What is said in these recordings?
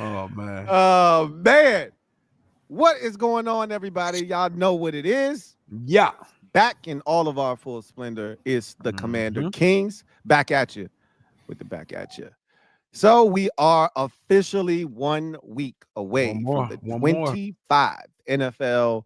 Oh, man. Man. What is going on, everybody? Y'all know what it is. Yeah. Back in all of our full splendor is the Commander Kings. Back at you with the back at you. So we are officially 1 week away from the 25 NFL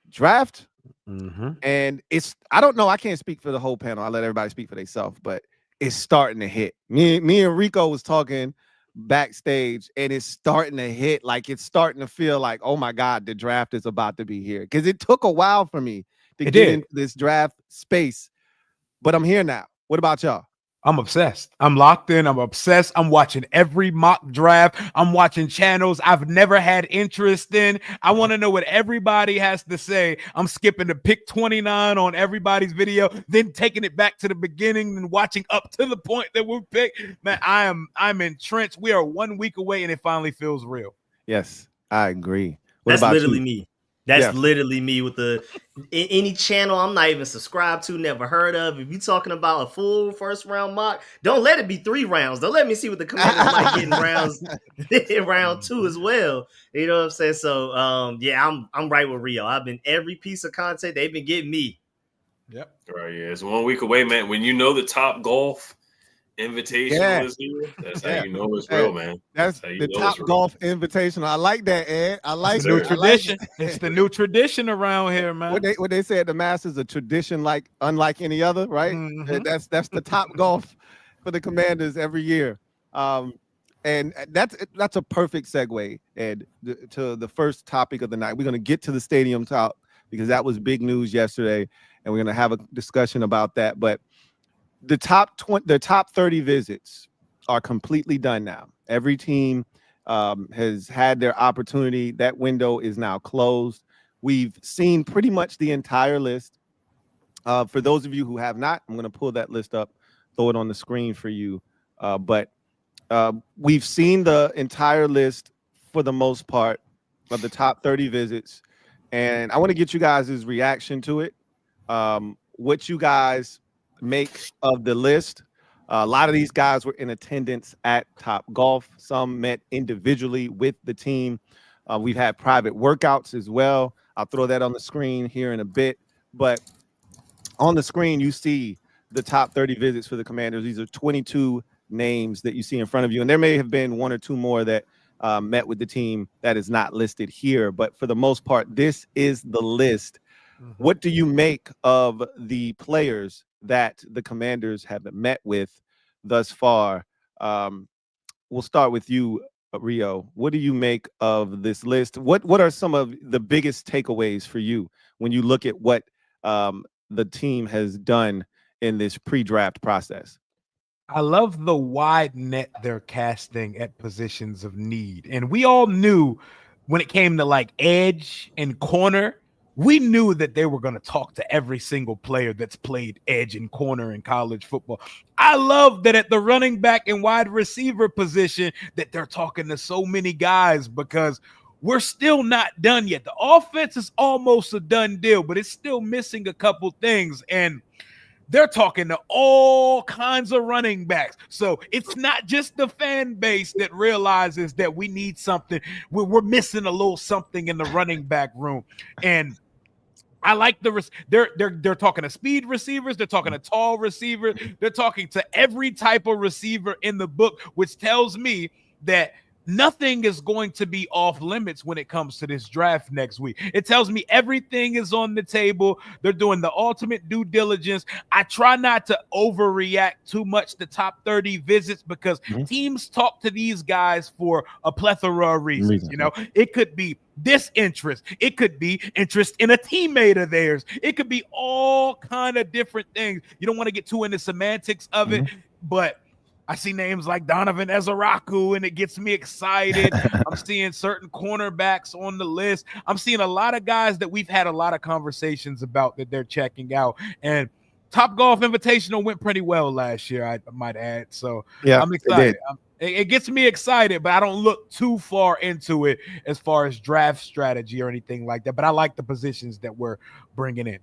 draft. And I don't know, I can't speak for the whole panel. I let everybody speak for themselves, but it's starting to hit. Me and Rico was talking backstage, and it's starting to hit. Like, it's starting to feel like, oh my God, the draft is about to be here. Because it took a while for me to get into this draft space, but I'm here now. What about y'all? I'm obsessed. I'm locked in. I'm obsessed. I'm watching every mock draft. I'm watching channels I've never had interest in. I want to know what everybody has to say. I'm skipping to pick 29 on everybody's video, then taking it back to the beginning and watching up to the point that we picked. Man, I'm entrenched. We are 1 week away, and it finally feels real. Yes, I agree. That's literally me. That's literally me with any channel I'm not even subscribed to, never heard of. If you're talking about a full first round mock, don't let it be 3 rounds. Don't let me see what the Commanders might get in round 2 as well. You know what I'm saying? So I'm right with Rio. I've been every piece of content they've been getting me. Yep. Right, yeah. It's 1 week away, man. When you know the Top Golf Invitational is here, that's how you know it's real, man. That's the Top Golf Invitational. I like that, Ed. I like the new tradition. It's the new tradition around here, man. What they said, the Masters, a tradition unlike any other, right? That's the Top Golf for the Commanders every year. And that's a perfect segue, Ed, to the first topic of the night. We're going to get to the stadium talk because that was big news yesterday, and we're going to have a discussion about that. But the top 30 visits are completely done now. Every team has had their opportunity. That window is now closed. We've seen pretty much the entire list. For those of you who have not, I'm going to pull that list up, throw it on the screen for you. But we've seen the entire list for the most part of the top 30 visits. And I want to get you guys' reaction to it. What you guys make of the list. A lot of these guys were in attendance at Top Golf. Some met individually with the team. We've had private workouts as well. I'll throw that on the screen here in a bit. But on the screen, you see the top 30 visits for the Commanders. These are 22 names that you see in front of you. And there may have been 1 or 2 more that met with the team that is not listed here. But for the most part, this is the list. What do you make of the players that the Commanders have met with thus far? We'll start with you, Rio. What do you make of this list? What are some of the biggest takeaways for you when you look at what the team has done in this pre-draft process? I love the wide net they're casting at positions of need. And we all knew when it came to like edge and corner, we knew that they were going to talk to every single player that's played edge and corner in college football. I love that at the running back and wide receiver position that they're talking to so many guys because we're still not done yet. The offense is almost a done deal, but it's still missing a couple things. And they're talking to all kinds of running backs. So it's not just the fan base that realizes that we need something. We're missing a little something in the running back room. And I like they're talking to speed receivers. They're talking to tall receivers. They're talking to every type of receiver in the book, which tells me that nothing is going to be off limits when it comes to this draft next week. It tells me everything is on the table. They're doing the ultimate due diligence. I try not to overreact too much to top 30 visits because teams talk to these guys for a plethora of reasons. You know, it could be this interest. It could be interest in a teammate of theirs. It could be all kind of different things. You don't want to get too into semantics of it, but I see names like Donovan Ezaraku, and it gets me excited. I'm seeing certain cornerbacks on the list. I'm seeing a lot of guys that we've had a lot of conversations about that they're checking out. And Top Golf Invitational went pretty well last year, I might add. So yeah, I'm excited. It gets me excited, but I don't look too far into it as far as draft strategy or anything like that. But I like the positions that we're bringing in.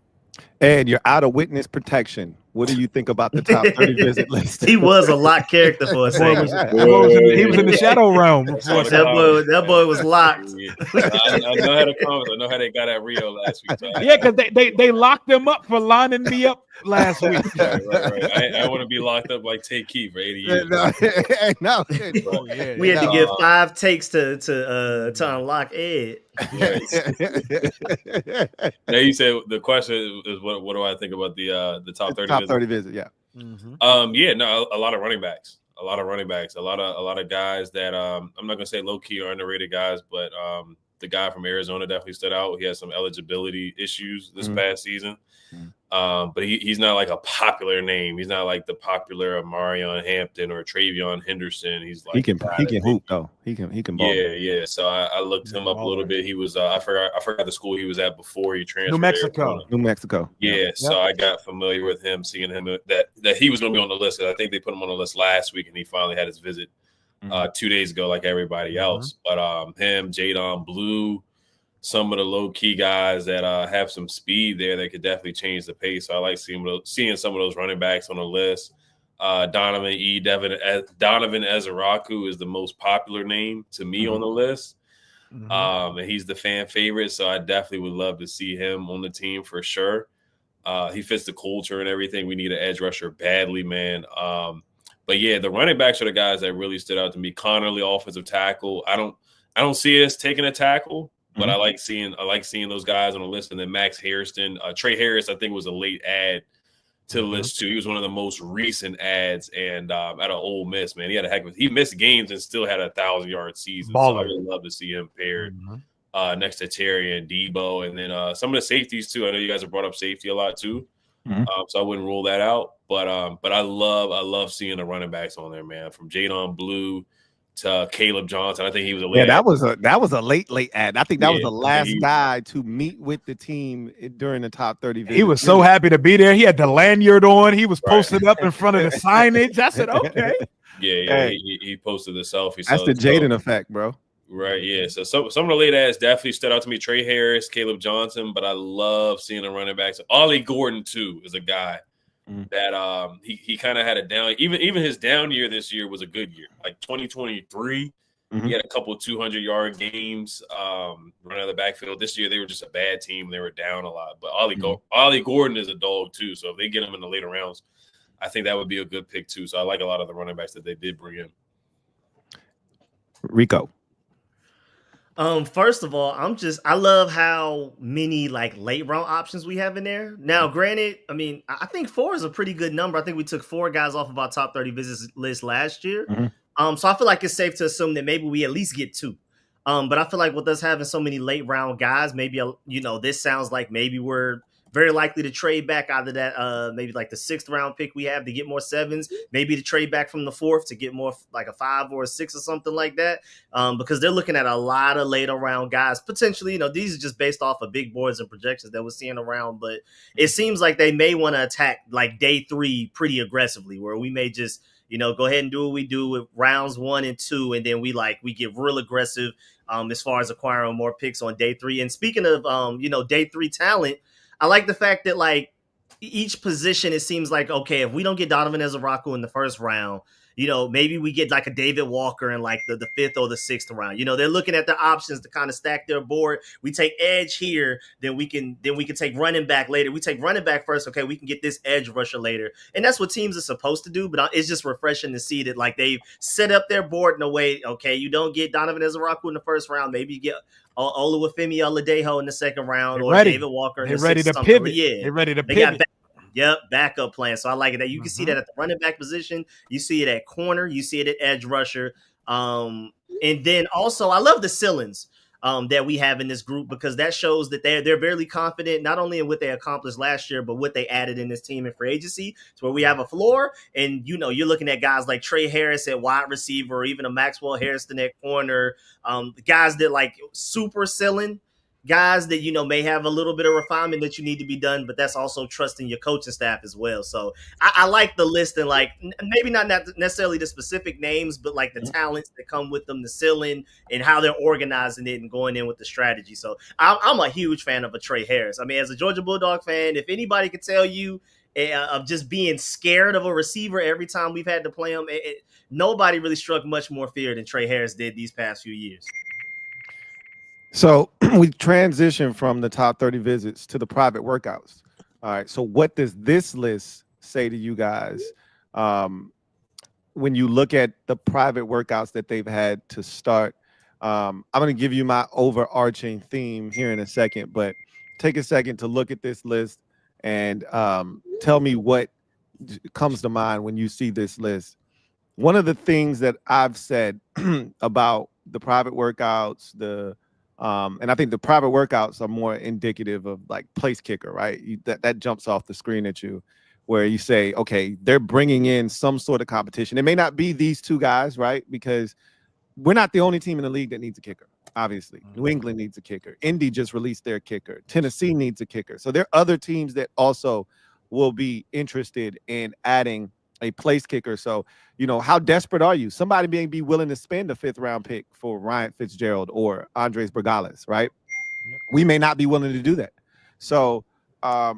And you're out of witness protection. what do you think about the top 30 visit list? He was a lock character for a second. He was in the shadow realm. That boy was locked. I know how to comment. I know how they got at Rio last week. So yeah, because they locked them up for lining me up last week. Right. I want to be locked up like Take Key for 80 years. No. Oh, yeah, we had to give 5 takes to unlock Ed. Right. Now you said the question is what do I think about the top 30 top 30 visit? Yeah. A lot of running backs. A lot of guys that I'm not gonna say low key or underrated guys, but the guy from Arizona definitely stood out. He had some eligibility issues this past season. But he's not like a popular name. He's not like the popular Marion Hampton or Travion Henderson. He's like he can hoop though. He can ball. Yeah. So I looked him up a little bit. He was I forgot the school he was at before he transferred. New Mexico. Yeah. So I got familiar with him, seeing him that he was going to be on the list. I think they put him on the list last week, and he finally had his visit 2 days ago, like everybody else. But him, Jadon Blue, some of the low key guys that have some speed there that could definitely change the pace. So I like seeing some of those running backs on the list. Donovan Ezeraku is the most popular name to me on the list. And he's the fan favorite. So I definitely would love to see him on the team for sure. He fits the culture and everything. We need an edge rusher badly, man. But yeah, the running backs are the guys that really stood out to me. Connerly, offensive tackle. I don't see us taking a tackle. But I like seeing those guys on the list. And then Max Hairston, Trey Harris, I think was a late add to the list too. He was one of the most recent ads, and out of Ole Miss, man, he had he missed games and still had a 1,000-yard season. Baller. So I would love to see him paired next to Terry and Debo, and then some of the safeties too. I know you guys have brought up safety a lot too, so I wouldn't rule that out. But I love seeing the running backs on there, man, from Jadon Blue to Caleb Johnson. I think he was a late that was a late ad. I think that was the last guy to meet with the team during the top 30 visit. He was so happy to be there. He had the lanyard on. He was posted up in front of the signage. I said, okay. Yeah. He posted the selfie. That's the Jaden effect, bro. Right, yeah. So some of the late ads definitely stood out to me. Trey Harris, Caleb Johnson, but I love seeing the running backs. Ollie Gordon too is a guy that he kind of had a down. Even his down year this year was a good year. Like 2023, he had a couple of 200-yard games running out of the backfield. This year they were just a bad team. They were down a lot. But Ollie Gordon is a dog too. So if they get him in the later rounds, I think that would be a good pick too. So I like a lot of the running backs that they did bring in. Rico. First of all, I love how many like late round options we have in there. Now, granted, I mean, I think 4 is a pretty good number. I think we took 4 guys off of our top 30 visits list last year. So I feel like it's safe to assume that maybe we at least get 2. But I feel like with us having so many late round guys, maybe, this sounds like maybe we're very likely to trade back out of that, maybe like the 6th round pick we have to get more 7s, maybe to trade back from the 4th to get more like a 5 or a 6 or something like that. Because they're looking at a lot of later round guys. Potentially, these are just based off of big boards and projections that we're seeing around. But it seems like they may want to attack like day 3 pretty aggressively, where we may just, go ahead and do what we do with rounds 1 and 2. And then we get real aggressive as far as acquiring more picks on day 3. And speaking of, day 3 talent, I like the fact that like each position, it seems like, okay, if we don't get Donovan Ezeraku in the first round, maybe we get like a David Walker in like the 5th or the 6th round. They're looking at the options to kind of stack their board. We take edge here, then we can take running back later. We take running back first. Okay, we can get this edge rusher later. And that's what teams are supposed to do. But it's just refreshing to see that like they've set up their board in a way, okay, you don't get Donovan Ezeraku in the first round. Maybe you get Oluwafemi Oladejo in the 2nd round or David Walker in the 6th. They're ready to pivot. Yeah, they're ready to pivot. Backup plan. So I like it that you can see that at the running back position. You see it at corner. You see it at edge rusher. And then also I love the ceilings that we have in this group, because that shows that they're very confident, not only in what they accomplished last year, but what they added in this team in free agency. So where we have a floor, and you're looking at guys like Trey Harris at wide receiver, or even a Maxwell Harrison at corner, guys that like super ceiling. Guys that, may have a little bit of refinement that you need to be done, but that's also trusting your coaching staff as well. So I like the list, and like maybe not necessarily the specific names, but like the talents that come with them, the ceiling, and how they're organizing it and going in with the strategy. So I'm a huge fan of a Trey Harris. I mean, as a Georgia Bulldog fan, if anybody could tell you of just being scared of a receiver every time we've had to play him. Nobody really struck much more fear than Trey Harris did these past few years. So we transition from the top 30 visits to the private workouts. All right. So what does this list say to you guys when you look at the private workouts that they've had to start? I'm going to give you my overarching theme here in a second, but take a second to look at this list and tell me what comes to mind when you see this list. One of the things that I've said about the private workouts, and I think the private workouts are more indicative of like place kicker, right? That jumps off the screen at you, where you say, okay, they're bringing in some sort of competition. It may not be these two guys, right? Because we're not the only team in the league that needs a kicker. Obviously, New England needs a kicker. Indy just released their kicker. Tennessee needs a kicker. So there are other teams that also will be interested in adding a place kicker. So, you know, how desperate are you? Somebody may be willing to spend a 5th round pick for Ryan Fitzgerald or Andres Bergales, right? Yep. We may not be willing to do that. So I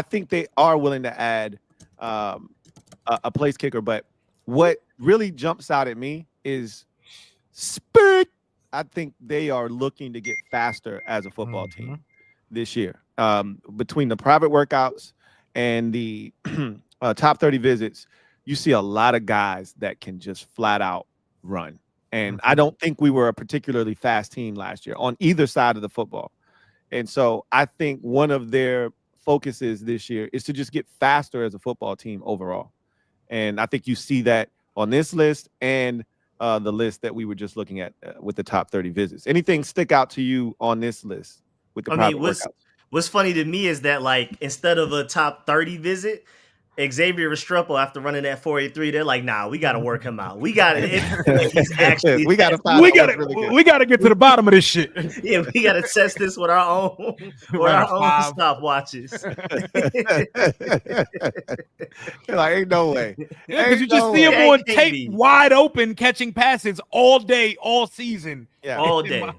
think they are willing to add a place kicker. But what really jumps out at me is speed. I think they are looking to get faster as a football team this year. Between the private workouts and the top 30 visits, you see a lot of guys that can just flat out run. And I don't think we were a particularly fast team last year on either side of the football. And so I think one of their focuses this year is to just get faster as a football team overall. And I think you see that on this list and the list that we were just looking at with the top 30 visits. Anything stick out to you on this list with the private workouts? What's funny to me is that, like, instead of a top 30 visit, Xavier Restrepo, after running that 4.83, they're like, nah, we got to work him out. We got to, he's actually, we got to get to the bottom of this shit. Yeah, we got to test this with our own, stopwatches. Like, ain't no way. Yeah, because you just see him on tape, wide open, catching passes all day, all season. Yeah, all day.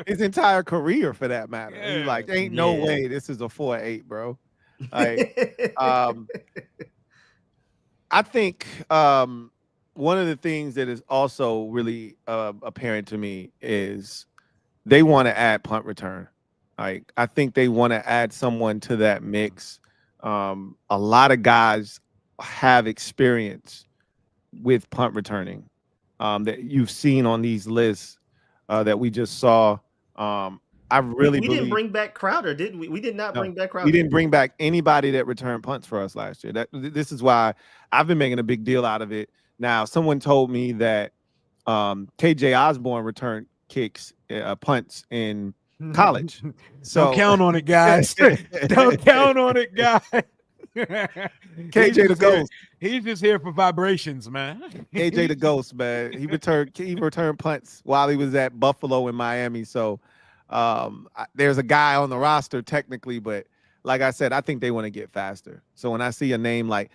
His entire career, for that matter. Yeah. He's like, ain't no way this is a 4.8, bro. Like, I think one of the things that is also really apparent to me is they want to add punt return. Like, I think they want to add someone to that mix. A lot of guys have experience with punt returning that you've seen on these lists that we just saw. I really we didn't bring back Crowder, didn't we? We did not bring back Crowder. We didn't bring back anybody that returned punts for us last year. This is why I've been making a big deal out of it. Now, someone told me that KJ Osborne returned punts in college. So don't count on it, guys. Don't count on it, guys. KJ the Ghost. He's just here for vibrations, man. KJ the Ghost, man. He returned punts while he was at Buffalo and Miami. So there's a guy on the roster technically, but like I said, I think they want to get faster. So when I see a name like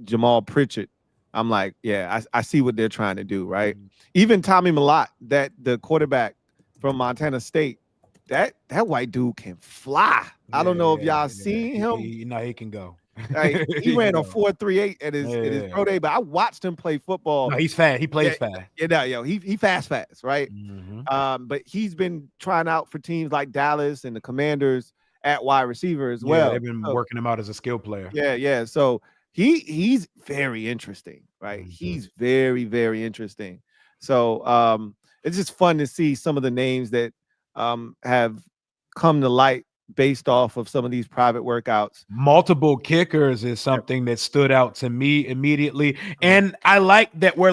Jamal Pritchett, I'm like, yeah, I see what they're trying to do, right? Even Tommy Mellott, the quarterback from Montana State, that white dude can fly. I don't know if y'all seen him. He can go. Like, he ran a 4.38 at his pro day, but I watched him play football. No, he's fast. He plays fast. Yeah, he fast, right? But he's been trying out for teams like Dallas and the Commanders at wide receiver as well. They've been working him out as a skill player. Yeah. So he's very interesting, right? He's very, very interesting. So it's just fun to see some of the names that have come to light based off of some of these private workouts. Multiple kickers is something that stood out to me immediately. And I like that we're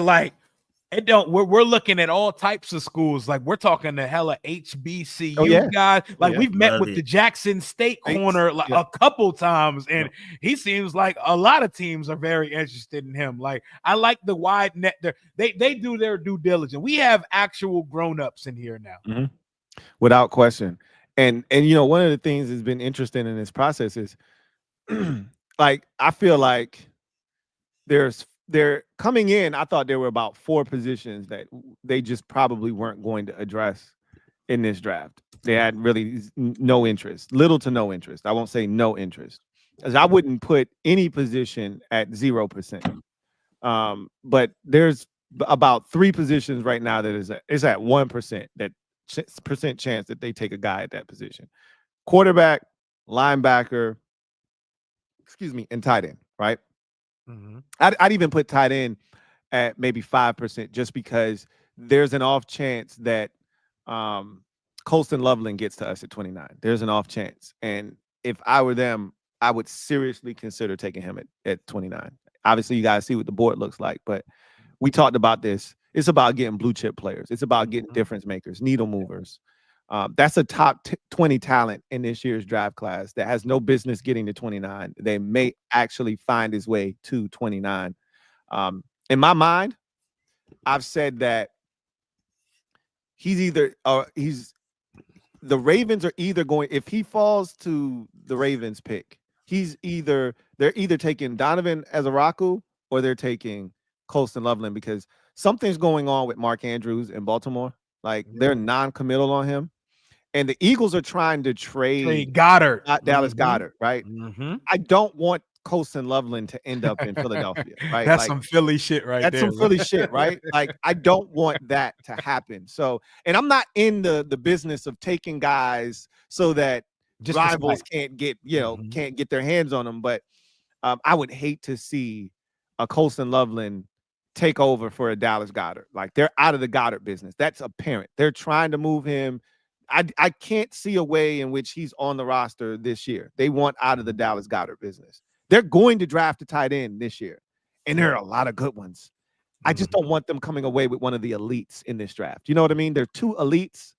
looking at all types of schools. Like, we're talking to hella HBCU guys. Like, we've met with the Jackson State corner a couple times, and he seems like a lot of teams are very interested in him. Like, I like the wide net there. They do their due diligence. We have actual grown-ups in here now. Without question. And you know, one of the things that's been interesting in this process is like, I feel like they're coming in. I thought there were about 4 positions that they just probably weren't going to address in this draft. They had really little to no interest. I won't say no interest. As I wouldn't put any position at 0%. But there's about 3 positions right now that is at 1% percent chance that they take a guy at that position. Quarterback, linebacker, and tight end, right? Mm-hmm. I'd even put tight end at maybe 5% just because there's an off chance that Colston Loveland gets to us at 29. There's an off chance. And if I were them, I would seriously consider taking him at 29. Obviously, you guys see what the board looks like, but we talked about this. It's about getting blue chip players. It's about getting difference makers, needle movers. That's a top 20 talent in this year's draft class that has no business getting to 29. They may actually find his way to 29. In my mind, I've said that the Ravens are either going, if he falls to the Ravens pick, they're either taking Donovan Ezaraku or they're taking Colston Loveland, because something's going on with Mark Andrews in Baltimore. Like they're non-committal on him. And the Eagles are trying to trade Goddard, Dallas Goddard, right? Mm-hmm. I don't want Colston Loveland to end up in Philadelphia, right? That's some Philly shit right there. That's some Philly shit, right? Like, I don't want that to happen. So, and I'm not in the business of taking guys so that just rivals can't get, can't get their hands on them. But I would hate to see a Colston Loveland take over for a Dallas Goddard. Like, they're out of the Goddard business. That's apparent. They're trying to move him. I can't see a way in which he's on the roster this year. They want out of the Dallas Goddard business. They're going to draft a tight end this year, and there are a lot of good ones. I just don't want them coming away with one of the elites in this draft. You know what I mean? They're 2 elites.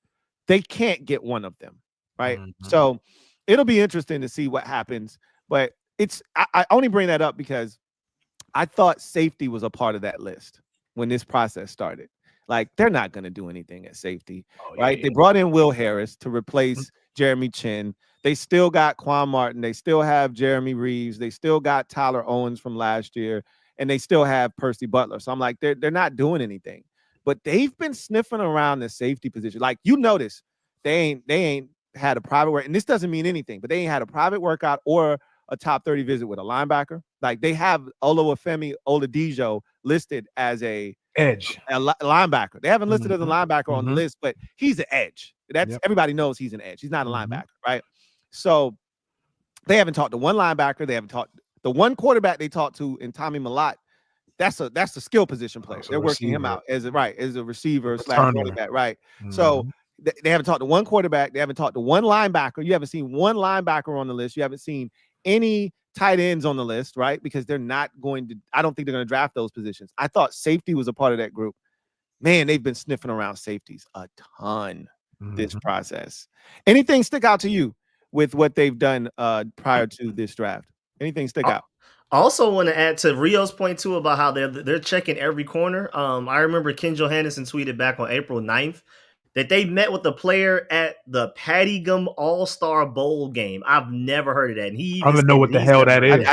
They can't get one of them, right? Mm-hmm. So it'll be interesting to see what happens. But I only bring that up because I thought safety was a part of that list when this process started. Like, they're not going to do anything at safety, right? Yeah. They brought in Will Harris to replace Jeremy Chin. They still got Quan Martin. They still have Jeremy Reeves. They still got Tyler Owens from last year, and they still have Percy Butler. So I'm like, they're not doing anything. But they've been sniffing around the safety position. Like, you notice they ain't had a private work, and this doesn't mean anything, but they ain't had a private workout or a top 30 visit with a linebacker. Like, they have Oluwafemi Oladijo listed as a linebacker. They haven't listed as a linebacker on the list, but he's an edge. That's everybody knows he's an edge. He's not a linebacker, right? So they haven't talked to one linebacker. They haven't talked the one quarterback they talked to in Tommy Millott. That's a skill position player. They're working him out as a receiver / running back, right? So they haven't talked to one quarterback. They haven't talked to one linebacker. You haven't seen one linebacker on the list. You haven't seen any tight ends on the list, right? Because they're not going to, I don't think they're going to draft those positions. I thought safety was a part of that group. Man, they've been sniffing around safeties a ton this process. Anything stick out to you with what they've done prior to this draft? Anything stick out? I also want to add to Rio's point too about how they're checking every corner. I remember Ken Johannesson tweeted back on April 9th that they met with the player at the Patty Gum All-Star Bowl game. I've never heard of that. And I don't know what the hell that is.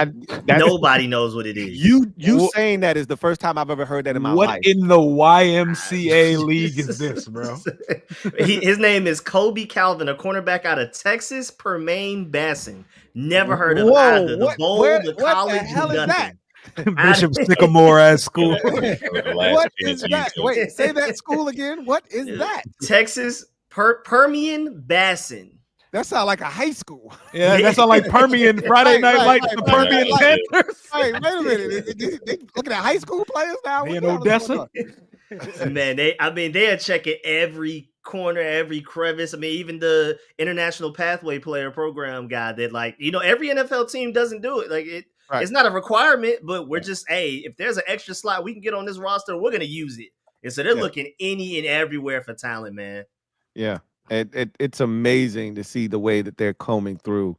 Nobody knows what it is. You saying that is the first time I've ever heard that in my life. What in the YMCA league is this, bro? His name is Kobe Calvin, a cornerback out of Texas, Permain Bassin. Never heard of either. The bowl, the college, what the hell is that? Bishop Sycamore at school. What is that? Wait, say that school again. What is that? Texas Permian Bassin. That sounds like a high school. Yeah, that sounds like Permian Friday Night Lights, the Permian Panthers. Wait a minute. They looking at high school players now? In Odessa? Man, they are checking every corner, every crevice. I mean, even the International Pathway Player Program guy that, like, every NFL team doesn't do it. Like, it's not a requirement, but we're just, if there's an extra slot we can get on this roster, we're going to use it. And so they're looking any and everywhere for talent, man. Yeah. It's amazing to see the way that they're combing through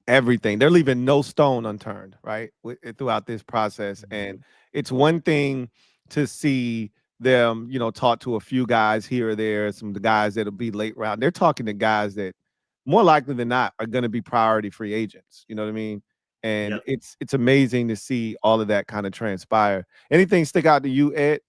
everything. They're leaving no stone unturned, right, throughout this process. And it's one thing to see them, talk to a few guys here or there, some of the guys that'll be late round. They're talking to guys that more likely than not are going to be priority free agents. You know what I mean? And it's amazing to see all of that kind of transpire. Anything stick out to you, Ed?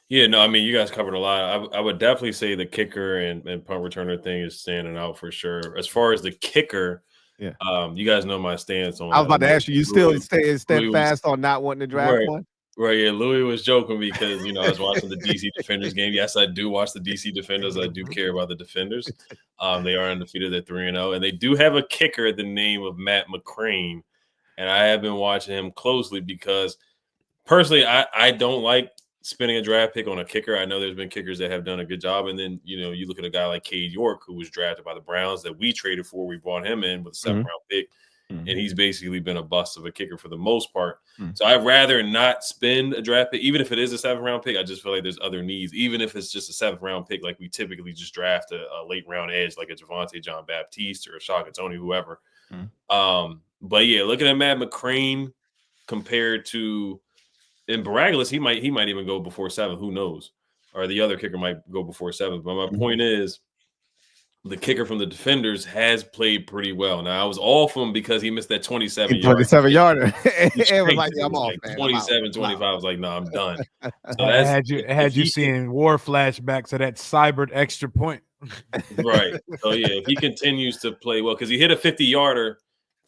Yeah, no, I mean, you guys covered a lot. I would definitely say the kicker and punt returner thing is standing out for sure. As far as the kicker, Yeah. You guys know my stance on. I was about to ask you. You still stay steadfast on not wanting to draft right, one? Right. Yeah. Louie was joking because I was watching the DC Defenders game. Yes, I do watch the DC Defenders. I do care about the Defenders. They are undefeated at 3-0, and they do have a kicker at the name of Matt McCrane, and I have been watching him closely because personally, I don't like spending a draft pick on a kicker. I know there's been kickers that have done a good job. And then, you look at a guy like Cade York, who was drafted by the Browns that we traded for. We brought him in with a 7th round pick. And he's basically been a bust of a kicker for the most part. So I'd rather not spend a draft pick, even if it is a 7th round pick. I just feel like there's other needs, even if it's just a 7th round pick, like we typically just draft a late round edge, like a Javonte John Baptiste or a Shaka Tony, whoever. But yeah, looking at Matt McCrane compared to in Baraglis, he might even go before 7. Who knows? Or the other kicker might go before 7. But my point is, the kicker from the Defenders has played pretty well. Now I was off him because he missed that 27-yarder. It was like, I'm off, man. 27, 25. I was like, no, I'm done. So had you seeing war flashbacks of that cybered extra point. Right. So yeah, if he continues to play well, because he hit a 50-yarder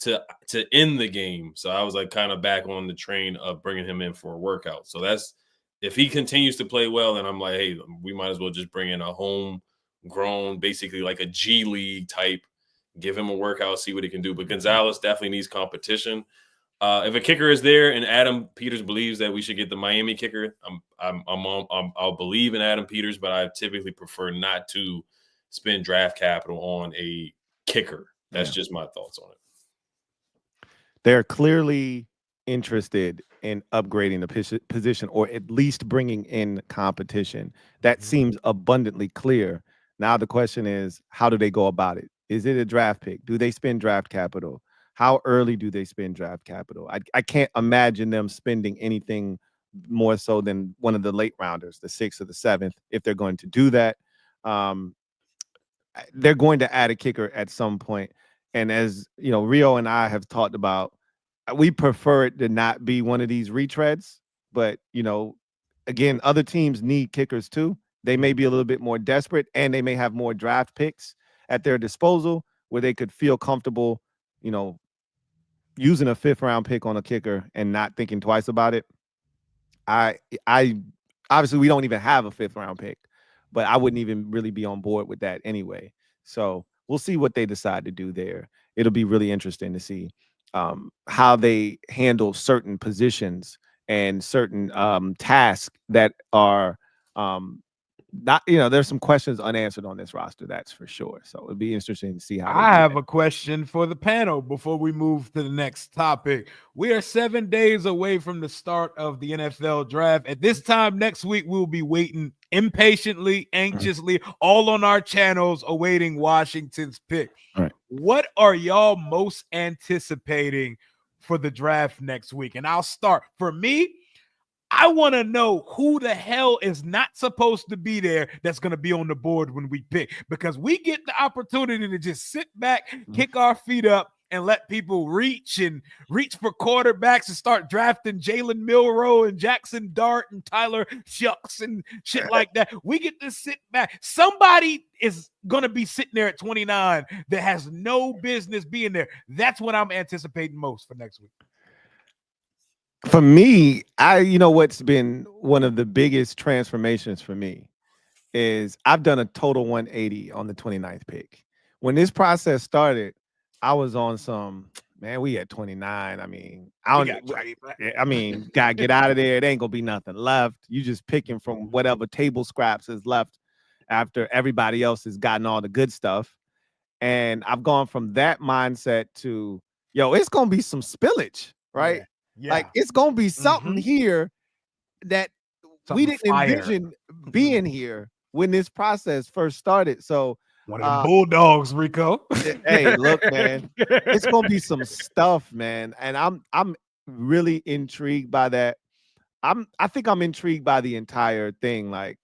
to end the game. So I was like kind of back on the train of bringing him in for a workout. So that's if he continues to play well, then I'm like, hey, we might as well just bring in a homegrown, basically like a G League type, give him a workout, see what he can do. But Gonzalez definitely needs competition. If a kicker is there and Adam Peters believes that we should get the Miami kicker, I'll believe in Adam Peters, but I typically prefer not to spend draft capital on a kicker. That's just my thoughts on it. They're clearly interested in upgrading the position or at least bringing in competition. That seems abundantly clear. Now the question is, how do they go about it? Is it a draft pick? Do they spend draft capital? How early do they spend draft capital? I can't imagine them spending anything more so than one of the late rounders, the 6th or the 7th, if they're going to do that. They're going to add a kicker at some point. And as Rio and I have talked about, we prefer it to not be one of these retreads. But, again, other teams need kickers too. They may be a little bit more desperate, and they may have more draft picks at their disposal where they could feel comfortable, using a 5th round pick on a kicker and not thinking twice about it. I obviously we don't even have a 5th round pick, but I wouldn't even really be on board with that anyway. So we'll see what they decide to do there. It'll be really interesting to see how they handle certain positions and certain tasks that are not, there's some questions unanswered on this roster, that's for sure. So it'd be interesting to see how I have a question for the panel before we move to the next topic. We are 7 days away from the start of the NFL draft. At this time next week, we'll be waiting impatiently, anxiously, all on our channels, awaiting Washington's pick. All right. What are y'all most anticipating for the draft next week? And I'll start. For me, I want to know who the hell is not supposed to be there that's going to be on the board when we pick, because we get the opportunity to just sit back, kick our feet up, and let people reach for quarterbacks and start drafting Jalen Milroe and Jackson Dart and Tyler Shucks and shit like that. We get to sit back. Somebody is going to be sitting there at 29 that has no business being there. That's what I'm anticipating most for next week. For me, what's been one of the biggest transformations for me is I've done a total 180 on the 29th pick. When this process started, I was on some, man, we at 29. I mean, gotta get out of there. It ain't gonna be nothing left. You just picking from whatever table scraps is left after everybody else has gotten all the good stuff. And I've gone from that mindset to, it's gonna be some spillage, right? Yeah. Like it's gonna be something here that we didn't envision being here when this process first started. So one of the Bulldogs, Rico. Hey, look, man, it's gonna be some stuff, man, and I'm really intrigued by that. I think I'm intrigued by the entire thing. Like,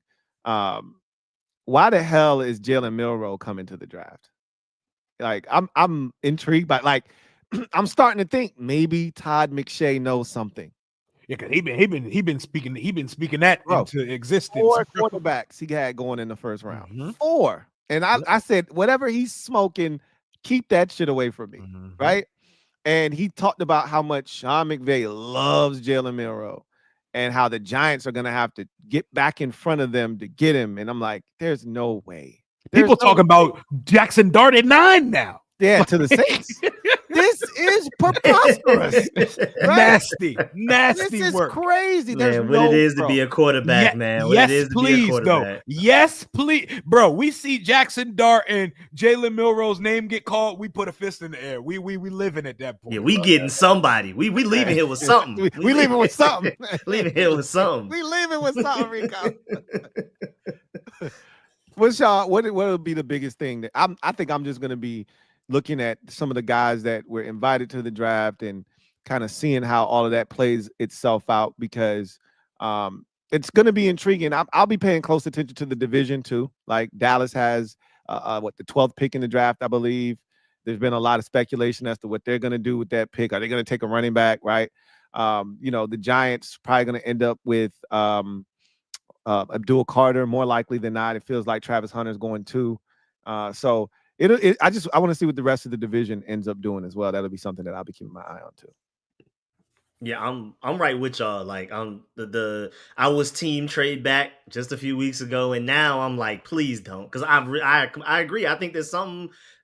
why the hell is Jalen Milroe coming to the draft? Like, I'm intrigued by I'm starting to think maybe Todd McShay knows something. Yeah, because he been speaking that into existence. 4 quarterbacks he had going in the first round. 4. And I said, whatever he's smoking, Keep that shit away from me, right? And he talked about how much Sean McVay loves Jalen Milroe and how the Giants are going to have to get back in front of them to get him. And I'm like, there's no way. People talking about Jackson Dart at 9 now. Yeah, to the Saints. This is preposterous. Nasty This is work. Crazy. Man, There's what it is to be a quarterback, man. What yes, it is to please, be a quarterback. though. Yes, please. Bro, we see Jackson Dart and Jalen Milroe's name get called. We put a fist in the air. We living at that point. Yeah, we getting somebody. We leaving here with something. we leaving with something. Leaving here with something. We leaving with something, Rico. What will be the biggest thing that I think I'm just gonna be looking at some of the guys that were invited to the draft and kind of seeing how all of that plays itself out, because it's going to be intriguing. I'll be paying close attention to the division too. Like Dallas has the 12th pick in the draft, I believe. There's been a lot of speculation as to what they're going to do with that pick. Are they going to take a running back, right? The Giants probably going to end up with Abdul Carter, more likely than not. It feels like Travis Hunter's going too. So I want to see what the rest of the division ends up doing as well. That'll be something that I'll be keeping my eye on too. Yeah, I'm right with y'all. Like I was team trade back just a few weeks ago, and now I'm like, please don't, because I agree. I think there's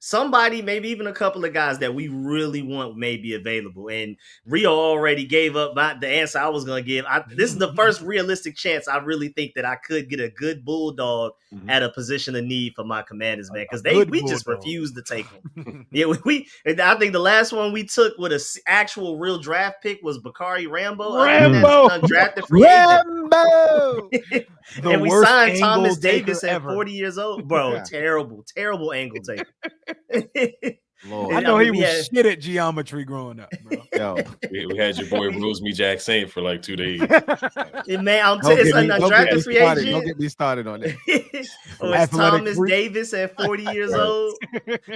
somebody, maybe even a couple of guys that we really want may be available. And Rio already gave up the answer I was gonna give. This is the first realistic chance I really think that I could get a good bulldog at a position of need for my Commanders, man, because we just refused to take them. Yeah, I think the last one we took with an actual real draft pick was Bakari Rambo. Undrafted free agent. And we signed Thomas Davis at 40 years old. Bro, terrible angle taker. I know he was shit at geometry growing up, bro. Yo, we had your boy Rosemy Jack Saint for like 2 days. Man, I'm telling you, undrafted free agent. Don't get me started on that. Was Thomas Davis at 40 years old?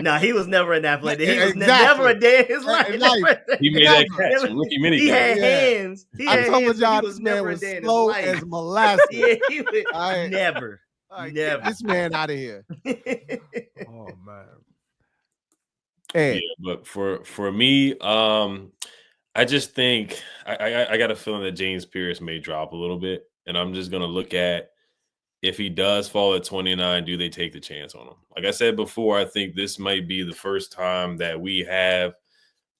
No, he was never an athletic. He was never a day in his life. He made that catch. Rookie mini. He had hands. I told y'all this man was slow as molasses. Yeah, he was never. Get this man out of here. Oh man. Hey. Yeah, but for me, I just think I got a feeling that James Pierce may drop a little bit, and I'm just gonna look at, if he does fall at 29, do they take the chance on him? Like I said before, I think this might be the first time that we have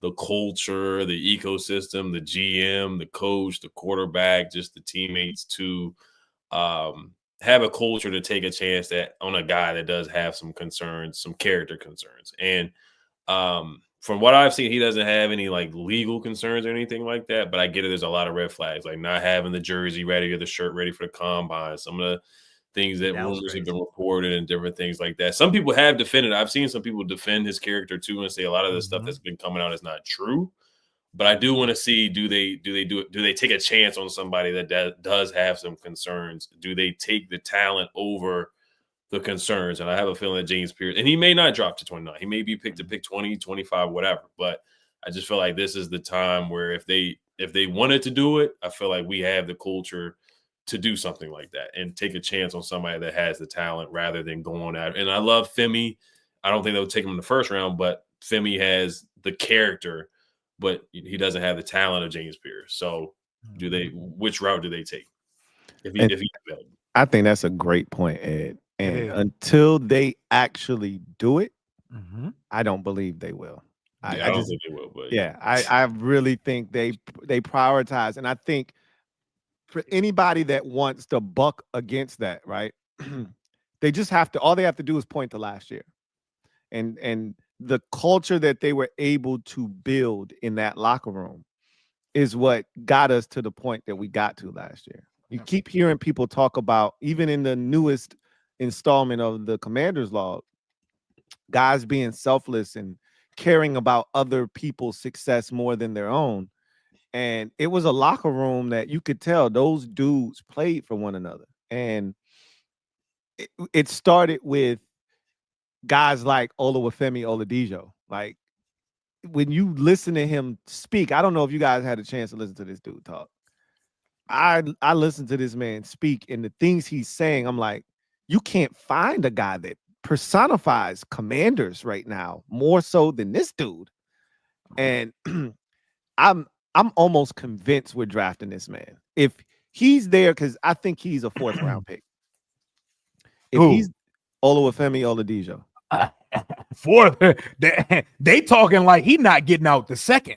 the culture, the ecosystem, the GM, the coach, the quarterback, just the teammates to have a culture to take a chance on a guy that does have some concerns, some character concerns. And from what I've seen, he doesn't have any like legal concerns or anything like that, but I get it. There's a lot of red flags, like not having the jersey ready or the shirt ready for the combine. Some of the things that rumors have been reported and different things like that. Some people have defended. I've seen some people defend his character too and say a lot of the stuff that's been coming out is not true. But I do want to see, do they take a chance on somebody that does have some concerns? Do they take the talent over the concerns? And I have a feeling that James Pierce, and he may not drop to 29. He may be picked to pick 20, 25, whatever. But I just feel like this is the time where if they wanted to do it, I feel like we have the culture to do something like that and take a chance on somebody that has the talent rather than going at it. And I love Femi. I don't think they'll take him in the first round, but Femi has the character, but he doesn't have the talent of James Pierce. So which route do they take? If he's available? I think that's a great point, Ed. And until they actually do it, I don't believe they will. I don't think they will, but I really think they prioritize. And I think for anybody that wants to buck against that, right? They just have to, all they have to do is point to last year. And the culture that they were able to build in that locker room is what got us to the point that we got to last year. You keep hearing people talk about, even in the newest installment of the Commander's Log, guys being selfless and caring about other people's success more than their own. And it was a locker room that you could tell those dudes played for one another. And it started with guys like Oluwafemi Oladipo. Like, when you listen to him speak, I don't know if you guys had a chance to listen to this dude talk. I listened to this man speak, and the things he's saying, I'm like, you can't find a guy that personifies Commanders right now more so than this dude. And I'm almost convinced we're drafting this man. If he's there, because I think he's a 4th round pick. If he's Oluwafemi Oladipo. 4th, they talking like he not getting out the 2nd.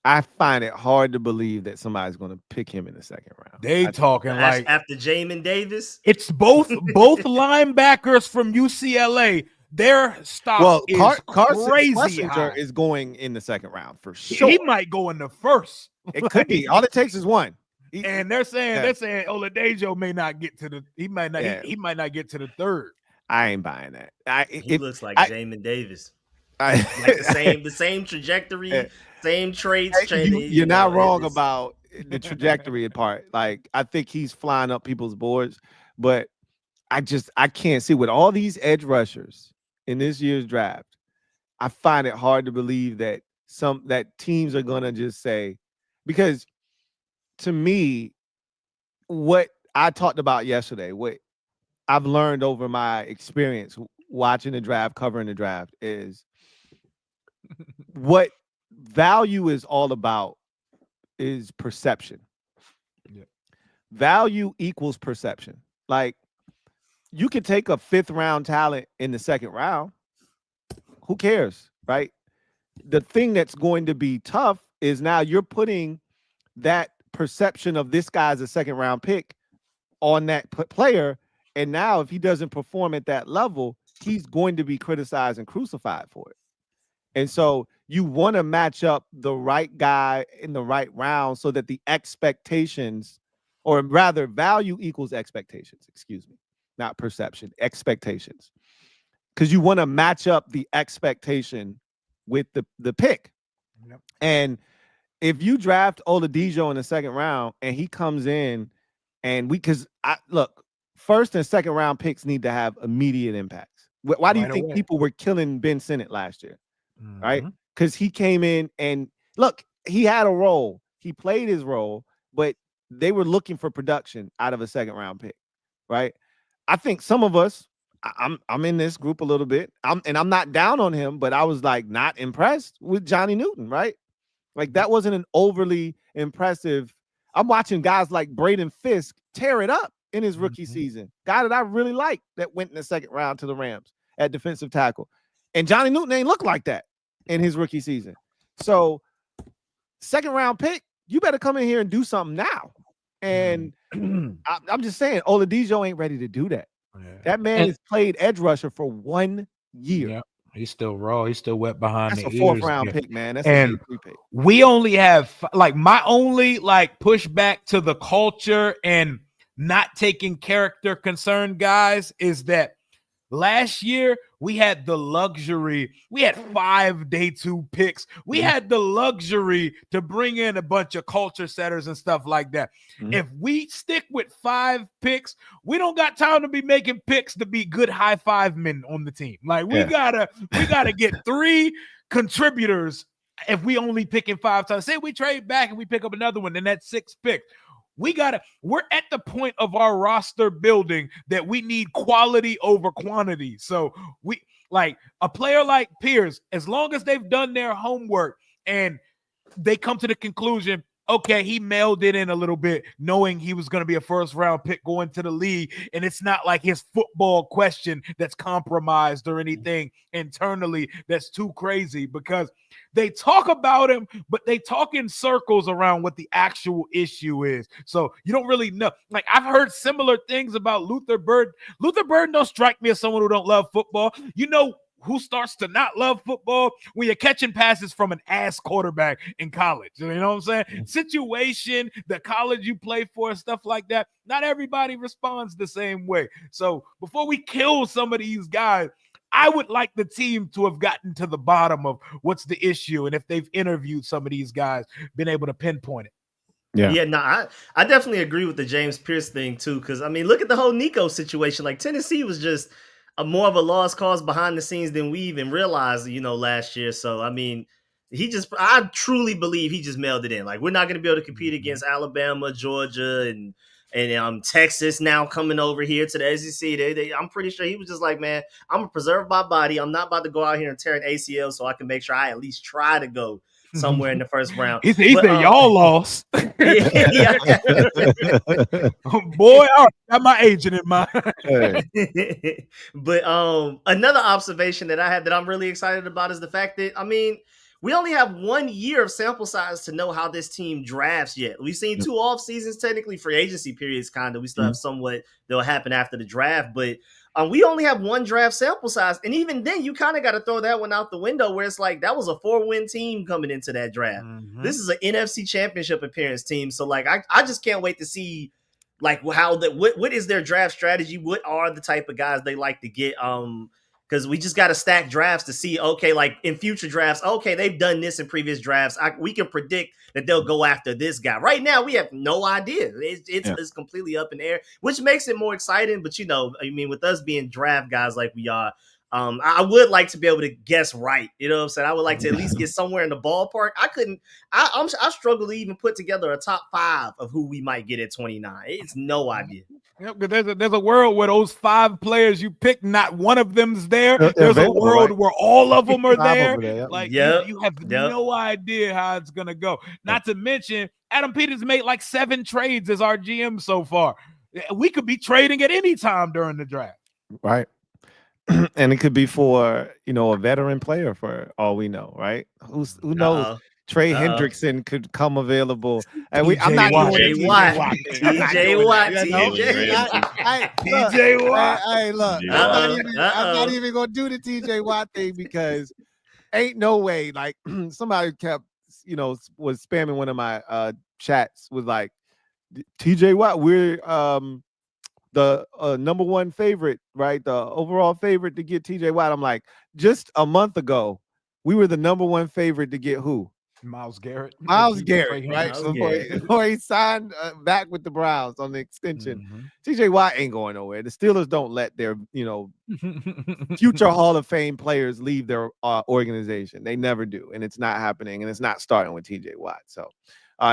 I find it hard to believe that somebody's going to pick him in the 2nd round. They talking like after Jamin Davis. It's both linebackers from UCLA. Their stock is crazy high. Is going in the 2nd round for sure. He might go in the 1st. It could be. All it takes is one. And they're saying Oladipo may not get to the. He might not get to the 3rd. I ain't buying that. He looks like Jamin Davis. Like the same trajectory, same traits. You're not wrong about the trajectory part. Like, I think he's flying up people's boards, but I can't see with all these edge rushers in this year's draft. I find it hard to believe that teams are gonna just say, because to me, what I talked about yesterday, what I've learned over my experience watching the draft, covering the draft, is what value is all about is perception. Yeah. Value equals perception. Like, you could take a 5th round talent in the 2nd round. Who cares, right? The thing that's going to be tough is now you're putting that perception of this guy's a 2nd round pick on that player. And now if he doesn't perform at that level, he's going to be criticized and crucified for it. And so you want to match up the right guy in the right round so that the expectations, or rather value equals expectations, excuse me, not perception, expectations. Because you want to match up the expectation with the pick. Yep. And if you draft Oladipo in the 2nd round and he comes in and look, 1st and 2nd round picks need to have immediate impacts. Why do you think people were killing Ben Sinnott last year? Mm-hmm. Right? Because he came in and look, he had a role. He played his role, but they were looking for production out of a 2nd round pick. Right? I think some of us, I'm in this group a little bit. I'm not down on him, but I was like not impressed with Johnny Newton, right? Like, that wasn't an overly impressive. I'm watching guys like Braden Fisk tear it up in his rookie season. Guy that I really liked that went in the 2nd round to the Rams at defensive tackle. And Johnny Newton ain't look like that in his rookie season. So 2nd round pick, you better come in here and do something now. And I'm just saying, Oladipo ain't ready to do that. Yeah. That man has played edge rusher for 1 year. Yeah. He's still raw. He's still wet behind That's the ears. That's a 4th round pick, man. That's and a 3 pick. We only have my only pushback to the culture and not taking character concern guys is that last year we had the luxury. We had 5 day 2 picks. We had the luxury to bring in a bunch of culture setters and stuff like that. Mm-hmm. If we stick with 5 picks, we don't got time to be making picks to be good high five men on the team. Like, we gotta get 3 contributors if we only picking 5 times. Say we trade back and we pick up another one, then that's 6 picks. We're at the point of our roster building that we need quality over quantity. So we like a player like Pierce, as long as they've done their homework and they come to the conclusion, okay, he mailed it in a little bit, knowing he was going to be a 1st round pick going to the league. And it's not like his football question that's compromised or anything internally that's too crazy, because they talk about him, but they talk in circles around what the actual issue is. So you don't really know. Like, I've heard similar things about Luther Burden. Luther Burden don't strike me as someone who don't love football. You know who starts to not love football? When you're catching passes from an ass quarterback in college. You know what I'm saying? Mm-hmm. Situation, the college you play for, stuff like that. Not everybody responds the same way. So before we kill some of these guys, I would like the team to have gotten to the bottom of what's the issue. And if they've interviewed some of these guys, been able to pinpoint it. I definitely agree with the James Pierce thing too. Because, I mean, look at the whole Nico situation. Like, Tennessee was just more of a lost cause behind the scenes than we even realized, last year. So, I mean, I truly believe he just mailed it in. Like, we're not going to be able to compete against Alabama, Georgia, and and Texas now coming over here to the SEC. I'm pretty sure he was just like, man, I'm gonna preserve my body. I'm not about to go out here and tear an ACL, so I can make sure I at least try to go somewhere in the first round. He said y'all lost. Yeah. Boy, I got my agent in mind. But another observation that I had that I'm really excited about is the fact that, I mean, we only have 1 year of sample size to know how this team drafts yet. We've seen 2 off seasons, technically free agency periods, kind of. We still have somewhat that'll happen after the draft, but we only have 1 draft sample size. And even then, you kind of got to throw that one out the window where it's like, that was a 4-win team coming into that draft. This is an NFC championship appearance team. So like, I just can't wait to see like how that, what is their draft strategy? What are the type of guys they like to get? Because we just got to stack drafts to see, okay, like in future drafts, okay, they've done this in previous drafts. We can predict that they'll go after this guy. Right now, we have no idea. It's completely up in the air, which makes it more exciting. But, you know, I mean, with us being draft guys like we are, I would like to be able to guess right. You know what I'm saying? I would like to at least get somewhere in the ballpark. I struggle to even put together a top 5 of who we might get at 29. It's no idea. Yep, there's a world where those 5 players you pick, not one of them's there. There's a world where all of them are there. Like you have no idea how it's gonna go. Not to mention, Adam Peters made like 7 trades as our GM so far. We could be trading at any time during the draft. Right. And it could be for, you know, a veteran player for all we know, right? Who knows? Trey Hendrickson could come available, and I'm not doing TJ Watt. TJ Watt. Hey, look, I'm not even gonna do the TJ Watt thing because ain't no way. Like somebody kept, you know, was spamming one of my chats with like TJ Watt. We're the number 1 favorite, right? The overall favorite to get TJ Watt. I'm like, just a month ago, we were the number 1 favorite to get who? Miles Garrett, right? Before he signed back with the Browns on the extension. TJ Watt ain't going nowhere. The Steelers don't let their, you know, future Hall of Fame players leave their organization. They never do, and it's not happening, and it's not starting with TJ Watt. So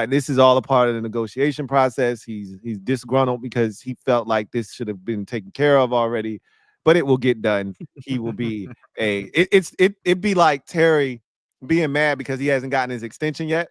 this is all a part of the negotiation process. He's disgruntled because he felt like this should have been taken care of already, but it will get done. He will be it'd be like Terry being mad because he hasn't gotten his extension yet,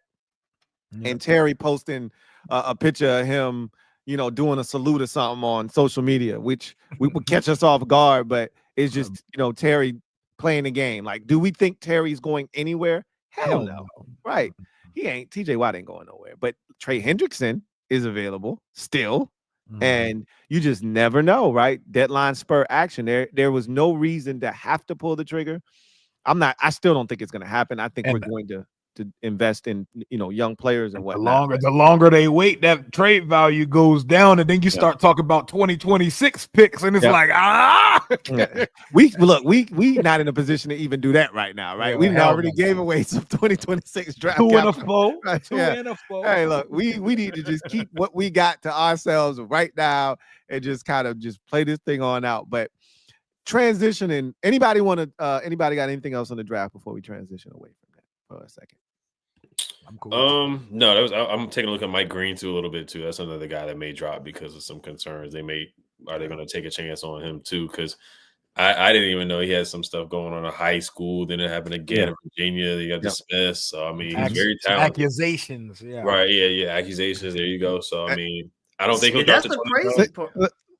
and Terry posting a picture of him, you know, doing a salute or something on social media, which would catch us off guard. But it's just, you know, Terry playing the game. Like, do we think Terry's going anywhere? Hell no. Right. He ain't. TJ Watt ain't going nowhere. But Trey Hendrickson is available still. And you just never know, right? Deadline spur action. There was no reason to have to pull the trigger. I still don't think it's going to happen. I think we're going to invest in, you know, young players and whatnot. The longer they wait, that trade value goes down, and then you start talking about 2026 picks, and it's like, we not in a position to even do that right now, right? We already gave away some 2026 draft. 2 and a 4. Right? Hey, look, we need to just keep what we got to ourselves right now and just kind of just play this thing on out. But transitioning, anybody got anything else on the draft before we transition away from that for a second? I'm cool. No, I'm taking a look at Mike Green too a little bit too. That's another guy that may drop because of some concerns. Are they going to take a chance on him too? Because I didn't even know he had some stuff going on in high school. Then it happened again in Virginia. They got dismissed. So I mean, he's very talented. Accusations, right? Yeah, accusations. There you go. So I mean, I don't think he'll drop the crazy part.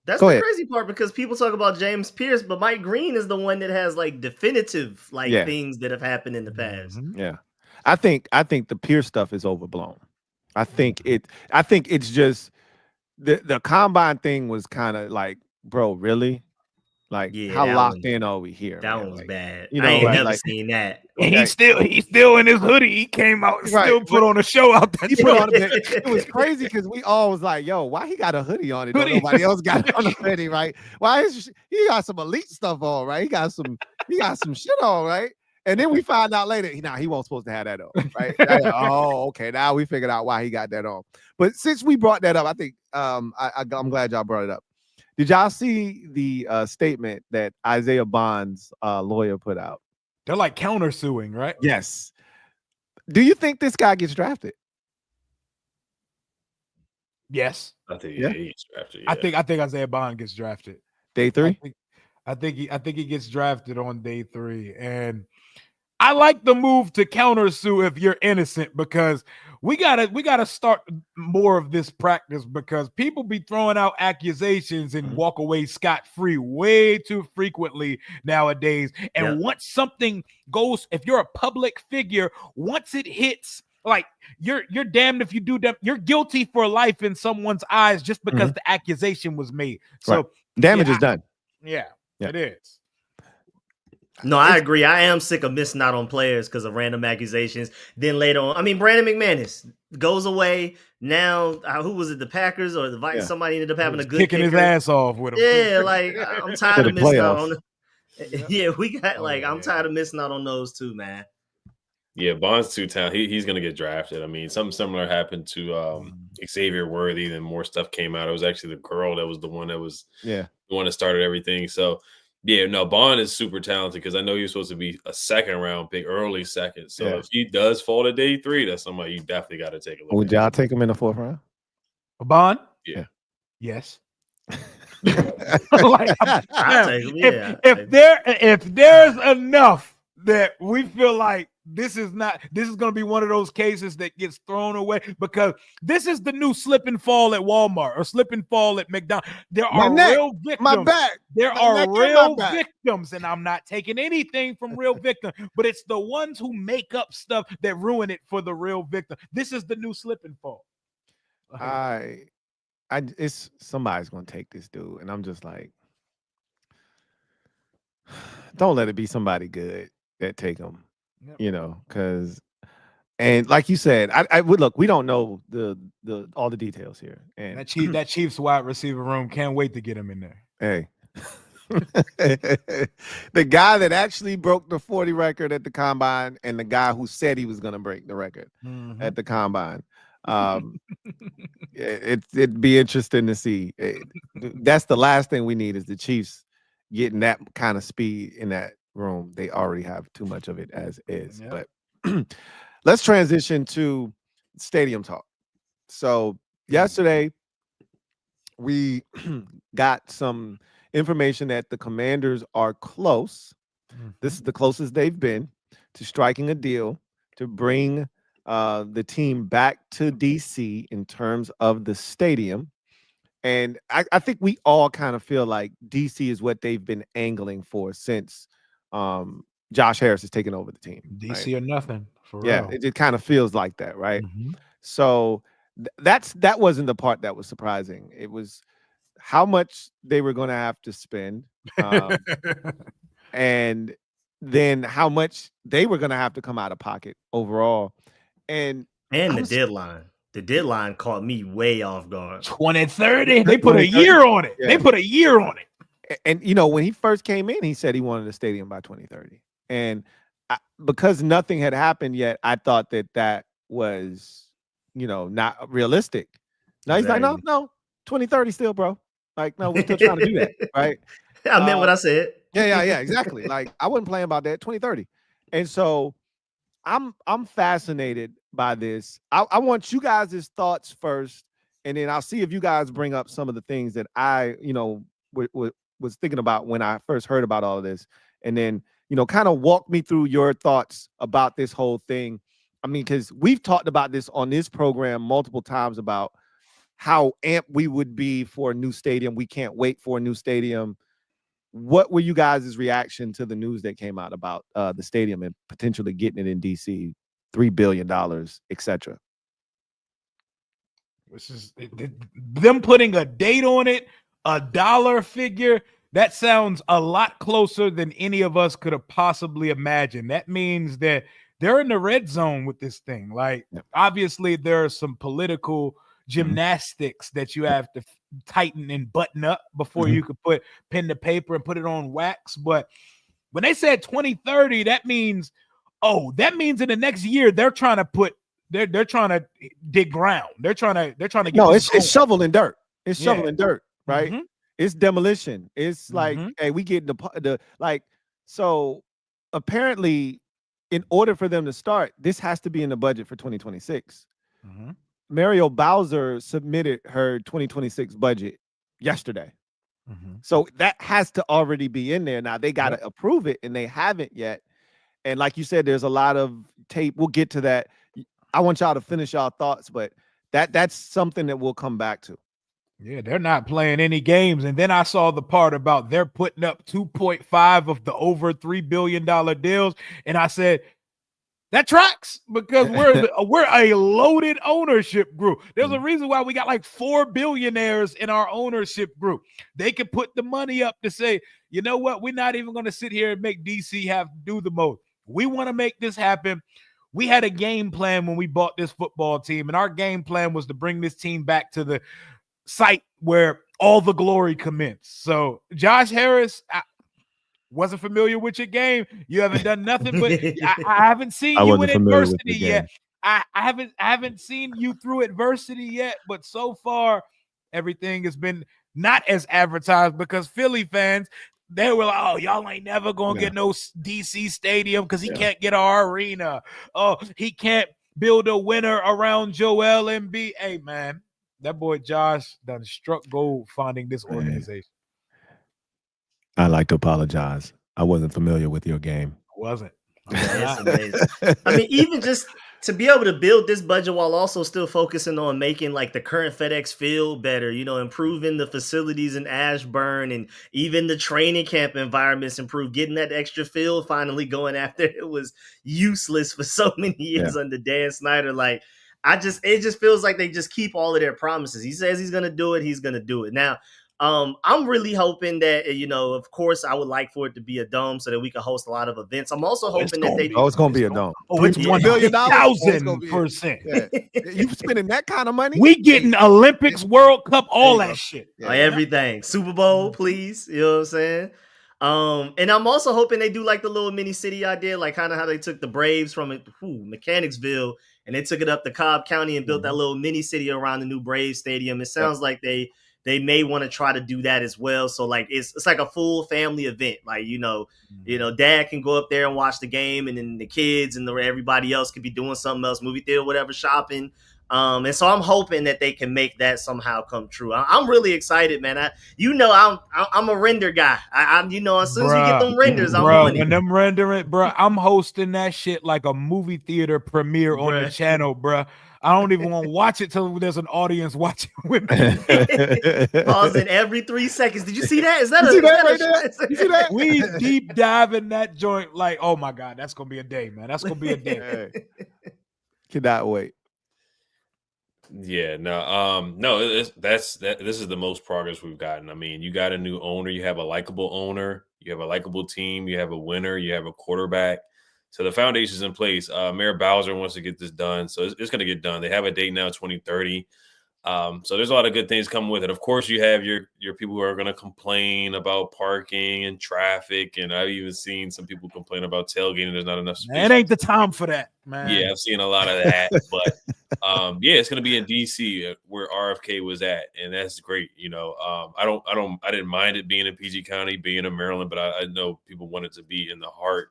That's the crazy part, because people talk about James Pierce, but Mike Green is the one that has like definitive things that have happened in the past. Yeah. I think the Pierce stuff is overblown. I think it's just the combine thing was kind of like, bro, really? Like, how locked in are we here? That one was bad. You know, I ain't never seen that. And he's still in his hoodie. He came out and still put on a show out there. It was crazy because we all was like, yo, why he got a hoodie on it? Nobody else got it on the hoodie, right? Why he got some elite stuff on, right? He got some shit on, right? And then we find out later, he wasn't supposed to have that on, right? Oh, okay. Now we figured out why he got that on. But since we brought that up, I think I'm glad y'all brought it up. Did y'all see the statement that Isaiah Bond's lawyer put out? They're like countersuing, right? Yes. Do you think this guy gets drafted? Yes. I think Yeah. he gets drafted. I think Isaiah Bond gets drafted. Day 3. I think he gets drafted on day 3. And I like the move to countersue if you're innocent, because we gotta start more of this practice, because people be throwing out accusations and walk away scot-free way too frequently nowadays. And once something goes, if you're a public figure, once it hits, like you're damned if you do them, you're guilty for life in someone's eyes just because the accusation was made. So damage is done. Yeah, it is. No, I agree. I am sick of missing out on players because of random accusations. Then later on, I mean, Brandon McManus goes away. Now, who was it? The Packers or the Vikings? Somebody ended up having a good kicking his ass off with him. Yeah, like I'm tired of missing out on. Yeah, we got I'm yeah. tired of missing out on those too, man. Yeah, Bond's too talented. He's going to get drafted. I mean, something similar happened to Xavier Worthy. Then more stuff came out. It was actually the girl that was the one that was the one that started everything. So, yeah, no, Bond is super talented, because I know he was supposed to be a second round pick, early second. So if he does fall to day 3, that's somebody you definitely got to take a look at. Would y'all take him in the 4th round? Bond? Yeah. Yes. I'll take him. Yeah. If there's enough that we feel like this is going to be one of those cases that gets thrown away, because this is the new slip and fall at Walmart or slip and fall at McDonald's. There are real victims. My back. There are real victims, and I'm not taking anything from real victims, but it's the ones who make up stuff that ruin it for the real victim. This is the new slip and fall. It's somebody's gonna take this dude, and I'm just like, don't let it be somebody good that take him. You know, because, and like you said, I would look. We don't know the all the details here, and that Chiefs wide receiver room can't wait to get him in there. Hey, the guy that actually broke the 40 record at the combine, and the guy who said he was going to break the record at the combine. It'd be interesting to see. That's the last thing we need, is the Chiefs getting that kind of speed in that room. They already have too much of it as is. But let's transition to stadium talk. So yesterday we got some information that the Commanders are close. This is the closest they've been to striking a deal to bring the team back to DC in terms of the stadium. And I think we all kind of feel like DC is what they've been angling for since Josh Harris has taken over the team. DC or nothing. For real. It kind of feels like that, right? So that wasn't the part that was surprising. It was how much they were going to have to spend, and then how much they were going to have to come out of pocket overall. And the deadline. The deadline caught me way off guard. 2030. They put a year on it. They put a year on it. And you know, when he first came in, he said he wanted a stadium by 2030. And because nothing had happened yet, I thought that was, you know, not realistic. Now he's like, no, 2030 still, bro. Like, no, we're still trying to do that, right? I meant what I said. Yeah, exactly. Like, I wasn't playing about that. 2030. And so I'm fascinated by this. I want you guys' thoughts first, and then I'll see if you guys bring up some of the things that I, you know, was thinking about when I first heard about all of this, and then, you know, kind of walk me through your thoughts about this whole thing. I mean, because we've talked about this on this program multiple times about how amped we would be for a new stadium. We can't wait for a new stadium. What were you guys' reaction to the news that came out about the stadium and potentially getting it in DC, $3 billion, etc.? This is them putting a date on it, a dollar figure. That sounds a lot closer than any of us could have possibly imagined. That means that they're in the red zone with this thing. Like, obviously, there are some political gymnastics that you have to tighten and button up before you could put pen to paper and put it on wax. But when they said 2030, that means in the next year they're trying to put they're trying to dig ground. They're trying to get it's shoveling dirt. It's shoveling dirt, right? It's demolition. It's like, hey, we get the like. So apparently, in order for them to start, this has to be in the budget for 2026. Mario Bowser submitted her 2026 budget yesterday. So that has to already be in there. Now they got to approve it, and they haven't yet. And like you said, there's a lot of tape. We'll get to that. I want y'all to finish y'all thoughts, but that's something that we'll come back to. Yeah, they're not playing any games. And then I saw the part about they're putting up 2.5 of the over $3 billion deals. And I said, that tracks, because we're a loaded ownership group. There's a reason why we got like 4 billionaires in our ownership group. They can put the money up to say, you know what? We're not even going to sit here and make DC have to do the most. We want to make this happen. We had a game plan when we bought this football team, and our game plan was to bring this team back to the site where all the glory commenced. So Josh Harris, I wasn't familiar with your game. You haven't done nothing, but I haven't seen you in adversity yet. I haven't seen you through adversity yet, but so far everything has been not as advertised, because Philly fans, they were like, oh, y'all ain't never gonna get no DC stadium because he can't get our arena. Oh, he can't build a winner around Joel Embiid. Hey, man, that boy Josh done struck gold finding this organization. I like to apologize. I wasn't familiar with your game. Wasn't. That's amazing. I mean, even just to be able to build this budget while also still focusing on making like the current FedEx Field better, you know, improving the facilities in Ashburn, and even the training camp environments improved, getting that extra field finally going after it was useless for so many years under Dan Snyder. Like, it just feels like they just keep all of their promises. He says he's going to do it. He's going to do it. Now, I'm really hoping that, you know, of course, I would like for it to be a dome so that we can host a lot of events. I'm also hoping that they do. Oh, it's going to be a dome. Oh, it's $1 billion. 1,000%. Yeah. You spending that kind of money? We getting Olympics, World Cup, all that shit. Like everything. Super Bowl, please. You know what I'm saying? And I'm also hoping they do like the little mini city idea, like kind of how they took the Braves from Mechanicsville and they took it up to Cobb County and built that little mini city around the new Braves stadium. It sounds like they may want to try to do that as well. So like it's like a full family event. Like, you know, dad can go up there and watch the game, and then the kids and everybody else could be doing something else, movie theater, whatever, shopping. And so I'm hoping that they can make that somehow come true. I'm really excited, man. I'm a render guy. As soon as we get them renders, I'm on it. When them rendering, bro, I'm hosting that shit like a movie theater premiere on the channel, bro. I don't even want to watch it till there's an audience watching with me. Pausing every 3 seconds. Did you see that? Is that you see that? We deep dive in that joint like, oh my God, that's gonna be a day, man. That's gonna be a day. Cannot wait. Yeah, no, this is the most progress we've gotten. I mean, you got a new owner, you have a likable owner, you have a likable team, you have a winner, you have a quarterback. So the foundation's in place. Mayor Bowser wants to get this done, so it's going to get done. They have a date now, 2030. So there's a lot of good things coming with it. Of course, you have your people who are going to complain about parking and traffic, and I've even seen some people complain about tailgating. There's not enough space. Man, it ain't the time for that, man. Yeah, I've seen a lot of that, but it's going to be in DC where RFK was at, and that's great. You know, I didn't mind it being in PG County, being in Maryland, but I know people wanted to be in the heart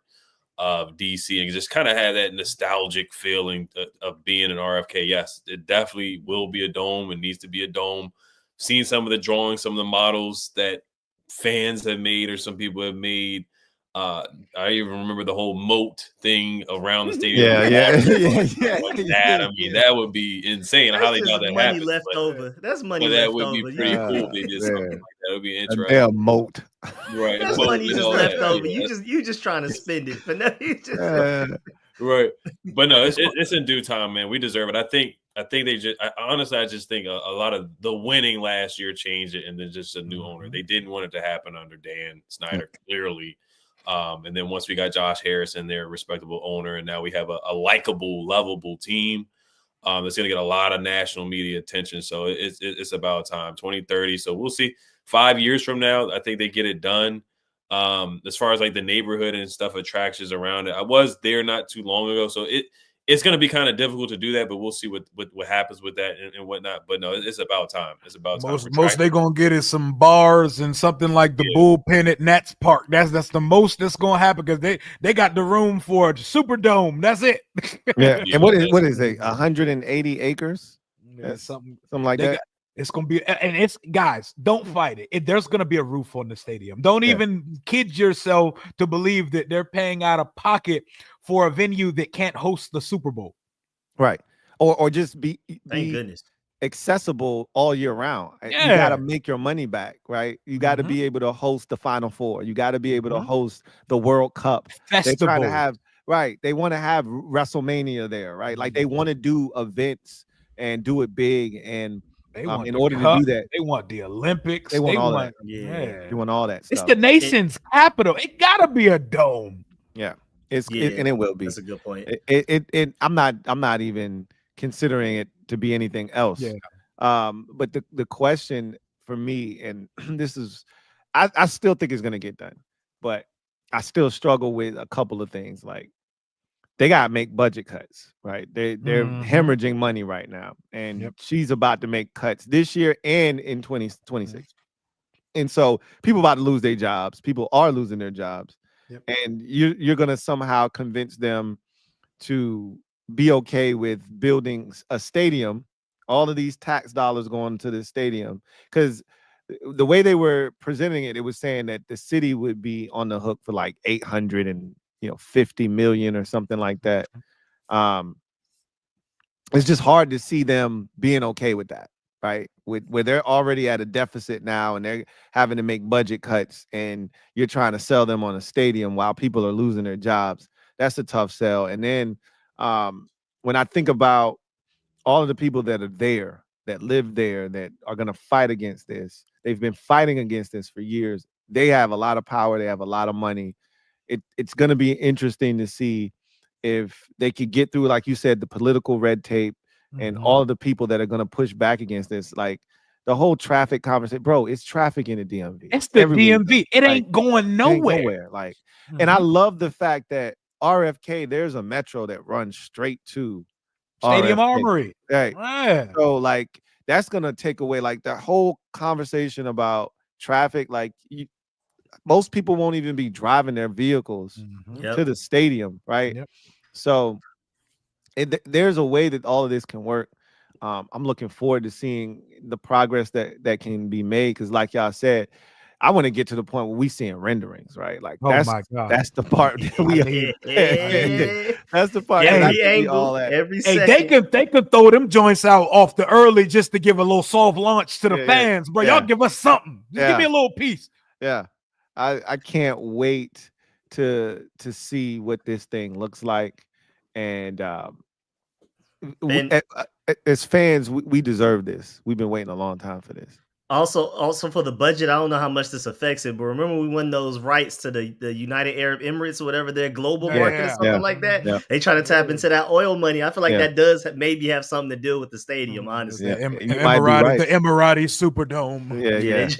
of DC and just kind of had that nostalgic feeling of being an RFK. Yes, it definitely will be a dome. It needs to be a dome. Seeing some of the drawings, some of the models that fans have made or some people have made. I even remember the whole moat thing around the stadium. Yeah. I mean, that would be insane. How they got that money happen. Left over. That's money that left would over. be pretty cool. They did something like that. It would be interesting. A damn moat. Right. That's money just left over. You just trying to spend it. But no, right. But no, it's in due time, man. We deserve it. I think they just honestly, I just think a lot of the winning last year changed it, and then just a new owner. They didn't want it to happen under Dan Snyder, clearly. And then once we got Josh Harris in there, respectable owner, and now we have a likable, lovable team that's going to get a lot of national media attention. So it's about time, 2030. So we'll see. 5 years from now, I think they get it done. As far as like the neighborhood and stuff, attractions around it, I was there not too long ago, so it's going to be kind of difficult to do that, but we'll see what happens with that and whatnot. But no, it's about time. It's about time. Most they're gonna get is some bars and something like the bullpen at Nats Park. That's the most that's gonna happen because they got the room for a Superdome. That's it. Yeah. And what is it? 180 acres? Yeah, something like that. It's gonna be, and it's guys, don't fight it. There's gonna be a roof on the stadium. Don't even kid yourself to believe that they're paying out of pocket for a venue that can't host the Super Bowl. Right. Or just be Thank goodness. accessible all year round. You got to make your money back, right? You got to be able to host the Final Four. You got to be able to host the World Cup. They're trying to have, right. They want to have WrestleMania there, right? Like they want to do events and do it big. And they want in order to do that, they want the Olympics. They want all that. Yeah. They want all that stuff. It's the nation's capital. It gotta be a dome. Yeah. And it will be. That's a good point. I'm not even considering it to be anything else. Yeah. But the question for me, and this is, I still think it's gonna get done, but I still struggle with a couple of things. Like they gotta make budget cuts, right? They're hemorrhaging money right now, and she's about to make cuts this year and in 2026. And so people about to lose their jobs. People are losing their jobs, and you're gonna somehow convince them to be okay with building a stadium, all of these tax dollars going to the stadium, because the way they were presenting it, it was saying that the city would be on the hook for like 850 million or something like that. It's just hard to see them being okay with that, right? Where they're already at a deficit now and they're having to make budget cuts, and you're trying to sell them on a stadium while people are losing their jobs. That's a tough sell. And then when I think about all of the people that are there, that live there, that are going to fight against this, they've been fighting against this for years. They have a lot of power. They have a lot of money. It's going to be interesting to see if they could get through, like you said, the political red tape and all of the people that are going to push back against this. Like the whole traffic conversation, bro, it's traffic in the DMV. It's the DMV. It ain't going nowhere. Like, and I love the fact that RFK, there's a metro that runs straight to Stadium RFK. Armory. Right. Yeah. So like that's gonna take away like that whole conversation about traffic. Like most people won't even be driving their vehicles to the stadium, right? So there's a way that all of this can work. I'm looking forward to seeing the progress that can be made, because like y'all said, I want to get to the point where we seeing renderings, right? Like that's the part that that's the part every angle, every second. They could throw them joints out off the early just to give a little soft launch to the fans, bro. Y'all give us something. Just give me a little piece. Yeah. I can't wait to see what this thing looks like. And as fans, we deserve this. We've been waiting a long time for this. Also for the budget, I don't know how much this affects it, but remember we won those rights to the United Arab Emirates or whatever their global market or something like that. Yeah. They try to tap into that oil money. I feel like that does maybe have something to do with the stadium, honestly. The Emirati Superdome. It's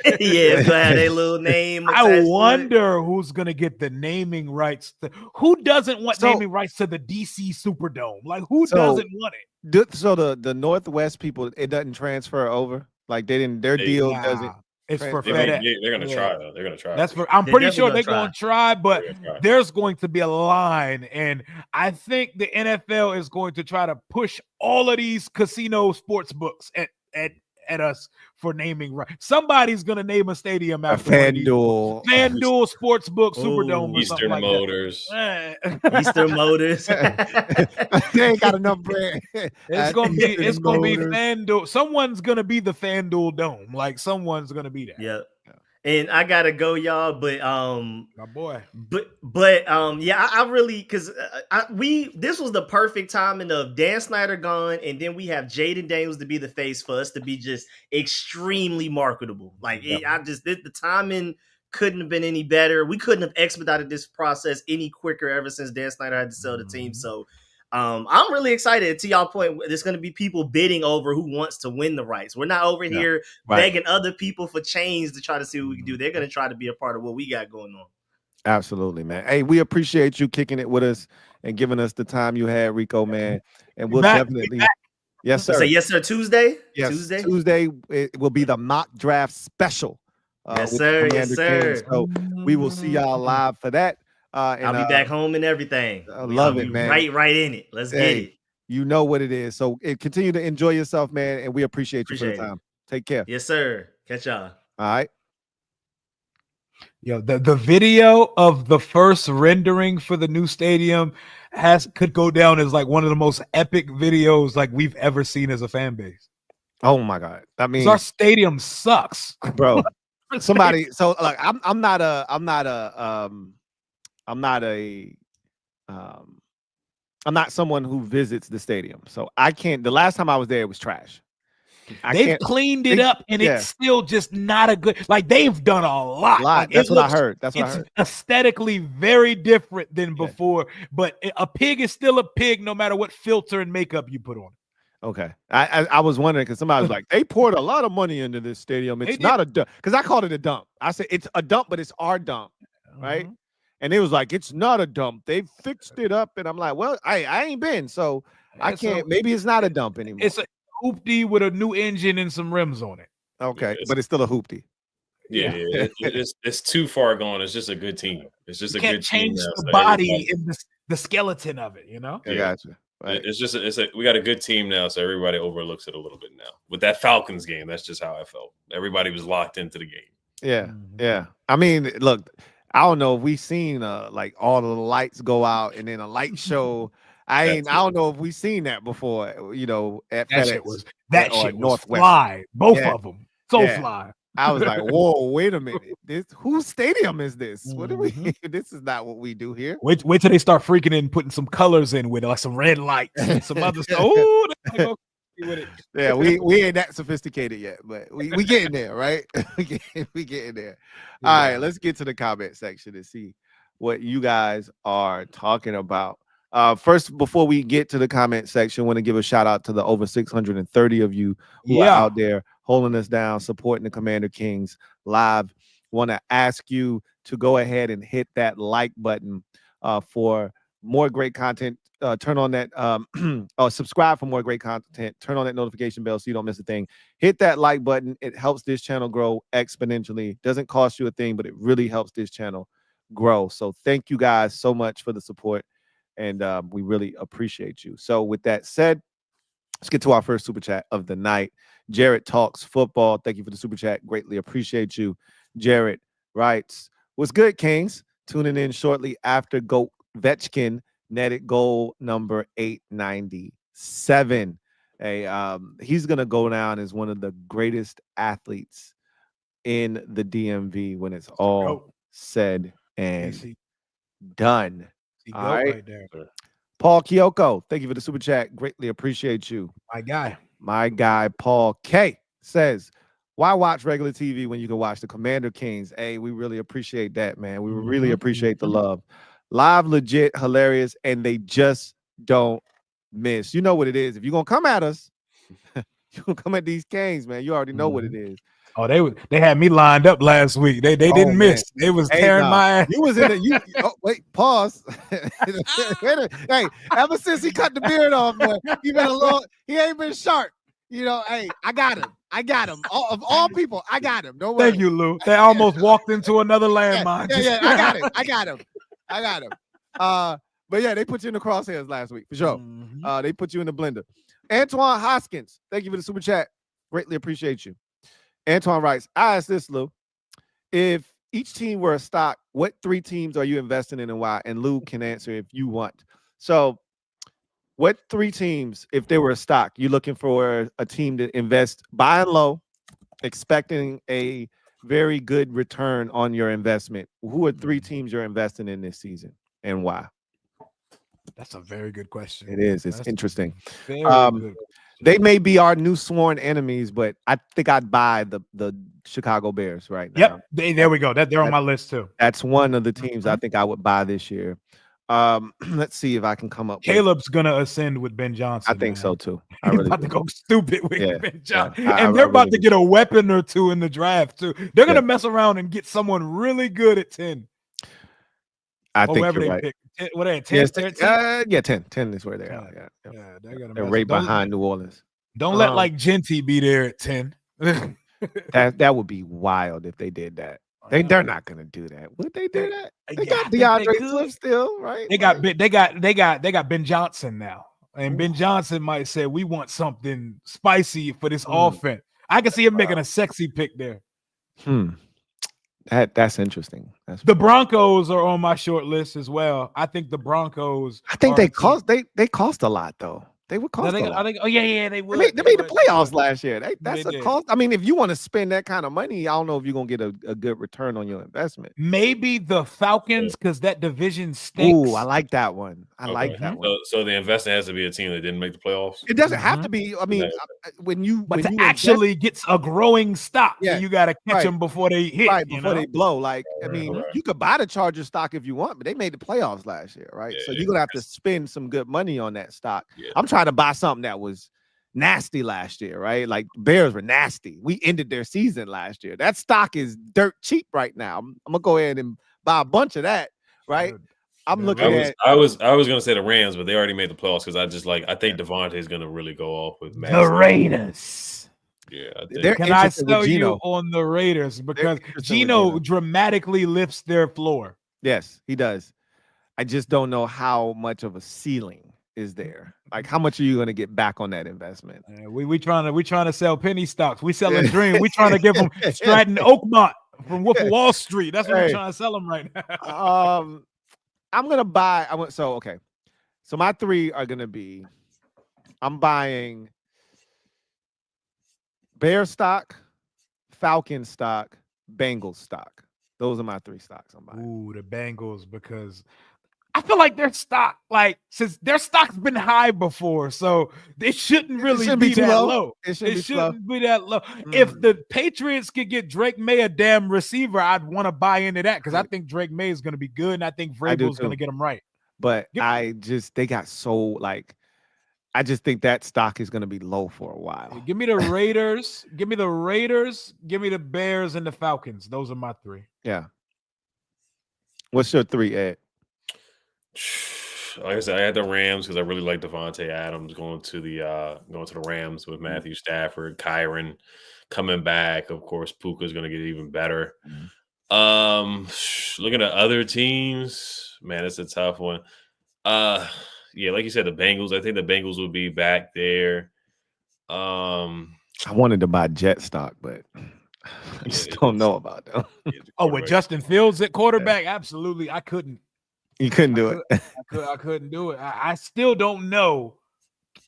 gonna have their little name. I wonder who's gonna get the naming rights. Who doesn't want naming rights to the DC Superdome? Like who doesn't want it? So the Northwest people, it doesn't transfer over. Like their deal doesn't. It's for FedEx. They're gonna try though. They're gonna try. I'm pretty sure they're gonna try, but there's going to be a line, and I think the NFL is going to try to push all of these casino sports books at us for naming right. Somebody's gonna name a stadium after FanDuel Sportsbook Superdome. Eastern Motors. Eastern Motors. They ain't got enough brand. It's gonna be FanDuel. Someone's gonna be the FanDuel Dome. Like someone's gonna be that. Yeah. And I gotta go, y'all. But my boy. I really because this was the perfect timing of Dan Snyder gone, and then we have Jaden Daniels to be the face for us to be just extremely marketable. Like the timing couldn't have been any better. We couldn't have expedited this process any quicker ever since Dan Snyder had to sell the team. So I'm really excited. To y'all point, there's going to be people bidding over who wants to win the rights. We're not over here begging other people for change to try to see what we can do. They're going to try to be a part of what we got going on. Absolutely, man. Hey, we appreciate you kicking it with us and giving us the time you had, Rico, man. And we'll definitely, yes, sir. Say yes, sir. Tuesday. Yes, Tuesday. It will be the mock draft special. Yes, sir. Yes, sir. King. So we will see y'all live for that. I'll be back home and everything. I love it, man. Right in it. Let's get it. You know what it is. So continue to enjoy yourself, man, and we appreciate you for the time. Take care. Yes, sir. Catch y'all. All right. Yo, the video of the first rendering for the new stadium could go down as like one of the most epic videos like we've ever seen as a fan base. Oh my God. I mean, our stadium sucks, bro. Somebody, so like I'm not someone who visits the stadium. So I can't. The last time I was there, it was trash. They've cleaned it up, and it's still just not a good. Like they've done a lot. Like, that's what I heard. That's what I heard. Aesthetically very different than before, but a pig is still a pig, no matter what filter and makeup you put on. Okay, I was wondering because somebody was like, they poured a lot of money into this stadium. It's not a dump, because I called it a dump. I said it's a dump, but it's our dump, right? And it was like, it's not a dump. They fixed it up, and I'm like, well, I ain't been, so I can't. Maybe it's not a dump anymore. It's a hoopty with a new engine and some rims on it. Okay, but it's still a hoopty. Yeah. It's too far gone. It's just a good team. It's just a good team. Change the body and the skeleton of it. You know. I gotcha. Right. We got a good team now, so everybody overlooks it a little bit now. With that Falcons game, that's just how I felt. Everybody was locked into the game. Yeah. I mean, look, I don't know if we've seen like all the lights go out and then a light show. I don't know if we've seen that before. You know, at that FedEx shit was fly. Both of them fly. I was like, whoa, wait a minute. Whose stadium is this? What do we? This is not what we do here. Wait till they start freaking in, putting some colors in with it, like some red lights and some other stuff. Oh, go with it. Yeah, we ain't that sophisticated yet, but we getting there, right? we getting there. All right, let's get to the comment section and see what you guys are talking about. First, before we get to the comment section, I want to give a shout out to the over 630 of you who are out there holding us down, supporting the Commander Kings live. Want to ask you to go ahead and hit that like button for more great content. Turn on that subscribe for more great content. Turn on that notification bell so you don't miss a thing. Hit that like button. It helps this channel grow exponentially. Doesn't cost you a thing, but it really helps this channel grow. So thank you guys so much for the support. And we really appreciate you. So with that said, let's get to our first super chat of the night. Jared Talks Football. Thank you for the super chat. Greatly appreciate you. Jared writes, what's good, Kings? Tuning in shortly after Vetchkin netted goal number 897. He's going to go down as one of the greatest athletes in the DMV when it's all said and done. All right. There. Paul Kyoko, thank you for the super chat. Greatly appreciate you. My guy, Paul K says, why watch regular TV when you can watch the Commander Kings? Hey, we really appreciate that, man. We really appreciate the love. Live, legit, hilarious, and they just don't miss. You know what it is. If you're going to come at us, you're going to come at these Kings, man. You already know what it is. Oh, they had me lined up last week. They didn't miss. They was tearing my ass. You was in the wait, pause. Hey, ever since he cut the beard off, boy, he ain't been sharp. You know, hey, I got him. Of all people, I got him. Don't worry. Thank you, Lou. They almost walked into another landmine. Yeah, I got him. But yeah, they put you in the crosshairs last week for sure. They put you in the blender. Antoine Hoskins, thank you for the super chat. Greatly appreciate you. Antoine writes, I asked this, Lou. If each team were a stock, what 3 teams are you investing in and why? And Lou can answer if you want. So what 3 teams, if they were a stock, you looking for a team to invest buy and low, expecting a very good return on your investment? Who are 3 teams you're investing in this season and why? That's a very good question. It is. It's interesting. Very good. They may be our new sworn enemies, but I think I'd buy the Chicago Bears right now. Yep, there we go. They're on my list too. That's one of the teams I think I would buy this year. Let's see if I can come up. Caleb's gonna ascend with Ben Johnson. I think so too. He's about to go stupid with Ben Johnson, and they're about to get a weapon or 2 in the draft too. They're gonna mess around and get someone really good at 10. I think you're right. Pick. What are they, 10? Yeah, 10. 10 is where they're at. They're right behind New Orleans. Don't let like Genty be there at 10. that would be wild if they did that. They're not gonna do that. Would they do that? They got DeAndre Swift still, right? They got Ben Johnson now. And Ben Johnson might say, we want something spicy for this offense. I can see him making a sexy pick there. That's interesting. The Broncos are on my short list as well. I think the Broncos. I think they cost a lot though. They would cost a lot. They would. They made the playoffs last year. That's a cost. I mean, if you want to spend that kind of money, I don't know if you're gonna get a good return on your investment. Maybe the Falcons, because that division stinks. Ooh, I like that one. I like that one. So the investment has to be a team that didn't make the playoffs. It doesn't have to be. I mean, when you actually get a growing stock, you got to catch them before they hit, before they blow. Like, I mean, you could buy the Chargers stock if you want, but they made the playoffs last year, right? So you're gonna have to spend some good money on that stock. I'm trying to buy something that was nasty last year, right? Like Bears were nasty. We ended their season last year. That stock is dirt cheap right now. I'm gonna go ahead and buy a bunch of that, right? I'm looking at. I was gonna say the Rams, but they already made the playoffs because I think Devontae is gonna really go off with the Raiders. Yeah, can I sell you on the Raiders because Gino dramatically lifts their floor? Yes, he does. I just don't know how much of a ceiling is there. Like, how much are you going to get back on that investment? We trying to sell penny stocks. We selling Dream. We trying to give them Stratton Oakmont from Wolf of Wall Street. That's what we're trying to sell them right now. I'm gonna buy. So my three are gonna be. I'm buying Bear stock, Falcon stock, Bengals stock. Those are my three stocks I'm buying. Ooh, the Bengals, because I feel like their stock, since their stock's been high before, so it shouldn't really be that low. It shouldn't be that low. If the Patriots could get Drake May a damn receiver, I'd want to buy into that because I think Drake May is going to be good, and I think Vrabel's going to get him right. But they got so I just think that stock is going to be low for a while. Give me the Raiders. Give me the Raiders. Give me the Bears and the Falcons. Those are my three. Yeah. What's your three, Ed? Like I said, I had the Rams because I really like Devontae Adams going to the Rams with Matthew Stafford, Kyron coming back. Of course, Puka's going to get even better. Looking at other teams, man, it's a tough one. Yeah, like you said, the Bengals. I think the Bengals will be back there. I wanted to buy Jet stock, but I just don't know about them. With Justin Fields at quarterback, absolutely, I couldn't. You couldn't do it. I couldn't do it. I still don't know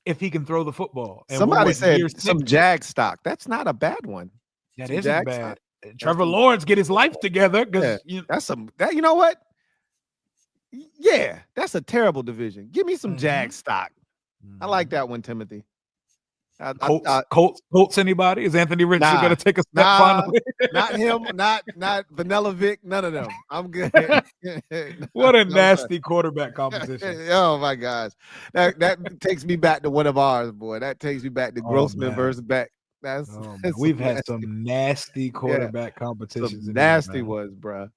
if he can throw the football. And somebody said some Jag stock. That's not a bad one. That isn't bad. Trevor Lawrence get his life together because you know what? Yeah, that's a terrible division. Give me some Jag stock. I like that one, Timothy. Colts, anybody? Is Anthony Richardson going to take a step finally? Not him, not Vanilla Vic, none of them. I'm good. What a nasty quarterback competition. Oh my gosh. That takes me back to one of ours, boy. That takes me back to Grossman versus Beck. We've had some nasty quarterback competitions. Some nasty ones, bro.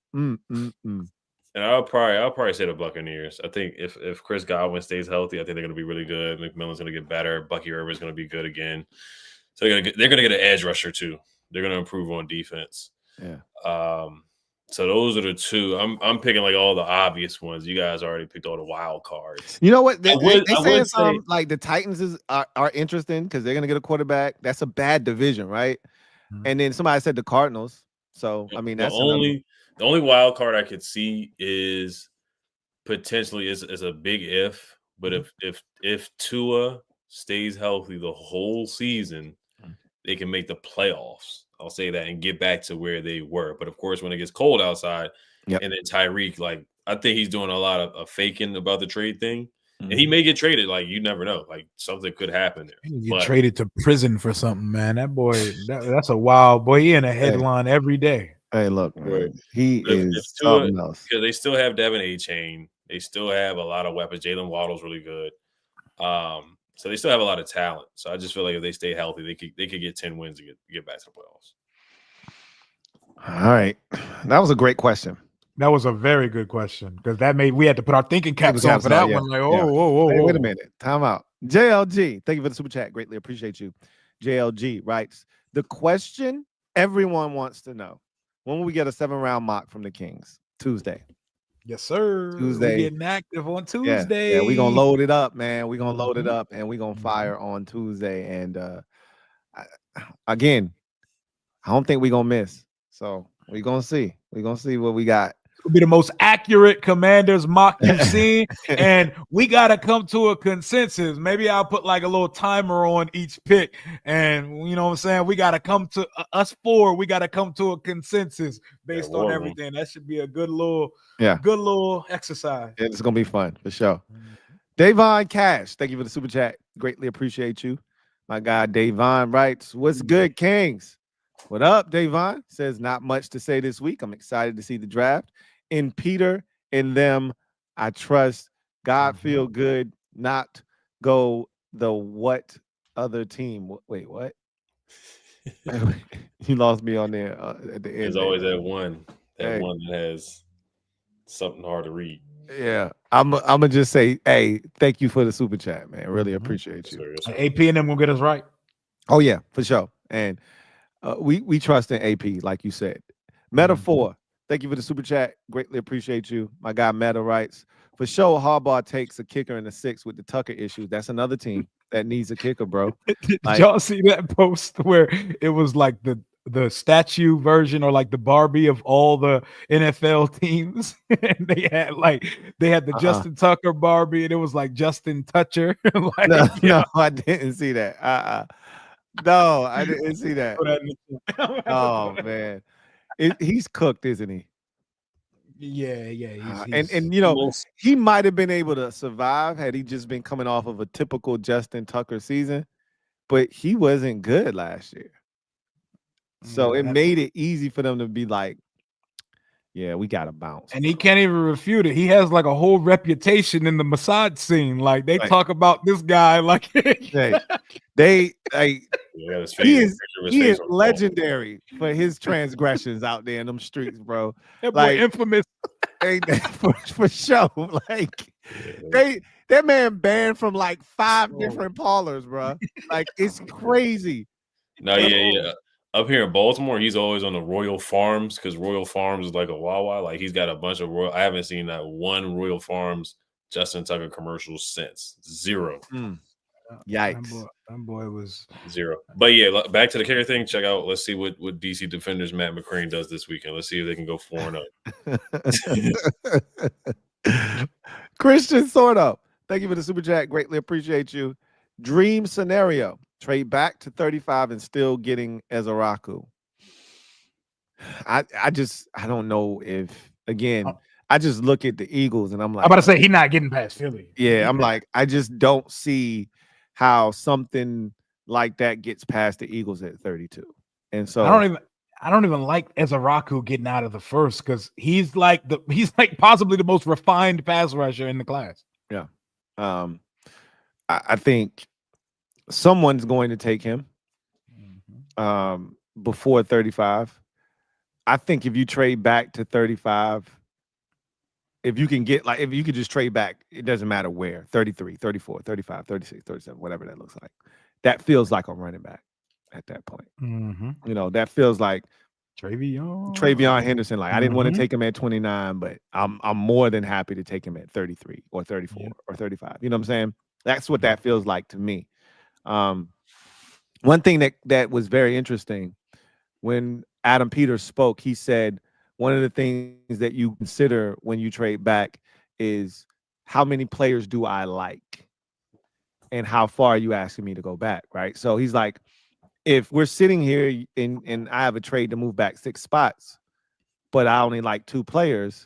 And I'll probably say the Buccaneers. I think if Chris Godwin stays healthy, I think they're going to be really good. McMillan's going to get better. Bucky Irvin's going to be good again. So they're going to get an edge rusher too. They're going to improve on defense. Yeah. So those are the two. I'm picking like all the obvious ones. You guys already picked all the wild cards. You know what? They saying some like the Titans are interesting because they're going to get a quarterback. That's a bad division, right? And then somebody said the Cardinals. So I mean, that's the only wild card I could see is potentially is a big if, but if Tua stays healthy the whole season, they can make the playoffs. I'll say that and get back to where they were. But of course, when it gets cold outside, and then Tyreek, I think he's doing a lot of faking about the trade thing, and he may get traded. Like you never know, something could happen there. You get traded to prison for something, man. That boy, that's a wild boy. He in a headline every day. Hey, look, man, he is something else. Because they still have Devin A-Chain. They still have a lot of weapons. Jalen Waddle's really good. So they still have a lot of talent. So I just feel like if they stay healthy, they could get 10 wins to get back to the playoffs. All right. That was a great question. That was a very good question because we had to put our thinking caps on for that one. Like, Hey, wait a minute. Time out. JLG, thank you for the super chat. Greatly appreciate you. JLG writes, the question everyone wants to know. When will we get a 7-round mock from the Kings? Tuesday. Yes, sir. Tuesday. We getting active on Tuesday. Yeah, we're gonna load it up, man. We're gonna load it up and we're gonna fire on Tuesday. And again, I don't think we're gonna miss. So we're gonna see. We're gonna see what we got. It'll be the most accurate Commanders mock you've seen, and we gotta come to a consensus. Maybe I'll put like a little timer on each pick, and you know what I'm saying. We gotta come to us four. We gotta come to a consensus based on everything. That should be a good little exercise. It's gonna be fun for sure. Davon Cash, thank you for the super chat. Greatly appreciate you. My guy Davon writes, "What's good, Kings? What up, Davon?" Says, "Not much to say this week. I'm excited to see the draft. In Peter and them, I trust. God feel good. Not go the what other team? Wait, what? You lost me on there at the end. There's always that one that has something hard to read. Yeah, I'm gonna just say, hey, thank you for the super chat, man. Really appreciate you. AP and them will get us right. Oh yeah, for sure. And we trust in AP, like you said. Metaphor, thank you for the super chat. Greatly appreciate you. My guy Meta writes, for sure, Harbaugh takes a kicker in the 6 with the Tucker issues. That's another team that needs a kicker, bro. Did y'all see that post where it was like the statue version or like the Barbie of all the NFL teams? And they had the Justin Tucker Barbie, and it was like Justin Toucher. Like, no, I didn't see that. No, I didn't see that. Oh man, he's cooked, isn't he? Yeah. And you know, he might have been able to survive had he just been coming off of a typical Justin Tucker season, but he wasn't good last year. So it made it easy for them to be like, yeah, we got to bounce. And he can't even refute it. He has like a whole reputation in the massage scene. Like they talk about this guy like he is legendary for his transgressions out there in them streets, bro. That boy infamous. For sure. Like that man banned from like 5 different parlors, bro. Like it's crazy. No, yeah. Up here in Baltimore, he's always on the Royal Farms because Royal Farms is like a Wawa. Like he's got a bunch of I haven't seen that one Royal Farms Justin Tucker commercial since. Zero. Yikes. That boy was 0. But yeah, back to the kicker thing. Check out. Let's see what DC defenders Matt McCrane does this weekend. Let's see if they can go 4-0. Christian Sordo, thank you for the super chat. Greatly appreciate you. Dream scenario: trade back to 35 and still getting Ezaraku. I don't know if I just look at the Eagles and I'm like, I'm about to say he's not getting past Philly. Yeah, I'm like, I just don't see how something like that gets past the Eagles at 32. And so I don't even like Ezaraku getting out of the first because he's like possibly the most refined pass rusher in the class. Yeah. I think someone's going to take him before 35. I think if you trade back to 35, if you can if you could just trade back, it doesn't matter where, 33, 34, 35, 36, 37, whatever that looks like. That feels like a running back at that point. You know, that feels like Travion Henderson. Like I didn't want to take him at 29, but I'm more than happy to take him at 33 or 34 or 35. You know what I'm saying? That's what that feels like to me. One thing that was very interesting when Adam Peters spoke, he said one of the things that you consider when you trade back is how many players do I like and how far are you asking me to go back, right? So he's like, if we're sitting here and I have a trade to move back 6 spots, but I only like 2 players,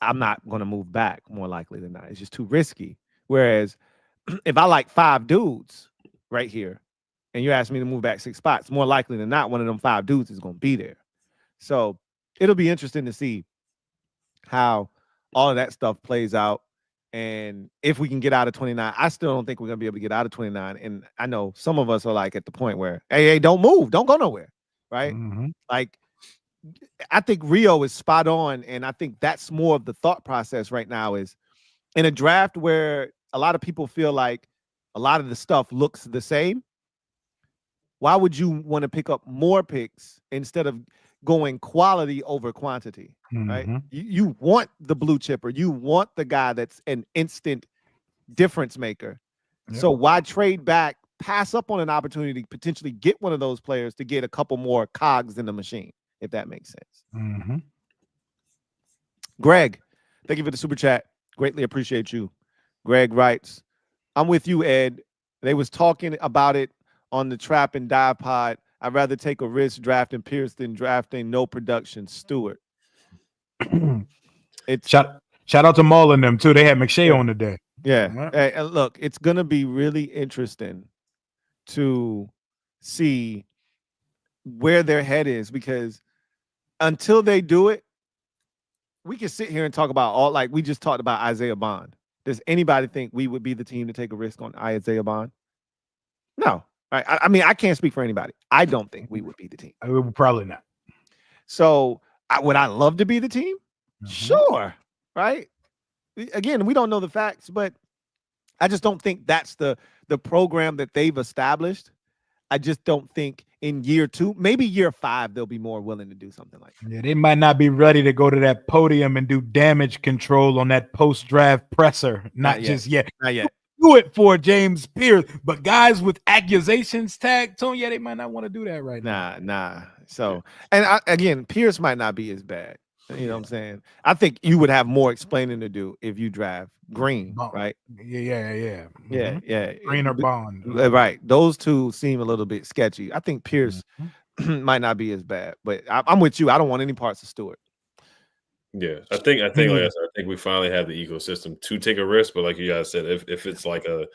I'm not going to move back more likely than not. It's just too risky. Whereas if I like 5 dudes right here and you ask me to move back 6 spots, more likely than not, one of them 5 dudes is going to be there. So it'll be interesting to see how all of that stuff plays out. And if we can get out of 29, I still don't think we're going to be able to get out of 29. And I know some of us are like at the point where, hey, don't move. Don't go nowhere. Right? Like, I think Rio is spot on. And I think that's more of the thought process right now is in a draft where a lot of people feel like a lot of the stuff looks the same. Why would you want to pick up more picks instead of going quality over quantity, right? You want the blue chipper. You want the guy that's an instant difference maker. Yep. So why trade back, pass up on an opportunity to potentially get one of those players to get a couple more cogs in the machine, if that makes sense. Greg, thank you for the super chat. Greatly appreciate you. Greg writes, I'm with you, Ed. They was talking about it on the Trap and Dive pod. I'd rather take a risk drafting Pierce than drafting no production Stewart. It's shout out to Maul and them too. They had McShay on today. Yeah. And look, it's gonna be really interesting to see where their head is, because until they do it, we can sit here and talk about all, like we just talked about Isaiah Bond. Does anybody think we would be the team to take a risk on Isaiah Bond? No. I mean, I can't speak for anybody. I don't think we would be the team. Probably not. So would I love to be the team? Sure. Right. Again, we don't know the facts, but I just don't think that's the program that they've established. I just don't think in year 2, maybe year 5, they'll be more willing to do something like that. Yeah, they might not be ready to go to that podium and do damage control on that post-draft presser. Not just yet. Not yet. Do it for James Pierce, but guys with accusations tagged to them, they might not want to do that right now. Nah. So, and again, Pierce might not be as bad. You know what I'm saying? I think you would have more explaining to do if you draft Green, right? Yeah. Green or Bond. Right. Those two seem a little bit sketchy. I think Pierce might not be as bad, but I'm with you. I don't want any parts of Stewart. Yeah, I think like I said, I think we finally have the ecosystem to take a risk. But like you guys said, if it's like a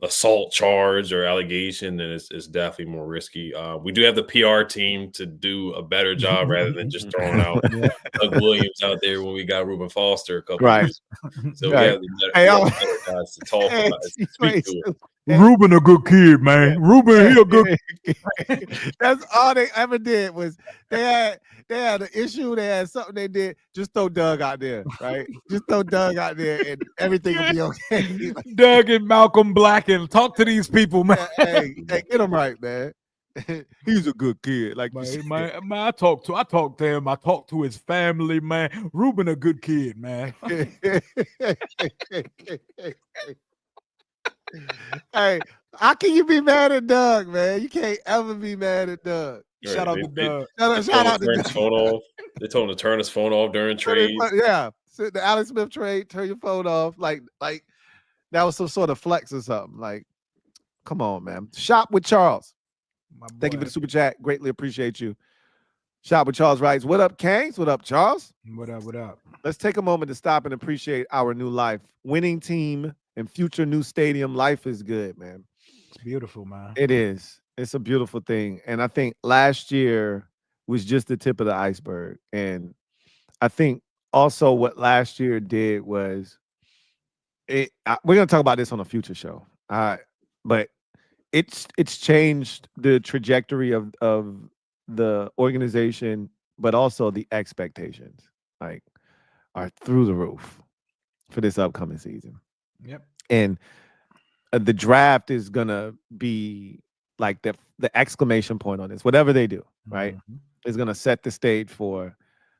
assault charge or allegation, then it's definitely more risky. We do have the PR team to do a better job rather than just throwing out Doug Williams out there when we got Reuben Foster a couple years ago. So we have the better guys to talk about it, speak to it. Reuben a good kid, man. Reuben, he a good kid. That's all they ever did was they had an issue, they had something they did. Just throw Doug out there, right? Just throw Doug out there and everything will be okay. Doug and Malcolm Blacken, talk to these people, man. Hey, get him right, man. He's a good kid. Like man, I talked to him. I talked to his family, man. Reuben a good kid, man. Hey, how can you be mad at Doug, man? You can't ever be mad at Doug. Right. Shout out to Doug. Shout out to Doug. Phone off. They told him to turn his phone off during trade. Yeah, so the Alex Smith trade, turn your phone off. Like that was some sort of flex or something. Like, come on, man. Shop with Charles. Thank you for the super chat. Greatly appreciate you. Shop with Charles writes, what up, Kangs? What up, Charles? What up? Let's take a moment to stop and appreciate our new life. Winning team and future new stadium. Life is good, man. It's beautiful, man. It is. It's a beautiful thing. And I think last year was just the tip of the iceberg. And I think also what last year did was we're going to talk about this on a future show. But it's changed the trajectory of the organization, but also the expectations are through the roof for this upcoming season. Yep. And the draft is gonna be like the exclamation point on this. Whatever they do, right, is gonna set the stage for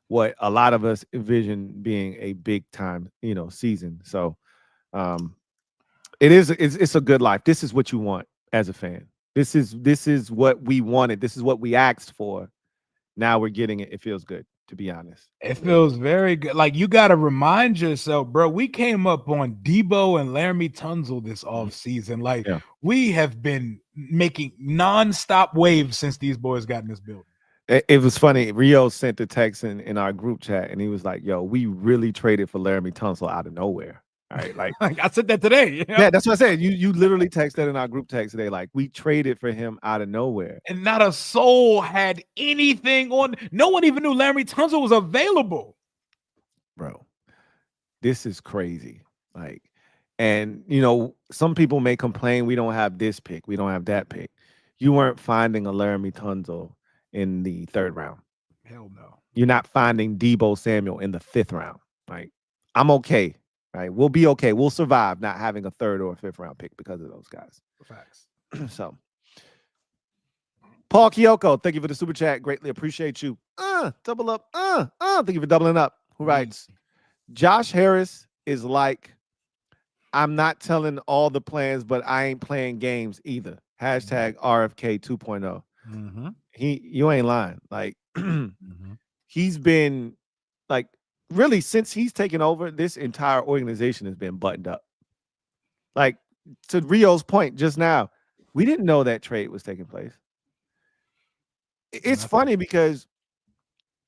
what a lot of us envision being a big time, season. So, it's a good life. This is what you want as a fan. This is what we wanted. This is what we asked for. Now we're getting it. It feels good, to be honest. It feels very good. Like, you got to remind yourself, bro, we came up on Debo and Laramie Tunsil this offseason. Like, we have been making nonstop waves since these boys got in this building. It was funny. Rio sent the text in our group chat, and he was like, yo, we really traded for Laramie Tunsil out of nowhere. All right, like I said that today. Yeah, that's what I said. You literally texted in our group text today, like we traded for him out of nowhere, and not a soul had anything on. No one even knew Laramie Tunsil was available. Bro, this is crazy. Like, and some people may complain we don't have this pick, we don't have that pick. You weren't finding a Laramie Tunsil in the 3rd round. Hell no. You're not finding Debo Samuel in the 5th round. Like, I'm okay. Right, we'll be okay. We'll survive not having a 3rd or a 5th round pick because of those guys. Facts. So, Paul Kyoko, thank you for the super chat. Greatly appreciate you. Double up. Thank you for doubling up. Who writes? Josh Harris is like, I'm not telling all the plans, but I ain't playing games either. Hashtag RFK 2.0. You ain't lying. Like he's been like really since he's taken over, this entire organization has been buttoned up. Like to Rio's point just now, we didn't know that trade was taking place. It's funny because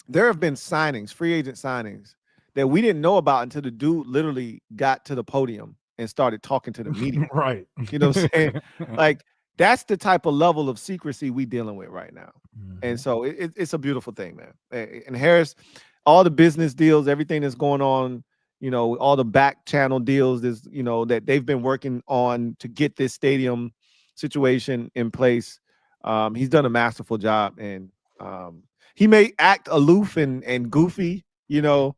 there have been signings, free agent signings, that we didn't know about until the dude literally got to the podium and started talking to the media. Right. You know what I'm saying? Like, that's the type of level of secrecy we dealing with right now. And so it's a beautiful thing, man. And Harris, all the business deals, everything that's going on, you know, all the back channel deals, is, you know, that they've been working on to get this stadium situation in place. He's done a masterful job, and he may act aloof and goofy, you know,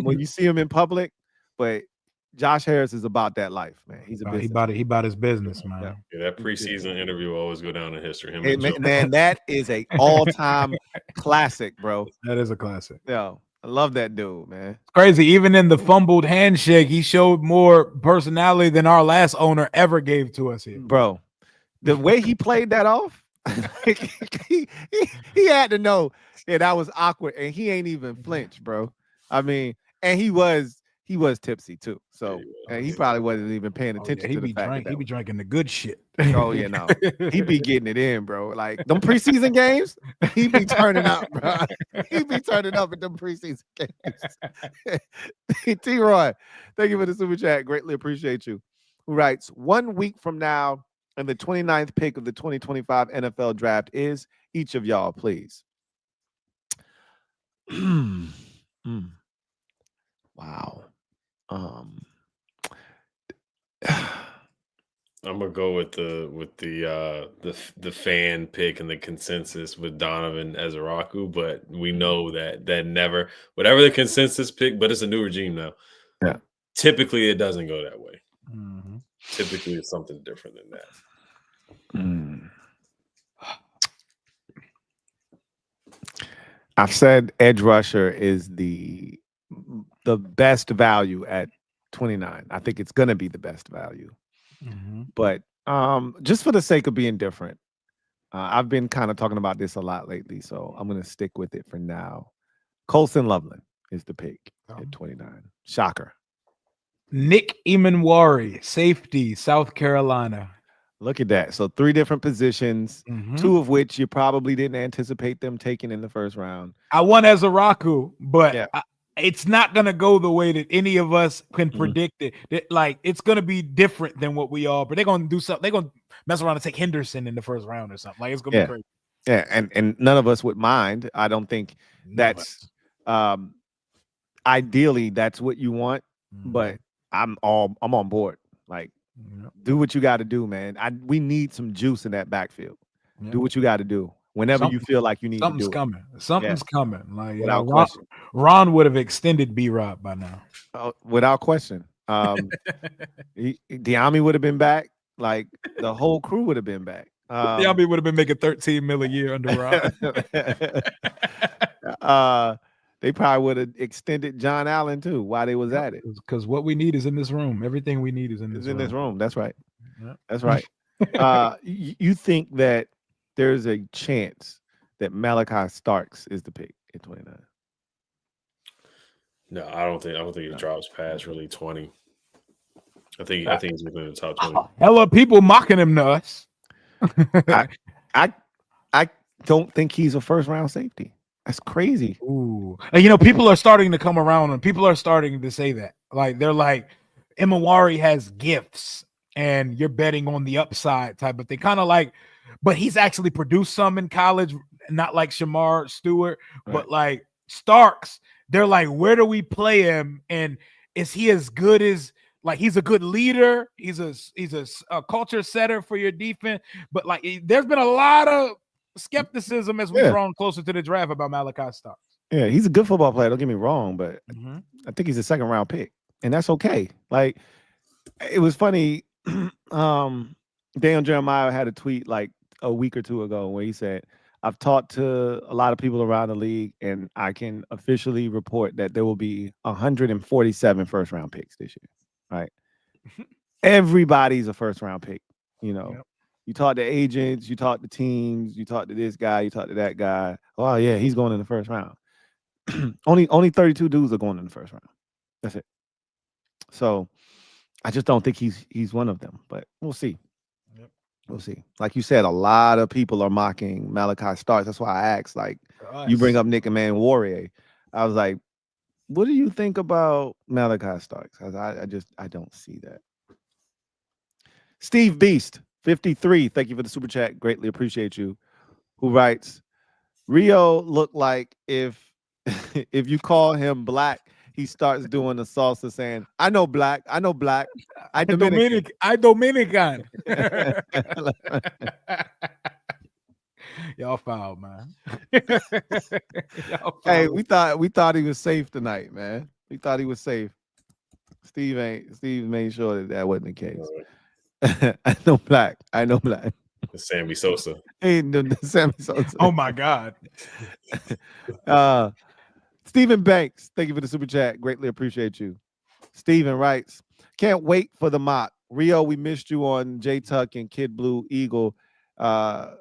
when you see him in public, but Josh Harris is about that life, man. He's a he about his business, man. Yeah, that preseason interview will always go down in history. Man, that is a all-time classic, bro. That is a classic. Yo, I love that dude, man. It's crazy. Even in the fumbled handshake, he showed more personality than our last owner ever gave to us here, bro. The way he played that off, he had to know that was awkward, and he ain't even flinch, bro. I mean, and he was tipsy too, so and he probably wasn't even paying attention to the fact that he be drinking the good shit. Oh yeah, no, he be getting it in, bro. Like them preseason games, he be turning up, bro. He be turning up at them preseason games. T-Roy, thank you for the super chat. Greatly appreciate you. Who writes, 1 week from now, and the 29th pick of the 2025 NFL draft is each of y'all, please. Wow. I'm gonna go with the fan pick and the consensus with Donovan Ezeraku, but we know that never, whatever the consensus pick, but it's a new regime now. Yeah. Typically, it doesn't go that way. Typically, it's something different than that. I've said edge rusher is the best value at 29. I think it's going to be the best value. But just for the sake of being different, I've been kind of talking about this a lot lately, so I'm going to stick with it for now. Colson Loveland is the pick at 29. Shocker. Nick Emanwari, safety, South Carolina. Look at that. So 3 different positions, 2 of which you probably didn't anticipate them taking in the first round. I want Ezeraku, but it's not going to go the way that any of us can predict it. Like, it's going to be different than what we all, but they're going to do something. They're going to mess around and take Henderson in the first round or something. Like, it's going to be crazy. Yeah, and none of us would mind. I don't think that's ideally that's what you want, but I'm on board. Like, do what you got to do, man. We need some juice in that backfield. Do what you got to do whenever you feel like you need to do it. Something's coming. Like, without question. Ron would have extended B-Rob by now. Without question. Diami would have been back. Like, the whole crew would have been back. Diami would have been making $13 million a year under Ron. They probably would have extended John Allen too while they was at it. Because what we need is in this room. Everything we need is in this room. That's right. That's right. You think that there's a chance that Malachi Starks is the pick at 29? No, I don't think it drops past really 20. I think he's within the top 20. Hella people mocking him to us. I don't think he's a first round safety. That's crazy. Ooh. And, you know, people are starting to come around and people are starting to say that. Like, they're like, Emanwari has gifts and you're betting on the upside type of thing. Kind of like, but he's actually produced some in college, not like Shamar Stewart, but like Starks. They're like, where do we play him? And is he as good as, like, he's a good leader. He's a culture setter for your defense. But like, there's been a lot of skepticism as we've drawn closer to the draft about Malachi Starks. Yeah, he's a good football player. Don't get me wrong, but I think he's a second round pick, and that's okay. Like, it was funny. Dan Jeremiah had a tweet like a week or two ago where he said, I've talked to a lot of people around the league, and I can officially report that there will be 147 first-round picks this year, right? Everybody's a first-round pick, you know. Yep. You talk to agents, you talk to teams, you talk to this guy, you talk to that guy. Oh, yeah, he's going in the first round. only 32 dudes are going in the first round. That's it. So I just don't think he's one of them, but we'll see. Yep. We'll see. Like you said, a lot of people are mocking Malachi Starks. That's why I asked, like, you bring up Nick and Man Warrior. I was like, what do you think about Malachi Starks? I don't see that. Steve Beast, 53. Thank you for the super chat. Greatly appreciate you. Who writes, Rio looked like if you call him black, he starts doing the salsa saying, I know black. I Dominican. I Dominican. Y'all foul, man. Hey, we thought he was safe tonight, man. We thought he was safe. Steve made sure that wasn't the case. I know black. Sammy Sosa. Hey, Sammy Sosa. Oh my God. Stephen Banks, thank you for the super chat. Greatly appreciate you. Stephen writes, can't wait for the mock. Rio, we missed you on J Tuck and Kid Blue Eagle. Al,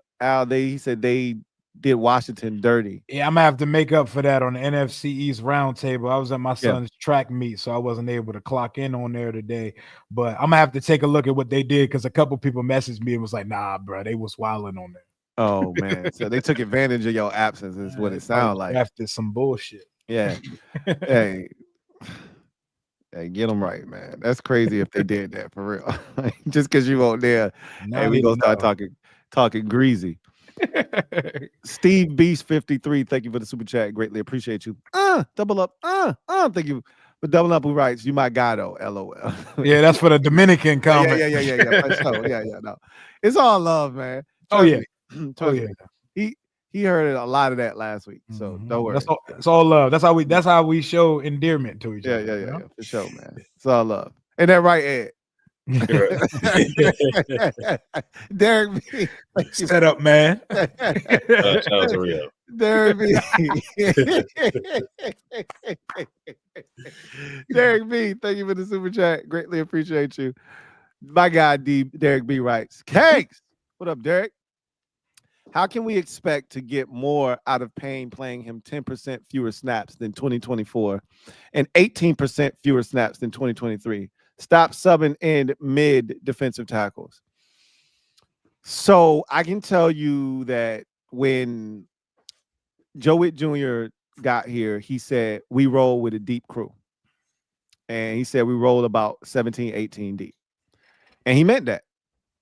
he said they did Washington dirty. Yeah, I'm gonna have to make up for that on the NFC East roundtable. I was at my son's track meet, so I wasn't able to clock in on there today. But I'm gonna have to take a look at what they did because a couple people messaged me and was like, "Nah, bro, they was wilding on there." Oh man, so they took advantage of your absence. Is what it sounds like. After some bullshit. Yeah. Hey, get them right, man. That's crazy if they did that for real. Just because you won't there, hey, we gonna start talking greasy. Steve Beast 53, thank you for the super chat. Greatly appreciate you. Double up. Thank you for double up. Who writes, you my guy though, LOL. Yeah, that's for the Dominican comment. Yeah. For sure. Yeah, no. It's all love, man. Trust Trust me. He heard a lot of that last week, so don't worry. It's all love. That's how we show endearment to each other. Yeah, for sure, man. It's all love. And that right, Ed? Derek B. Set up, man. Shout out to Rio. Derek B. Derek B. Thank you for the super chat. Greatly appreciate you. My guy Derek B. writes, Cakes. What up, Derek? How can we expect to get more out of Payne playing him 10% fewer snaps than 2024 and 18% fewer snaps than 2023? Stop subbing in mid defensive tackles. So I can tell you that when Joe Witt Jr. got here, he said, we roll with a deep crew. And he said we rolled about 17, 18 deep. And he meant that.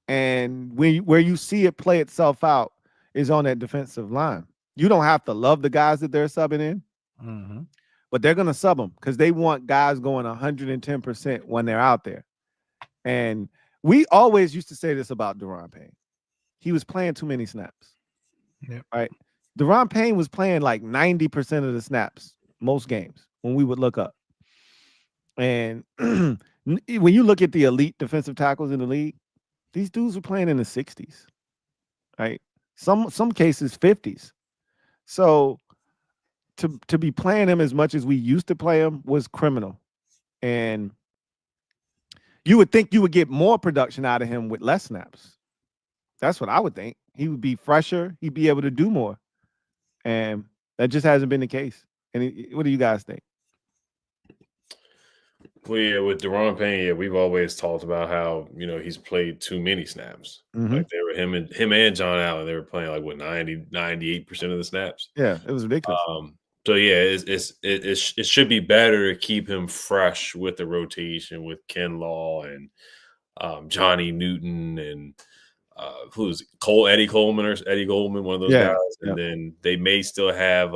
And where you see it play itself out is on that defensive line. You don't have to love the guys that they're subbing in, but they're going to sub them because they want guys going 110% when they're out there. And we always used to say this about Daron Payne. He was playing too many snaps. Yep. Right? Daron Payne was playing like 90% of the snaps most games when we would look up. And when you look at the elite defensive tackles in the league, these dudes were playing in the 60s, right? Some cases 50s. So to be playing him as much as we used to play him was criminal. And you would think you would get more production out of him with less snaps. That's what I would think. He would be fresher. He'd be able to do more. And that just hasn't been the case. And what do you guys think? Well, yeah, with Daron Payne, we've always talked about how, he's played too many snaps. Like they were him and John Allen, they were playing like 98% of the snaps. Yeah, it was ridiculous. So yeah, it should be better to keep him fresh with the rotation with Ken Law and Johnny Newton and who's Eddie Goldman, one of those guys. And then they may still have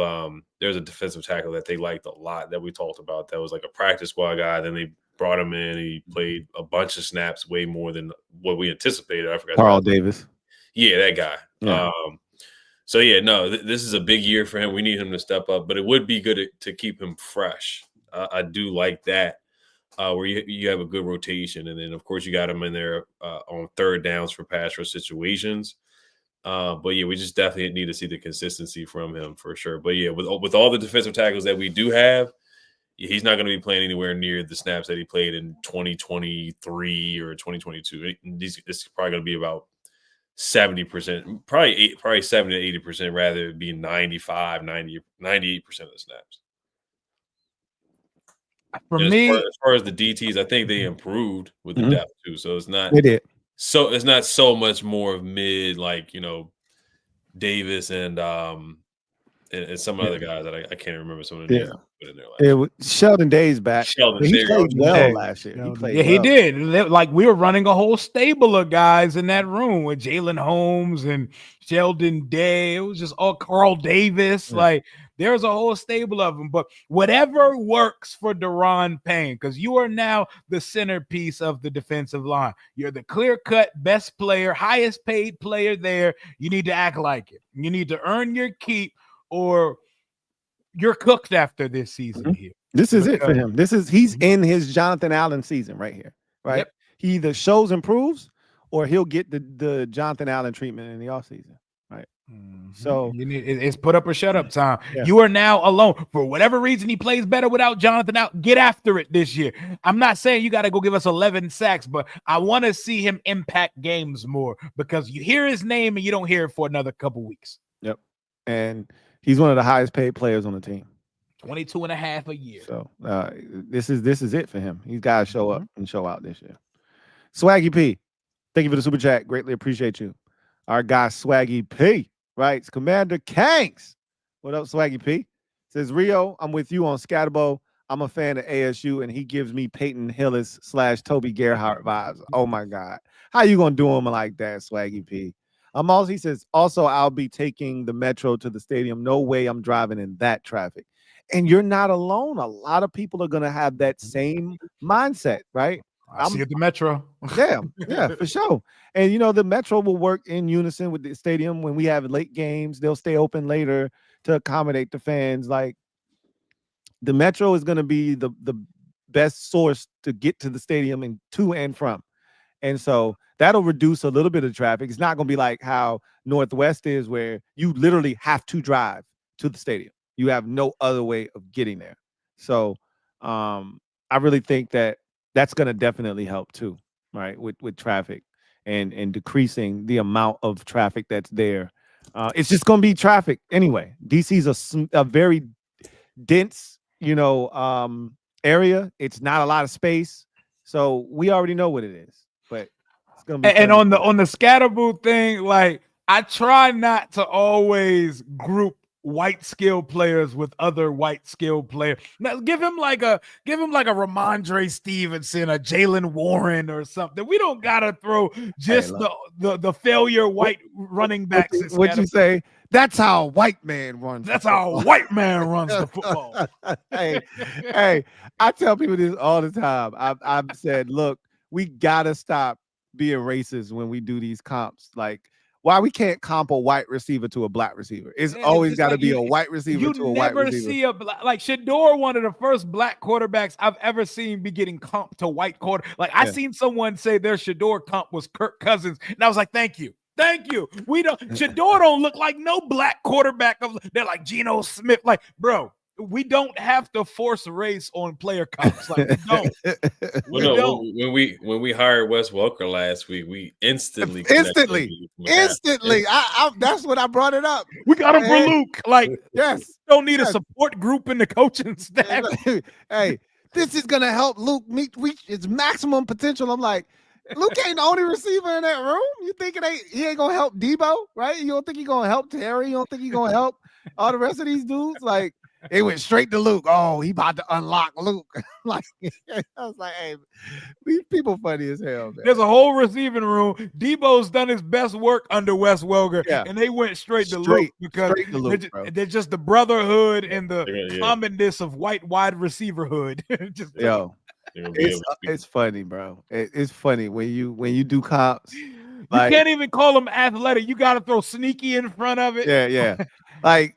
there's a defensive tackle that they liked a lot that we talked about that was like a practice squad guy. Then they brought him in. He played a bunch of snaps, way more than what we anticipated. I forgot. Carl Davis. Yeah, that guy. Yeah. So yeah, no, this is a big year for him. We need him to step up, but it would be good to keep him fresh. I do like that. Where you have a good rotation. And then, of course, you got him in there on third downs for pass rush situations. But yeah, we just definitely need to see the consistency from him for sure. But yeah, with all the defensive tackles that we do have, he's not going to be playing anywhere near the snaps that he played in 2023 or 2022. It's probably going to be about 70%, probably 70 to 80%, rather be 95, 90, 98% of the snaps. For and me, as far as the DTs, I think they improved with the depth too. So it's not they did. So it's not so much more of mid, like Davis and some other guys that I can't remember some of the names put in there last year. Sheldon Day's back. Sheldon, he played well last year. He did. Like we were running a whole stable of guys in that room with Jalen Holmes and Sheldon Day. It was just all Carl Davis. Yeah. Like there's a whole stable of them. But whatever works for Daron Payne, because you are now the centerpiece of the defensive line. You're the clear-cut best player, highest paid player there. You need to act like it. You need to earn your keep, or you're cooked after this season here. This is it for him. He's in his Jonathan Allen season right here, right? Yep. He either shows improves or he'll get the Jonathan Allen treatment in the offseason, right? So it's put up or shut up time. Yeah. You are now alone. For whatever reason he plays better without Jonathan out, get after it this year. I'm not saying you got to go give us 11 sacks, but I want to see him impact games more, because you hear his name and you don't hear it for another couple weeks. Yep. And he's one of the highest paid players on the team. 22.5 a year. So this is it for him. He's got to show up and show out this year. Swaggy P, thank you for the super chat. Greatly appreciate you. Our guy Swaggy P writes, Commander Kanks. What up, Swaggy P? Says, Rio, I'm with you on Scatterbo. I'm a fan of ASU, and he gives me Peyton Hillis / Toby Gerhardt vibes. Oh my God. How you gonna do him like that, Swaggy P? He says, also, I'll be taking the metro to the stadium. No way I'm driving in that traffic. And you're not alone. A lot of people are going to have that same mindset, right? I see at the metro. Yeah, for sure. And, the metro will work in unison with the stadium. When we have late games, they'll stay open later to accommodate the fans. Like, the metro is going to be the best source to get to the stadium and to and from. And so that'll reduce a little bit of traffic. It's not going to be like how Northwest is, where you literally have to drive to the stadium. You have no other way of getting there. So I really think that's going to definitely help too, right, with traffic and decreasing the amount of traffic that's there. It's just going to be traffic anyway. DC's a very dense, area. It's not a lot of space. So we already know what it is. But it's gonna be and on the scatterboo thing, like I try not to always group white skill players with other white skill players. Now give him like a Ramondre Stevenson, a Jalen Warren or something. We don't gotta throw just the failure white running backs. What you say? That's how a white man runs. That's how a white man runs the football. hey, I tell people this all the time. I've said, look, we gotta stop being racist when we do these comps. Like, why we can't comp a white receiver to a black receiver? It's always got to be a white receiver to a white receiver. You never see like Shador, one of the first black quarterbacks I've ever seen be getting comped to white quarter. Like I seen someone say their Shador comp was Kirk Cousins, and I was like, thank you. We don't. Shador don't look like no black quarterback. They're like Geno Smith. Like, bro, we don't have to force race on player comps. Like, we don't. When we hired Wes Welker last week, we instantly. That's what I brought it up. We got him for Luke. Like, yes, don't need a support group in the coaching staff. Hey, this is gonna help Luke reach his maximum potential. I'm like, Luke ain't the only receiver in that room. You think he ain't gonna help Debo, right? You don't think he gonna help Terry? You don't think he gonna help all the rest of these dudes? Like, it went straight to Luke. Oh, he about to unlock Luke. Like, I was like, hey, these people funny as hell, man. There's a whole receiving room. Debo's done his best work under Wes Welker, and they went straight to Luke because they're just the brotherhood and the commonness of white wide receiverhood. It's funny, bro. It's funny when you do comps. Like, you can't even call them athletic. You got to throw sneaky in front of it. Yeah. I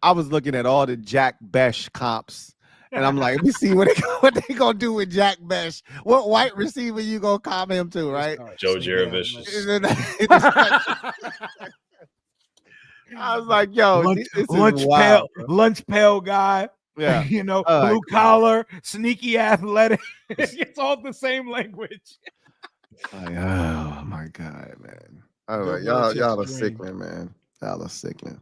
was looking at all the Jack Besh comps, And I'm like, let me see what they gonna do with Jack Mesh. What white receiver you gonna cop him to, right? Joe Jaravicious. I was like, yo, lunch pail guy. Yeah. You know, blue collar, sneaky athletic. It's all the same language. Oh my God, man. All right, y'all are sickening, man. Y'all are sickening.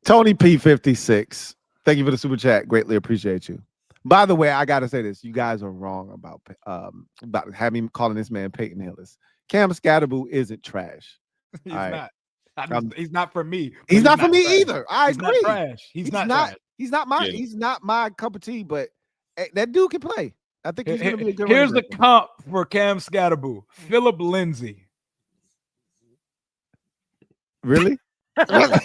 Tony P56. Thank you for the super chat. Greatly appreciate you. By the way, I gotta say this. You guys are wrong about having calling this man Peyton Hillis. Cam Scatterboo isn't trash. He's not. He's not for me. He's not for me either. I agree. Not trash. He's not trash. He's not my cup of tea, but that dude can play. I think he's gonna be a good Here's the comp for Cam Scatterboo. Philip Lindsay. Really? I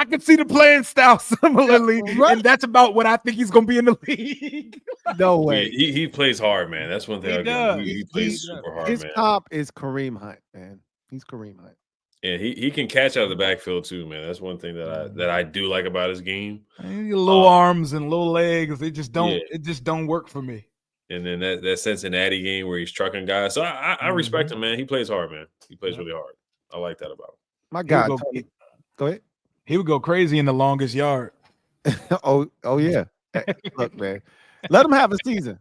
can see the playing style similarly, right? And that's about what I think he's gonna be in the league. No way. He plays hard, man. That's one thing. He plays super hard, man. His comp is Kareem Hunt, man. He's Kareem Hunt. Yeah, he can catch out of the backfield too, man. That's one thing that I do like about his game. Little arms and little legs, it just don't work for me. And then that Cincinnati game where he's trucking guys. So I respect him, man. He plays hard, man. He plays really hard. I like that about him. My God, go ahead. He would go crazy in the longest yard. oh yeah. Look, man, let him have a season.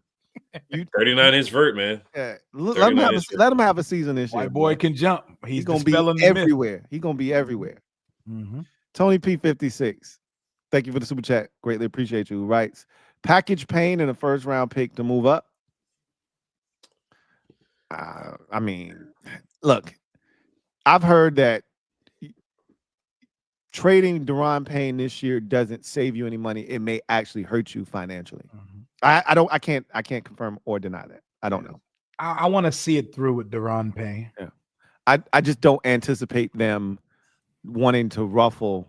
39 inch vert, man. Yeah, let him have a season this year. White boy can jump. He's gonna be everywhere. He's gonna be everywhere. Tony P56. Thank you for the super chat. Greatly appreciate you. Writes, package Payne in a first round pick to move up. I mean, look, I've heard that trading Daron Payne this year doesn't save you any money. It may actually hurt you financially. I can't confirm or deny that. I don't know. I want to see it through with Daron Payne. Yeah. I just don't anticipate them wanting to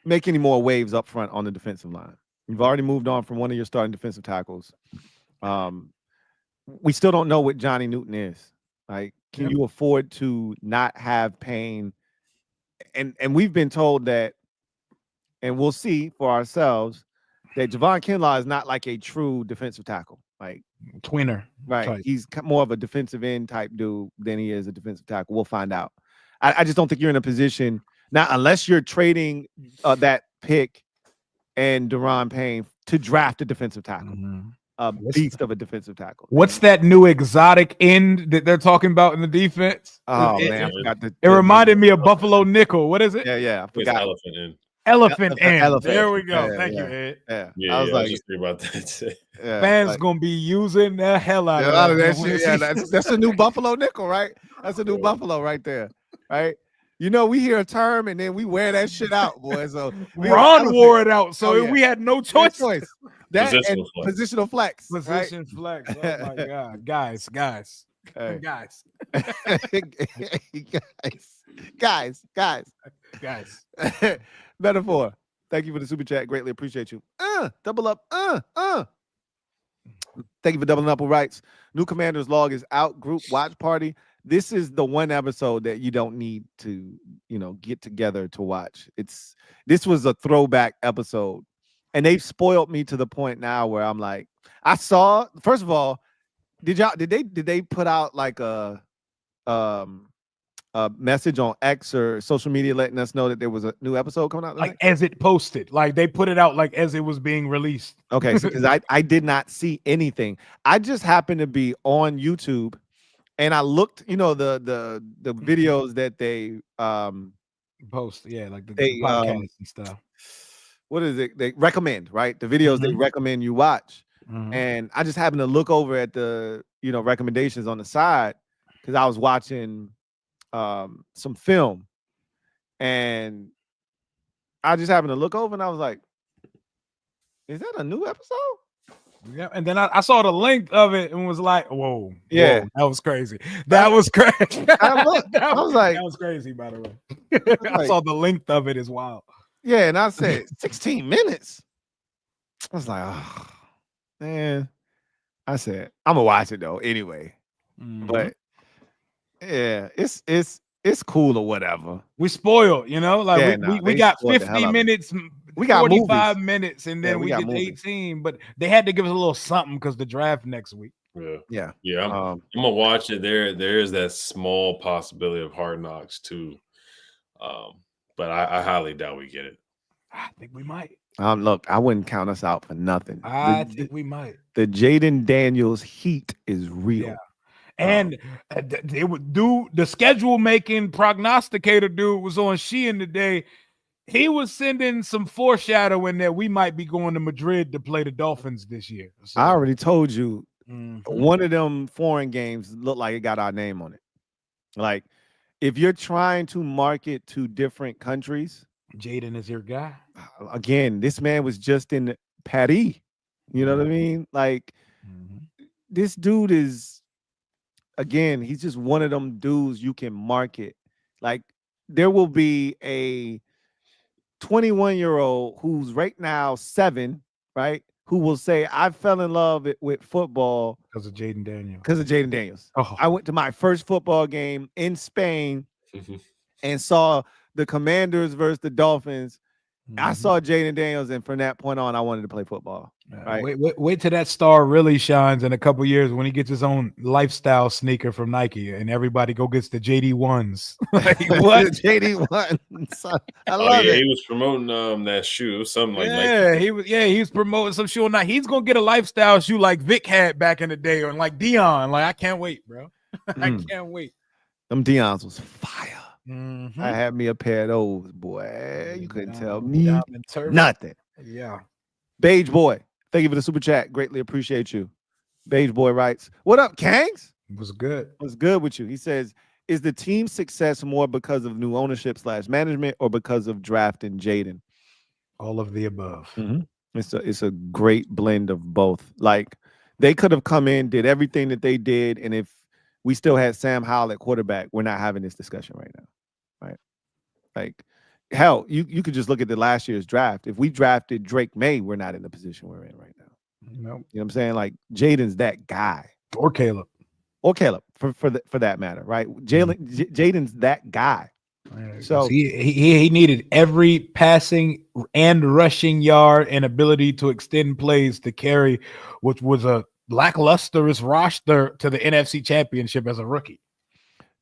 make any more waves up front on the defensive line. You've already moved on from one of your starting defensive tackles. We still don't know what Johnny Newton is. Like, can you afford to not have Payne? And we've been told that, and we'll see for ourselves, that Javon Kinlaw is not like a true defensive tackle, like tweener, right? Type. He's more of a defensive end type dude than he is a defensive tackle. We'll find out. I just don't think you're in a position now, unless you're trading that pick and Daron Payne to draft a defensive tackle, a beast of a defensive tackle. What's that new exotic end that they're talking about in the defense? Oh man, I forgot it reminded me of Buffalo Nickel. What is it? Yeah, I forgot. Elephant end. Elephant end. Elephant. There we go. Yeah, Thank you, Ed. Yeah, I was like, just about that. Fans gonna be using the hell out of that shit. Yeah, that's a new Buffalo Nickel, right? That's a new Buffalo right there, right? You know, we hear a term and then we wear that shit out, boy. So Ron wore it out, so we had no choice. That positional flex. Position flex. Oh my God, guys. Metaphor. Thank you for the super chat. Greatly appreciate you. Double up. Thank you for doubling up. Who writes, new Commander's Log is out. Group watch party. This is the one episode that you don't need to, get together to watch. This was a throwback episode, and they've spoiled me to the point now where I'm like, I saw. First of all, did they put out like a message on X or social media letting us know that there was a new episode coming out? Like as it posted, like they put it out like as it was being released. Okay, because I did not see anything. I just happened to be on YouTube. And I looked, the videos that they post, like the podcasts and stuff. What is it? They recommend, right? The videos they recommend you watch. And I just happened to look over at the, recommendations on the side because I was watching some film. And I just happened to look over and I was like, is that a new episode? Yeah, and then I saw the length of it and was like, whoa, that was crazy. That was crazy. I was like, that was crazy, by the way. I saw the length of it as wild. Yeah, and I said 16 minutes. I was like, oh man. I said, I'm gonna watch it though anyway. But yeah, it's cool or whatever. We spoiled, like we got 50 minutes we got 45 movies. minutes, and then we got did movies. 18. But they had to give us a little something because the draft next week. Yeah. I'm gonna watch it. There is that small possibility of Hard Knocks too, but I highly doubt we get it. I think we might. Look, I wouldn't count us out for nothing. I think we might. The Jaden Daniels heat is real. Yeah. And they would do the schedule making prognosticator dude was on Sheehan today. He was sending some foreshadowing that we might be going to Madrid to play the Dolphins this year. So, I already told you one of them foreign games looked like it got our name on it. Like, if you're trying to market to different countries, Jaden is your guy. Again, this man was just in Paris. You know what I mean? Like, this dude is, again, he's just one of them dudes you can market. Like, there will be a 21-year-old who's right now 7, right? Who will say, I fell in love with football because of Jaden Daniels. Because of Jaden Daniels. Oh. I went to my first football game in Spain and saw the Commanders versus the Dolphins. I saw Jaden Daniels, and from that point on, I wanted to play football. Right? Wait till that star really shines in a couple years when he gets his own lifestyle sneaker from Nike, and everybody go gets the JD1s. Like, what? JD1s. I love it. He was promoting that shoe. It was something like he was promoting some shoe. Now he's gonna get a lifestyle shoe like Vic had back in the day, or like Dion. Like, I can't wait, bro. I can't wait. Them Dion's was fire. I had me a pair of those, boy. You couldn't tell me nothing. Yeah. Beige Boy, thank you for the super chat. Greatly appreciate you. Beige Boy writes, what up, Kangs? Was good. What's good with you? He says, is the team's success more because of new ownership / management or because of drafting Jaden? All of the above. It's a great blend of both. Like, they could have come in, did everything that they did, and if we still had Sam Howell at quarterback, we're not having this discussion right now. Right? Like, hell, you could just look at the last year's draft. If we drafted Drake May, we're not in the position we're in right now. Nope. You know what I'm saying? Like, Jaden's that guy. Or Caleb. For that matter, right? Jaden's that guy. So he needed every passing and rushing yard and ability to extend plays to carry, which was a lacklusterous roster to the NFC Championship as a rookie.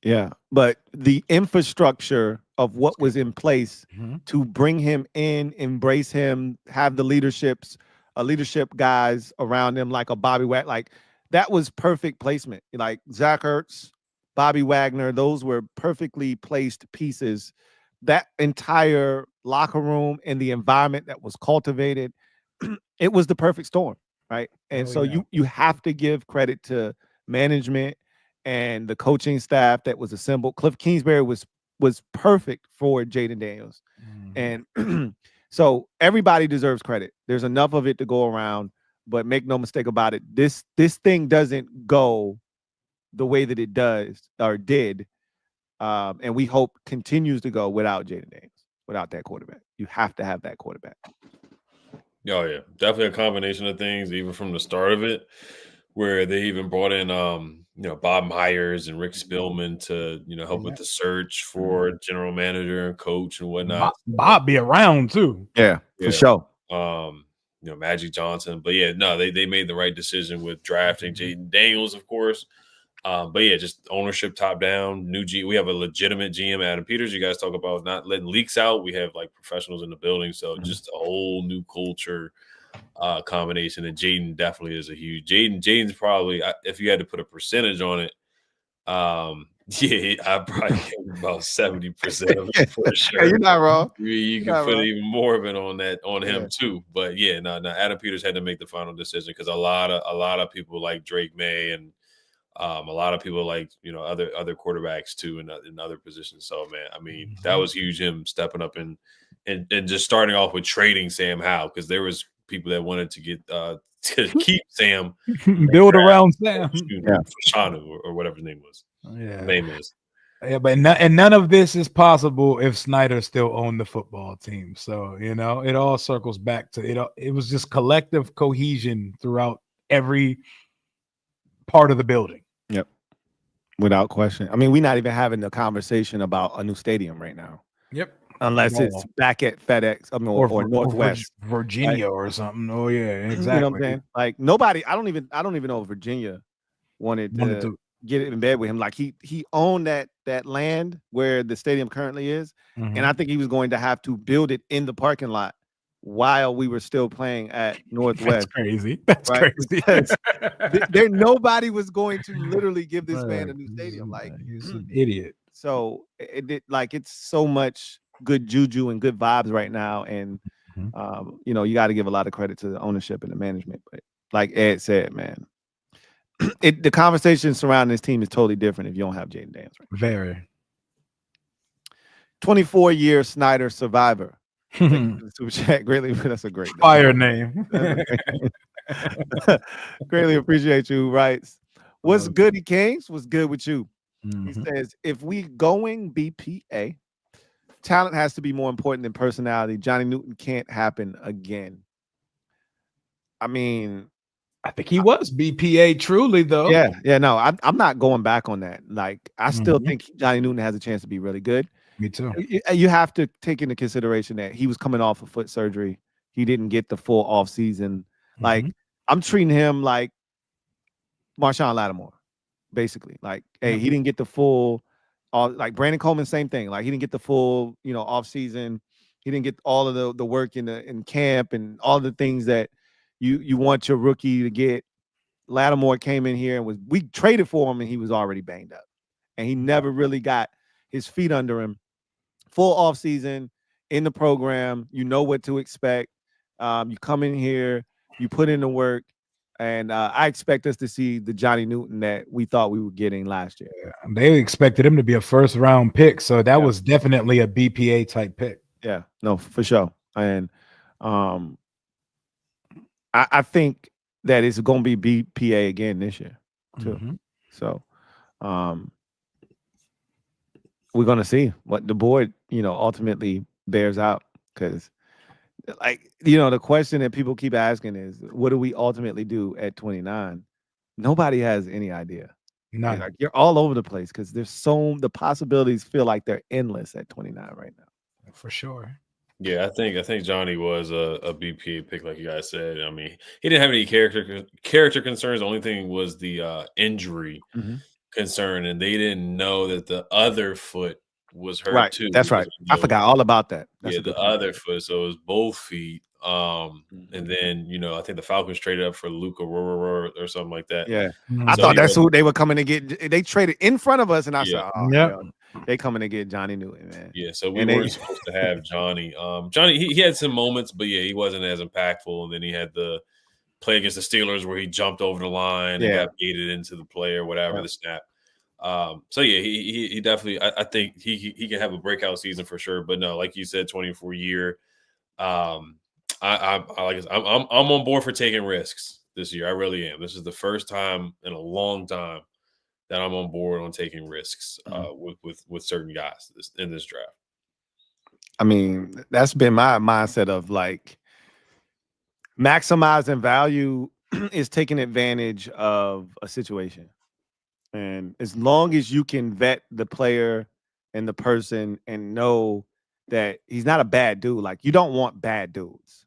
Yeah, but the infrastructure of what was in place to bring him in, embrace him, have the leadership guys around him, like a Bobby Wagner, like that was perfect placement. Like Zach Ertz, Bobby Wagner, those were perfectly placed pieces. That entire locker room and the environment that was cultivated, it was the perfect storm, right? And you have to give credit to management and the coaching staff that was assembled. Cliff Kingsbury was perfect for Jaden Daniels. And so everybody deserves credit. There's enough of it to go around, but make no mistake about it. This thing doesn't go the way that it does or did. And we hope continues to go without Jaden Daniels, without that quarterback. You have to have that quarterback. Oh, yeah. Definitely a combination of things, even from the start of it, where they even brought in Bob Myers and Rick Spielman to, help with the search for general manager and coach and whatnot. Bob be around too. Yeah, for sure. Magic Johnson. But yeah, no, they made the right decision with drafting Jaden Daniels, of course. But yeah, just ownership top down, we have a legitimate GM, Adam Peters. You guys talk about not letting leaks out. We have like professionals in the building. So just a whole new culture combination. And Jaden definitely is a huge Jaden's probably, if you had to put a percentage on it, I probably give about 70% of it for sure. You're not wrong. You can put even more of it on him too. But yeah, no, Adam Peters had to make the final decision because a lot of people like Drake May and a lot of people like other quarterbacks too in other positions. So man, I mean that was huge. Him stepping up and just starting off with trading Sam Howell because there was people that wanted to get to keep Sam, build around Sam, Fashanu or whatever his name was. Yeah, name is. Yeah, but none of this is possible if Snyder still owned the football team. So it all circles back to it. It was just collective cohesion throughout every part of the building. Yep, without question. I mean, we're not even having a conversation about a new stadium right now. Yep. unless it's back at FedEx or Northwest, Virginia, right? Or something. Oh yeah, exactly. You know what I'm saying? Like nobody. I don't even know if Virginia wanted to get it in bed with him. Like he owned that land where the stadium currently is, and I think he was going to have to build it in the parking lot while we were still playing at Northwest. That's crazy. That's right? crazy. There nobody was going to literally give this man a new stadium. Like he's an idiot. So it's so much good juju and good vibes right now, and you know, you got to give a lot of credit to the ownership and the management. But like Ed said, man, the conversation surrounding this team is totally different if you don't have Jaden Daniels. Right? Very. 24-year Snyder survivor. Super chat greatly. That's a great fire name. Greatly appreciate you. Writes, what's good, Kings? What's good with you? He says, if we going BPA, talent has to be more important than personality. Johnny Newton can't happen again. I mean, I think he was BPA truly, though. Yeah. No, I'm not going back on that. Like, I still think Johnny Newton has a chance to be really good. Me too. You have to take into consideration that he was coming off of foot surgery. He didn't get the full off season. Like, I'm treating him like Marshawn Lattimore, basically. Like, hey, he didn't get the full. Like Brandon Coleman, same thing. Like, he didn't get the full, off season. He didn't get all of the work in camp and all the things that you want your rookie to get. Lattimore came in here and we traded for him, and he was already banged up, and he never really got his feet under him. Full off season in the program, you know what to expect. You come in here, you put in the work, and I expect us to see the Johnny Newton that we thought we were getting last year. They expected him to be a first-round pick, so that was definitely a BPA type pick. Yeah, no, for sure. And I think that it's going to be BPA again this year too. So we're going to see what the board, ultimately bears out, because the question that people keep asking is, what do we ultimately do at 29? Nobody has any idea. None. Like, you're all over the place because the possibilities feel like they're endless at 29 right now. For sure. Yeah, I think Johnny was a BPA pick, like you guys said. I mean, he didn't have any character concerns. The only thing was the injury concern, and they didn't know that the other foot was hurt too. That's right. I forgot all about that. That's the other foot. So it was both feet. And then I think the Falcons traded up for Luca or something like that. Yeah, I thought that's who they were coming to get. They traded in front of us, and I said, they coming to get Johnny Newton, man. Yeah, so we weren't supposed to have Johnny. Johnny, he had some moments, but he wasn't as impactful. And then he had the play against the Steelers where he jumped over the line and got baited into the play or whatever, the snap. So he definitely, I think he can have a breakout season for sure. But no, like you said, 24-year. I'm on board for taking risks this year. I really am. This is the first time in a long time that I'm on board on taking risks with certain guys in this draft. I mean, that's been my mindset of like maximizing value is taking advantage of a situation. And as long as you can vet the player and the person and know that he's not a bad dude, like, you don't want bad dudes.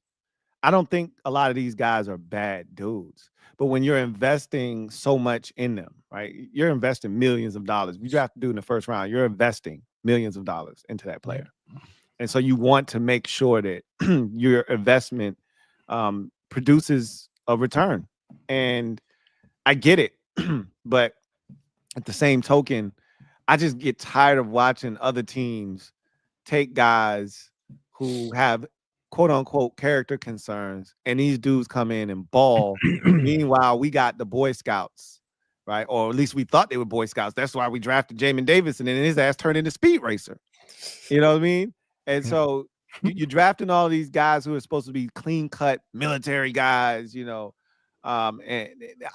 I don't think a lot of these guys are bad dudes. But when you're investing so much in them, right? You're investing millions of dollars. You have to do in the first round. You're investing millions of dollars into that player. And so you want to make sure that your investment produces a return. And I get it. But at the same token, I just get tired of watching other teams take guys who have quote unquote character concerns, and these dudes come in and ball. Meanwhile, we got the Boy Scouts, right? Or at least we thought they were Boy Scouts. That's why we drafted Jamin Davis, and then his ass turned into Speed Racer. You know what I mean? And so you're drafting all these guys who are supposed to be clean cut military guys, and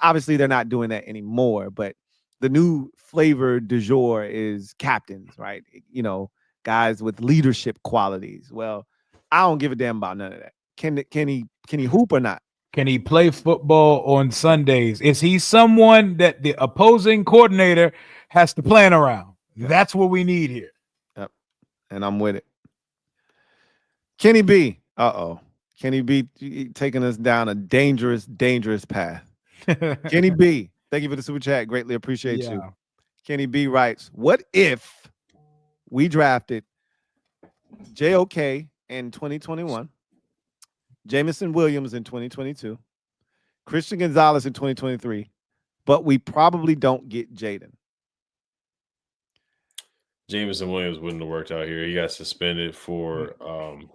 obviously they're not doing that anymore. But the new flavor du jour is captains, right? Guys with leadership qualities. Well, I don't give a damn about none of that. Can he hoop or not? Can he play football on Sundays? Is he someone that the opposing coordinator has to plan around? That's what we need here. Yep. And I'm with it. Kenny B. Kenny B taking us down a dangerous, dangerous path. Kenny B. Thank you for the super chat. Greatly appreciate you. Kenny B writes, what if we drafted JOK in 2021, Jamison Williams in 2022, Christian Gonzalez in 2023, but we probably don't get Jaden? Jameson Williams wouldn't have worked out here. He got suspended for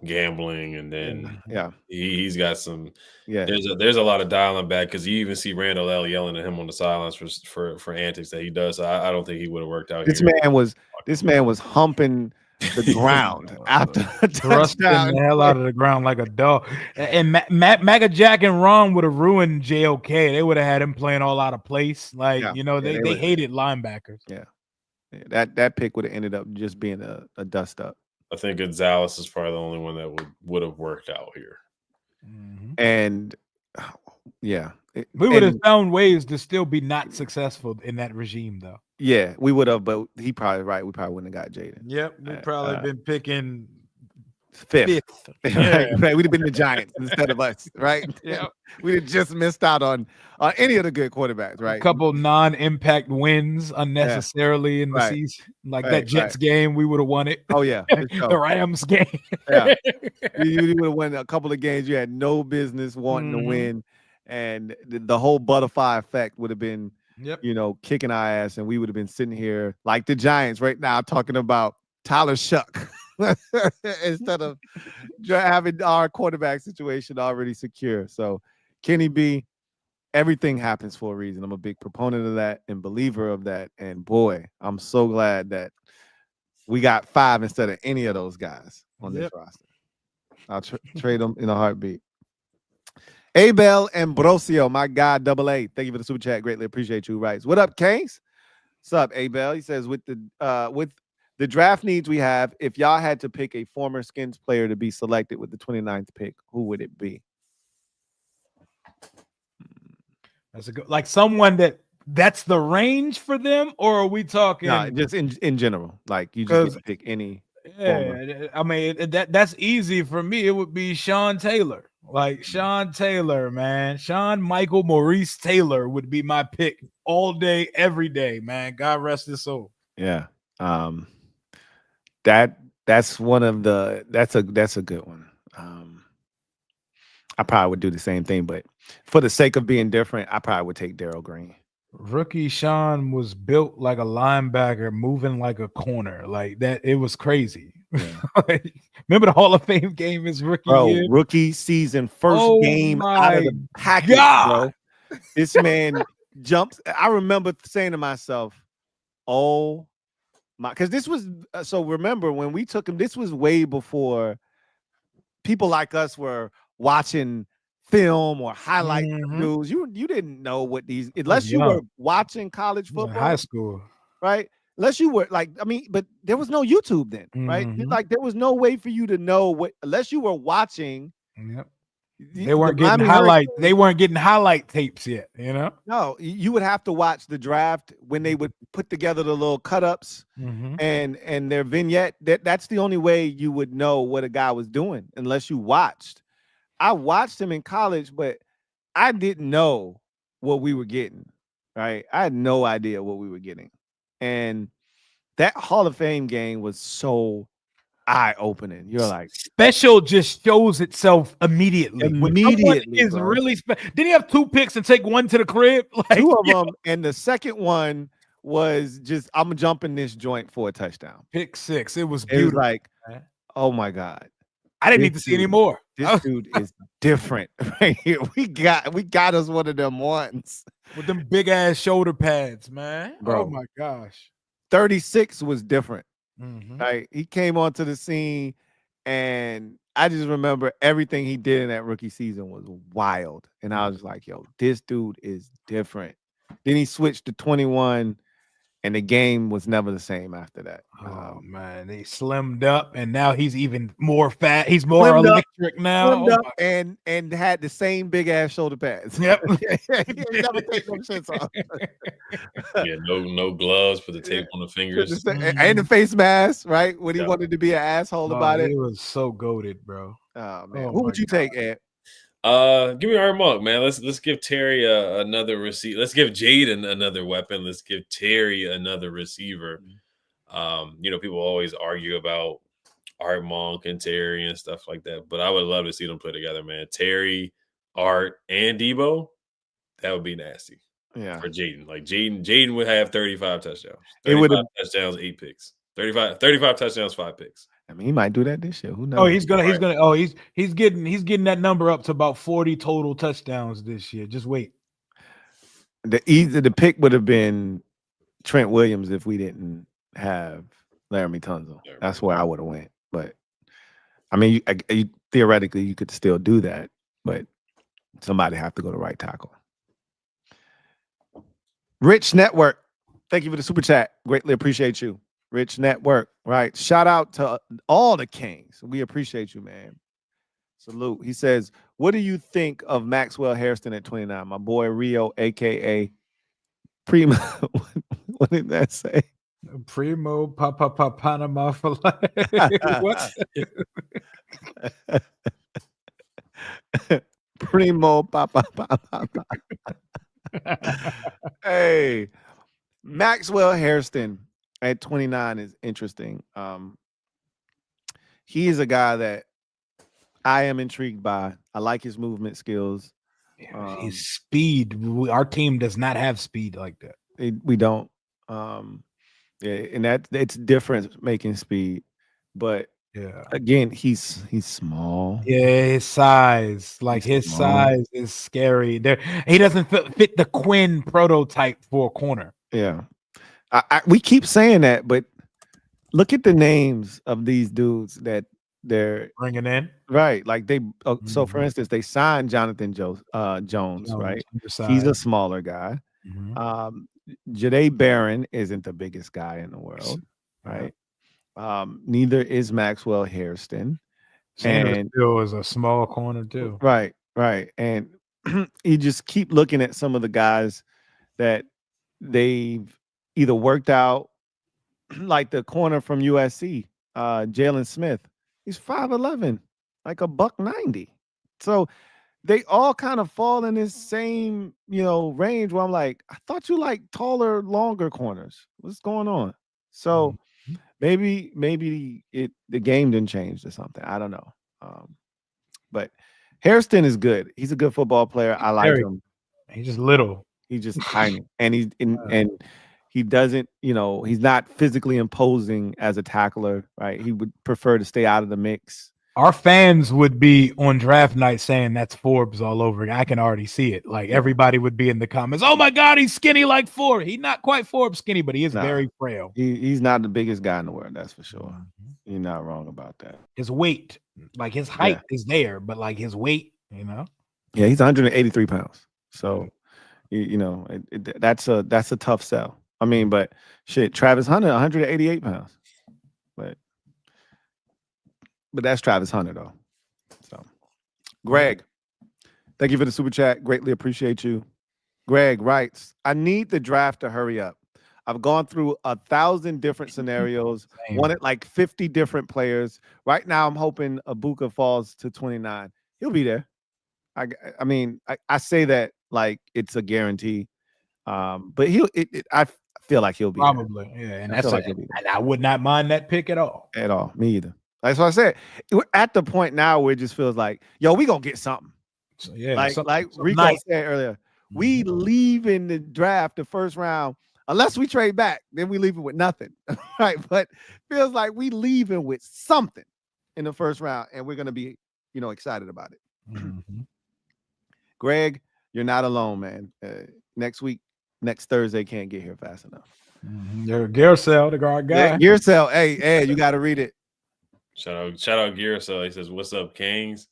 gambling, and then he's got some. Yeah, there's a lot of dialing back because you even see Randall L yelling at him on the sidelines for antics that he does. So I don't think he would have worked out. This man was humping the ground after a thrusting touchdown. the hell out of the ground like a dog. And Maga Jack and Ron would have ruined JOK. They would have had him playing all out of place. Like they hated linebackers. Yeah. That pick would have ended up just being a dust up. I think Gonzalez is probably the only one that would have worked out here. And we would have found ways to still be not successful in that regime, though. Yeah, we would have, but he probably right. We probably wouldn't have got Jaden. Yep, we'd probably been picking fifth. Right. We'd have been the Giants instead of us, right? Yeah, we'd have just missed out on any of the good quarterbacks, right? A couple non-impact wins unnecessarily in the season, like that Jets game, we would have won it. Oh yeah, the Rams game. You would have won a couple of games you had no business wanting to win, and the whole butterfly effect would have been, kicking our ass, and we would have been sitting here like the Giants right now talking about Tyler Shuck. Instead of having our quarterback situation already secure. So Kenny B, everything happens for a reason. I'm a big proponent of that and believer of that. And boy, I'm so glad that we got 5 instead of any of those guys on this roster. I'll trade them in a heartbeat. Abel Ambrosio, my guy, AA. Thank you for the super chat. Greatly appreciate you. Writes, what up, Kings? What's up, Abel? He says, with the draft needs we have, if y'all had to pick a former Skins player to be selected with the 29th pick, who would it be? That's a good, like someone that's the range for them, or are we talking? No, just in general, like you just get to pick any. Yeah, I mean that's easy for me. It would be Sean Taylor, like Sean Taylor, man. Sean Michael Maurice Taylor would be my pick all day, every day, man. God rest his soul. Yeah, that's one of the that's a good one. I probably would do the same thing, but for the sake of being different, I probably would take Darrell Green. Rookie Sean was built like a linebacker, moving like a corner, like that. It was crazy. Yeah. Remember the Hall of Fame game is rookie rookie season, first game out of the package, bro. This man jumps. I remember saying to myself, "Oh my," because this was so. Remember when we took him? This was way before people like us were watching film or highlight news. You didn't know what these, unless you were watching college football, high school, right? Unless you were like, I mean, but there was no YouTube then, right? Like there was no way for you to know what, unless you were watching. Yep. They weren't getting They weren't getting highlight tapes yet, you know. No, you would have to watch the draft when they would put together the little cut-ups and their vignette. That's the only way you would know what a guy was doing, unless you watched. I watched him in college, but I didn't know what we were getting, right? I had no idea what we were getting. And that Hall of Fame game was so eye-opening. You're like, special just shows itself immediately. Is really special. Did he have 2 picks and take one to the crib? Like, 2 of them, and the second one was just, I'm jumping this joint for a touchdown. Pick 6. It was beautiful. It was like, oh my God. I didn't need to see any more. This dude is different right here. We got us one of them ones with them big ass shoulder pads, man. Bro, oh my gosh. 36 was different. Right? He came onto the scene, and I just remember everything he did in that rookie season was wild. And I was like, yo, this dude is different. Then he switched to 21, and the game was never the same after that. Oh man, they slimmed up, and now he's even more fat. He's more Slimmed up, electric now. up and had the same big ass shoulder pads. Yep. He never take no shits off. Yeah, no gloves, put the tape on the fingers. And the face mask, right? When he wanted to be an asshole about it. He was so goated, bro. Oh man. Who would you take, Ed? Give me our Monk, man. Let's give Terry another receiver. Let's give Jaden another weapon. Let's give Terry another receiver. People always argue about Art Monk and Terry and stuff like that, but I would love to see them play together, man. Terry, Art, and Debo. That would be nasty. Yeah. For Jaden. Like Jaden would have 35 touchdowns. 35 touchdowns, 8 picks. 35 touchdowns, 5 picks. I mean, he might do that this year. Who knows? Oh, he's getting that number up to about 40 total touchdowns this year. Just wait. The pick would have been Trent Williams if we didn't have Laramie Tunsil. That's where I would have went. But I mean, theoretically, you could still do that, but somebody have to go to right tackle. Rich Network, thank you for the super chat. Greatly appreciate you. Rich Network, right? Shout out to all the Kings. We appreciate you, man. Salute. He says, what do you think of Maxwell Hairston at 29? My boy Rio, a.k.a. Primo. What did that say? Primo Panama for life. What? Primo Papa. Hey, Maxwell Hairston at 29 is interesting. He is a guy that I am intrigued by. I like his movement skills. His speed. Our team does not have speed like that. We don't. And it's different making speed, but again, he's small. Yeah, his size, size is scary. He doesn't fit the Quinn prototype for a corner. Yeah, we keep saying that, but look at the names of these dudes that they're bringing in. Right, like they. So, for instance, they signed Jonathan Jones. Right, he's a smaller guy. Jahdae Barron isn't the biggest guy in the world, right? Neither is Maxwell Hairston. And still is a small corner too. Right. And you just keep looking at some of the guys that they've either worked out, like the corner from USC, Jalen Smith. He's 5'11", like $190. So they all kind of fall in this same, range where I'm like, I thought you like taller, longer corners. What's going on? So maybe the game didn't change or something. I don't know. But Hairston is good. He's a good football player. I like him. He's just little. He's just tiny, and he doesn't, he's not physically imposing as a tackler. Right? He would prefer to stay out of the mix. Our fans would be on draft night saying that's Forbes all over. I can already see it. Like everybody would be in the comments. Oh my God, he's skinny like Forbes. He's not quite Forbes skinny, but he is very frail. He's not the biggest guy in the world, that's for sure. You're not wrong about that. His weight, like his height is there, but like his weight, Yeah, he's 183 pounds. So, that's a tough sell. I mean, but shit, Travis Hunter, 188 pounds. But that's Travis Hunter, though. So, Greg, thank you for the super chat. Greatly appreciate you. Greg writes, I need the draft to hurry up. I've gone through 1,000 different scenarios, wanted like 50 different players. Right now, I'm hoping Ibuka falls to 29. He'll be there. I mean, I say that like it's a guarantee. But I feel like he'll be probably there. And I would not mind that pick at all. At all. Me either. That's what I said. We're at the point now where it just feels like, yo, we gonna get something. So, yeah, like Rico said earlier, we leave in the draft the first round unless we trade back. Then we leave it with nothing, right? But feels like we leaving with something in the first round, and we're gonna be, excited about it. Greg, you're not alone, man. Next Thursday can't get here fast enough. Gearsell, the guard guy. Yeah, Gearsell, hey, you got to read it. Shout out Gearsell. He says, "What's up, Kings?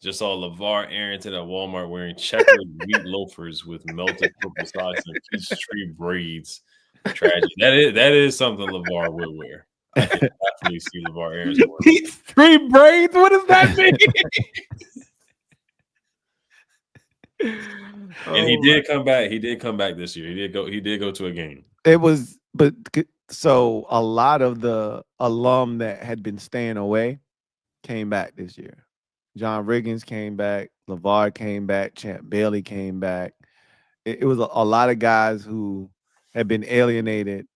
Just saw LeVar Arrington at Walmart wearing checkered wheat loafers with melted purple socks and peach tree braids. Tragic. That is something LeVar would wear. I can definitely see LeVar Aaron's wearing. Pete's three braids. What does that mean? And he did come back. He did come back this year. He did go to a game. It was, but so a lot of the alum that had been staying away came back this year. John Riggins came back. LeVar came back. Champ Bailey came back. It was a lot of guys who had been alienated.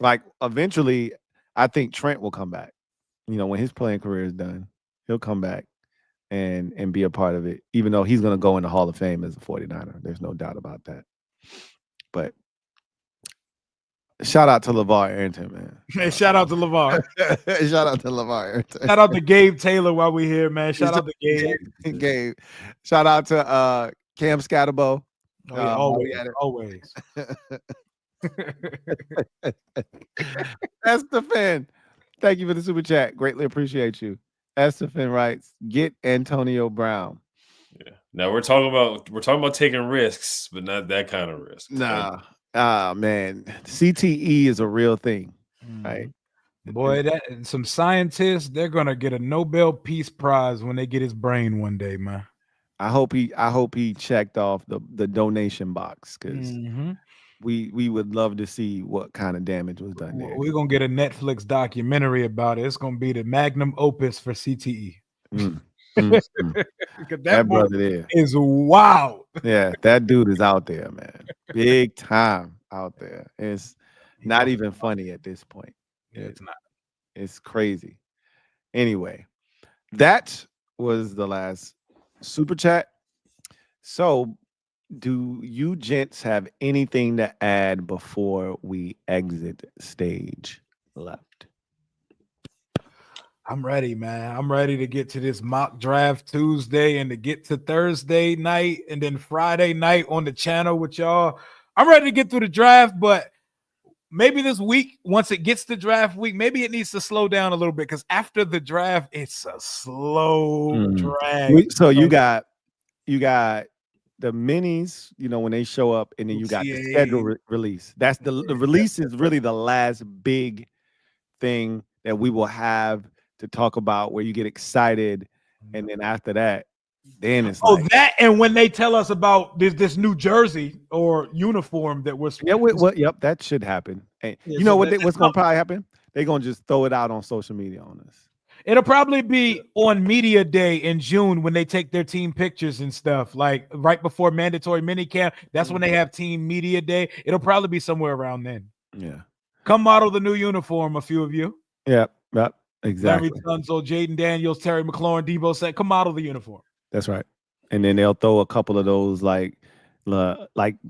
Like eventually, I think Trent will come back. You know, when his playing career is done, he'll come back and be a part of it, even though he's going to go in the Hall of Fame as a 49er. There's no doubt about that. But shout out to LeVar Arrington, man. Hey, shout out to LeVar. Shout out to LeVar Arrington. Shout out to Gabe Taylor while we're here, man. Shout out to Gabe. Gabe. Shout out to Cam Scatterbo. Oh, yeah, always. Estefan, thank you for the super chat. Greatly appreciate you. Estefan writes, "Get Antonio Brown." Yeah. Now we're talking about taking risks, but not that kind of risk. Nah. Man. CTE is a real thing, right? Boy, that some scientists, they're gonna get a Nobel Peace Prize when they get his brain one day, man. I hope he checked off the donation box, because we would love to see what kind of damage was done there. We're gonna get a Netflix documentary about it. It's gonna be the magnum opus for CTE. That brother there is wild. Yeah, that dude is out there, man. Big time out there. It's not even funny at this point. Yeah, it's not. It's crazy. Anyway, that was the last super chat. So, do you gents have anything to add before we exit stage left? I'm ready, man. I'm ready to get to this mock draft Tuesday and to get to Thursday night and then Friday night on the channel with y'all. I'm ready to get through the draft, but maybe this week, once it gets to draft week, maybe it needs to slow down a little bit, because after the draft, it's a slow drag. So you got the minis, you know, when they show up, and then you got the schedule release. That's the release is really the last big thing that we will have to talk about, where you get excited, and then after that, then it's that, and when they tell us about this new jersey or uniform that was yep, that should happen. And you know what's gonna probably happen? They're gonna just throw it out on social media on us. It'll probably be on media day in June when they take their team pictures and stuff, like right before mandatory minicamp. That's when they have team media day. It'll probably be somewhere around then. Yeah. Come model the new uniform, a few of you. Yep, exactly. Larry Tunzel, Jaden Daniels, Terry McLaurin, Debo said, come model the uniform. That's right. And then they'll throw a couple of those like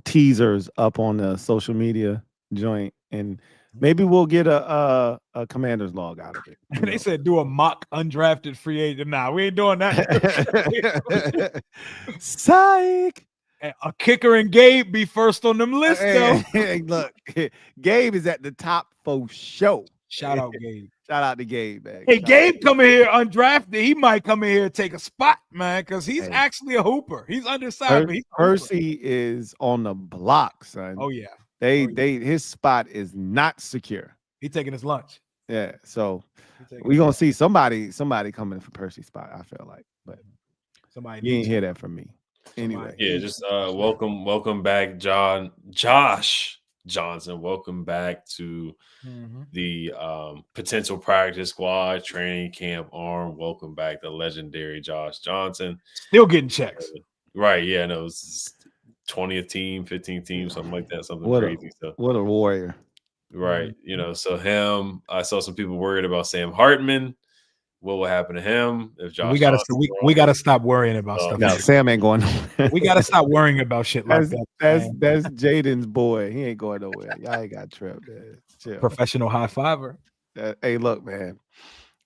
teasers up on the social media joint, and maybe we'll get a commander's log out of it. They said do a mock undrafted free agent. Nah, we ain't doing that. Psych. A kicker and Gabe be first on them lists, though. Hey, look, Gabe is at the top for show. Shout out Gabe. Shout out to Gabe, man. Hey, Gabe coming here undrafted. He might come in here and take a spot, man, because he's actually a hooper. He's undersized. Percy is on the block, son. Oh yeah. His spot is not secure. He's taking his lunch. Yeah, so we're gonna see somebody coming for Percy's spot, I feel like, but somebody you didn't hear that from me. Anyway, yeah, just welcome back, Josh Johnson. Welcome back to the potential practice squad, training camp arm. Welcome back to legendary Josh Johnson. Still getting checks. Right, yeah, no, it's 20th team, 15th team, something like that, something crazy. What a warrior. Right, you know, so him, I saw some people worried about Sam Hartman. What will happen to him if Josh? We gotta stop worrying about stuff. No, Sam ain't going nowhere. We gotta stop worrying about shit like that. That's Jaden's boy. He ain't going nowhere. Y'all ain't got tripped. Professional high fiver. Hey, look, man.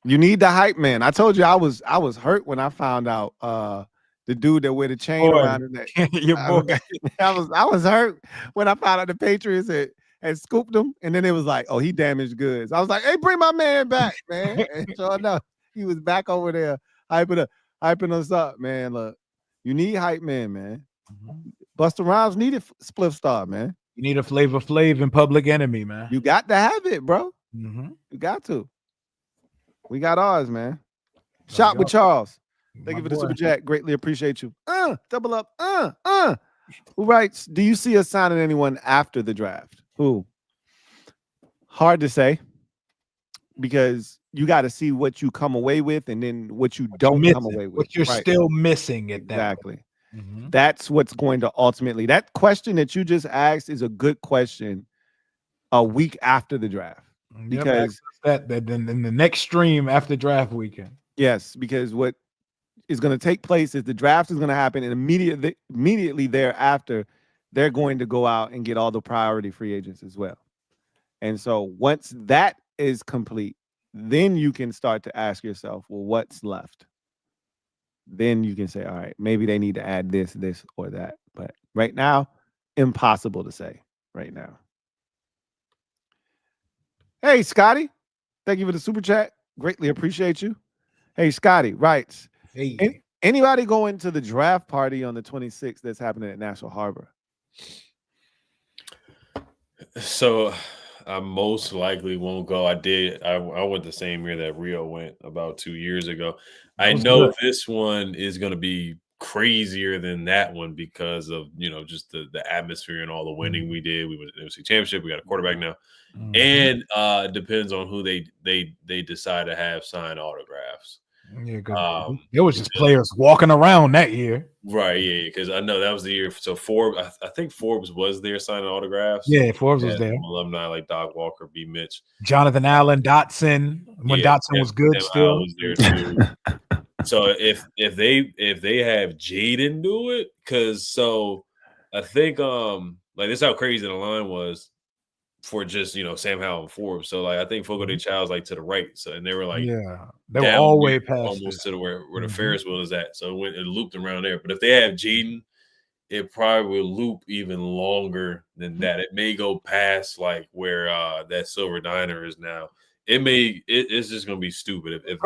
You need the hype, man. I told you I was hurt when I found out the dude that wear the chain around his neck. Your boy. I was hurt when I found out the Patriots had scooped him, and then it was like, oh, he damaged goods. I was like, hey, bring my man back, man. And sure enough, he was back over there hyping us up, man. Look, you need hype man. Busta Rhymes needed Spliff Star, man. You need a Flavor Flav in Public Enemy, man. You got to have it, bro. Mm-hmm. You got to. We got ours, man. Shot with Charles. Thank you for the super chat. Greatly appreciate you. Double up. Who writes, do you see us signing anyone after the draft? Who? Hard to say, because you got to see what you come away with and then what you don't come away with. What you're still missing at that. Exactly. That's what's going to ultimately, that question that you just asked is a good question a week after the draft. Because that in the next stream after draft weekend. Yes, because what is going to take place is the draft is going to happen, and immediately thereafter, they're going to go out and get all the priority free agents as well. And so once that is complete, then you can start to ask yourself, well, what's left? Then you can say, all right, maybe they need to add this, or that. But right now, impossible to say right now. Hey, Scotty. Thank you for the super chat. Greatly appreciate you. Hey, Scotty writes, hey, anybody going to the draft party on the 26th that's happening at National Harbor? So I most likely won't go. I went the same year that Rio went about 2 years ago. I know this one is going to be crazier than that one because of, just the atmosphere and all the winning we did. We went to the NFC Championship. We got a quarterback now. And it depends on who they decide to have sign autographs. Yeah, it was just players walking around that year. Right, yeah, because I know that was the year. So Forbes, I think Forbes was there signing autographs. Yeah, Forbes was there. Alumni like Doc Walker, B. Mitch, Jonathan Allen, Dotson, when Dotson was good still. Was there too. So if they have Jaden do it, because I think this is how crazy the line was for just Sam Howell and Forbes. So I think Fogo de Child's to the right. So and they were they were all way past almost to where the Ferris wheel is at. So it looped around there. But if they have Jaden, it probably will loop even longer than that. It may go past where that Silver Diner is now. It's just gonna be stupid. If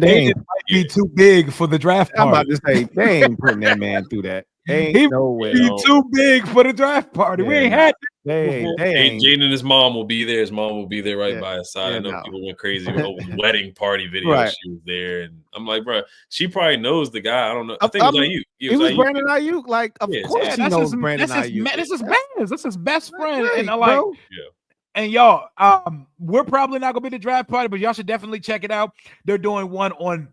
they might be too big for the draft party. I'm about to say they ain't putting that man through that. Ain't no way. He's too big for the draft party. We ain't had Jaden and his mom will be there. His mom will be there right by his side. I know people went crazy with the wedding party video. Right. She was there, and I'm like, bro, she probably knows the guy. I don't know. I think it was Ayuk. It was Brandon Ayuk. Of course, he knows Brandon Ayuk. This is best friend, and And y'all, we're probably not gonna be the draft party, but y'all should definitely check it out. They're doing one on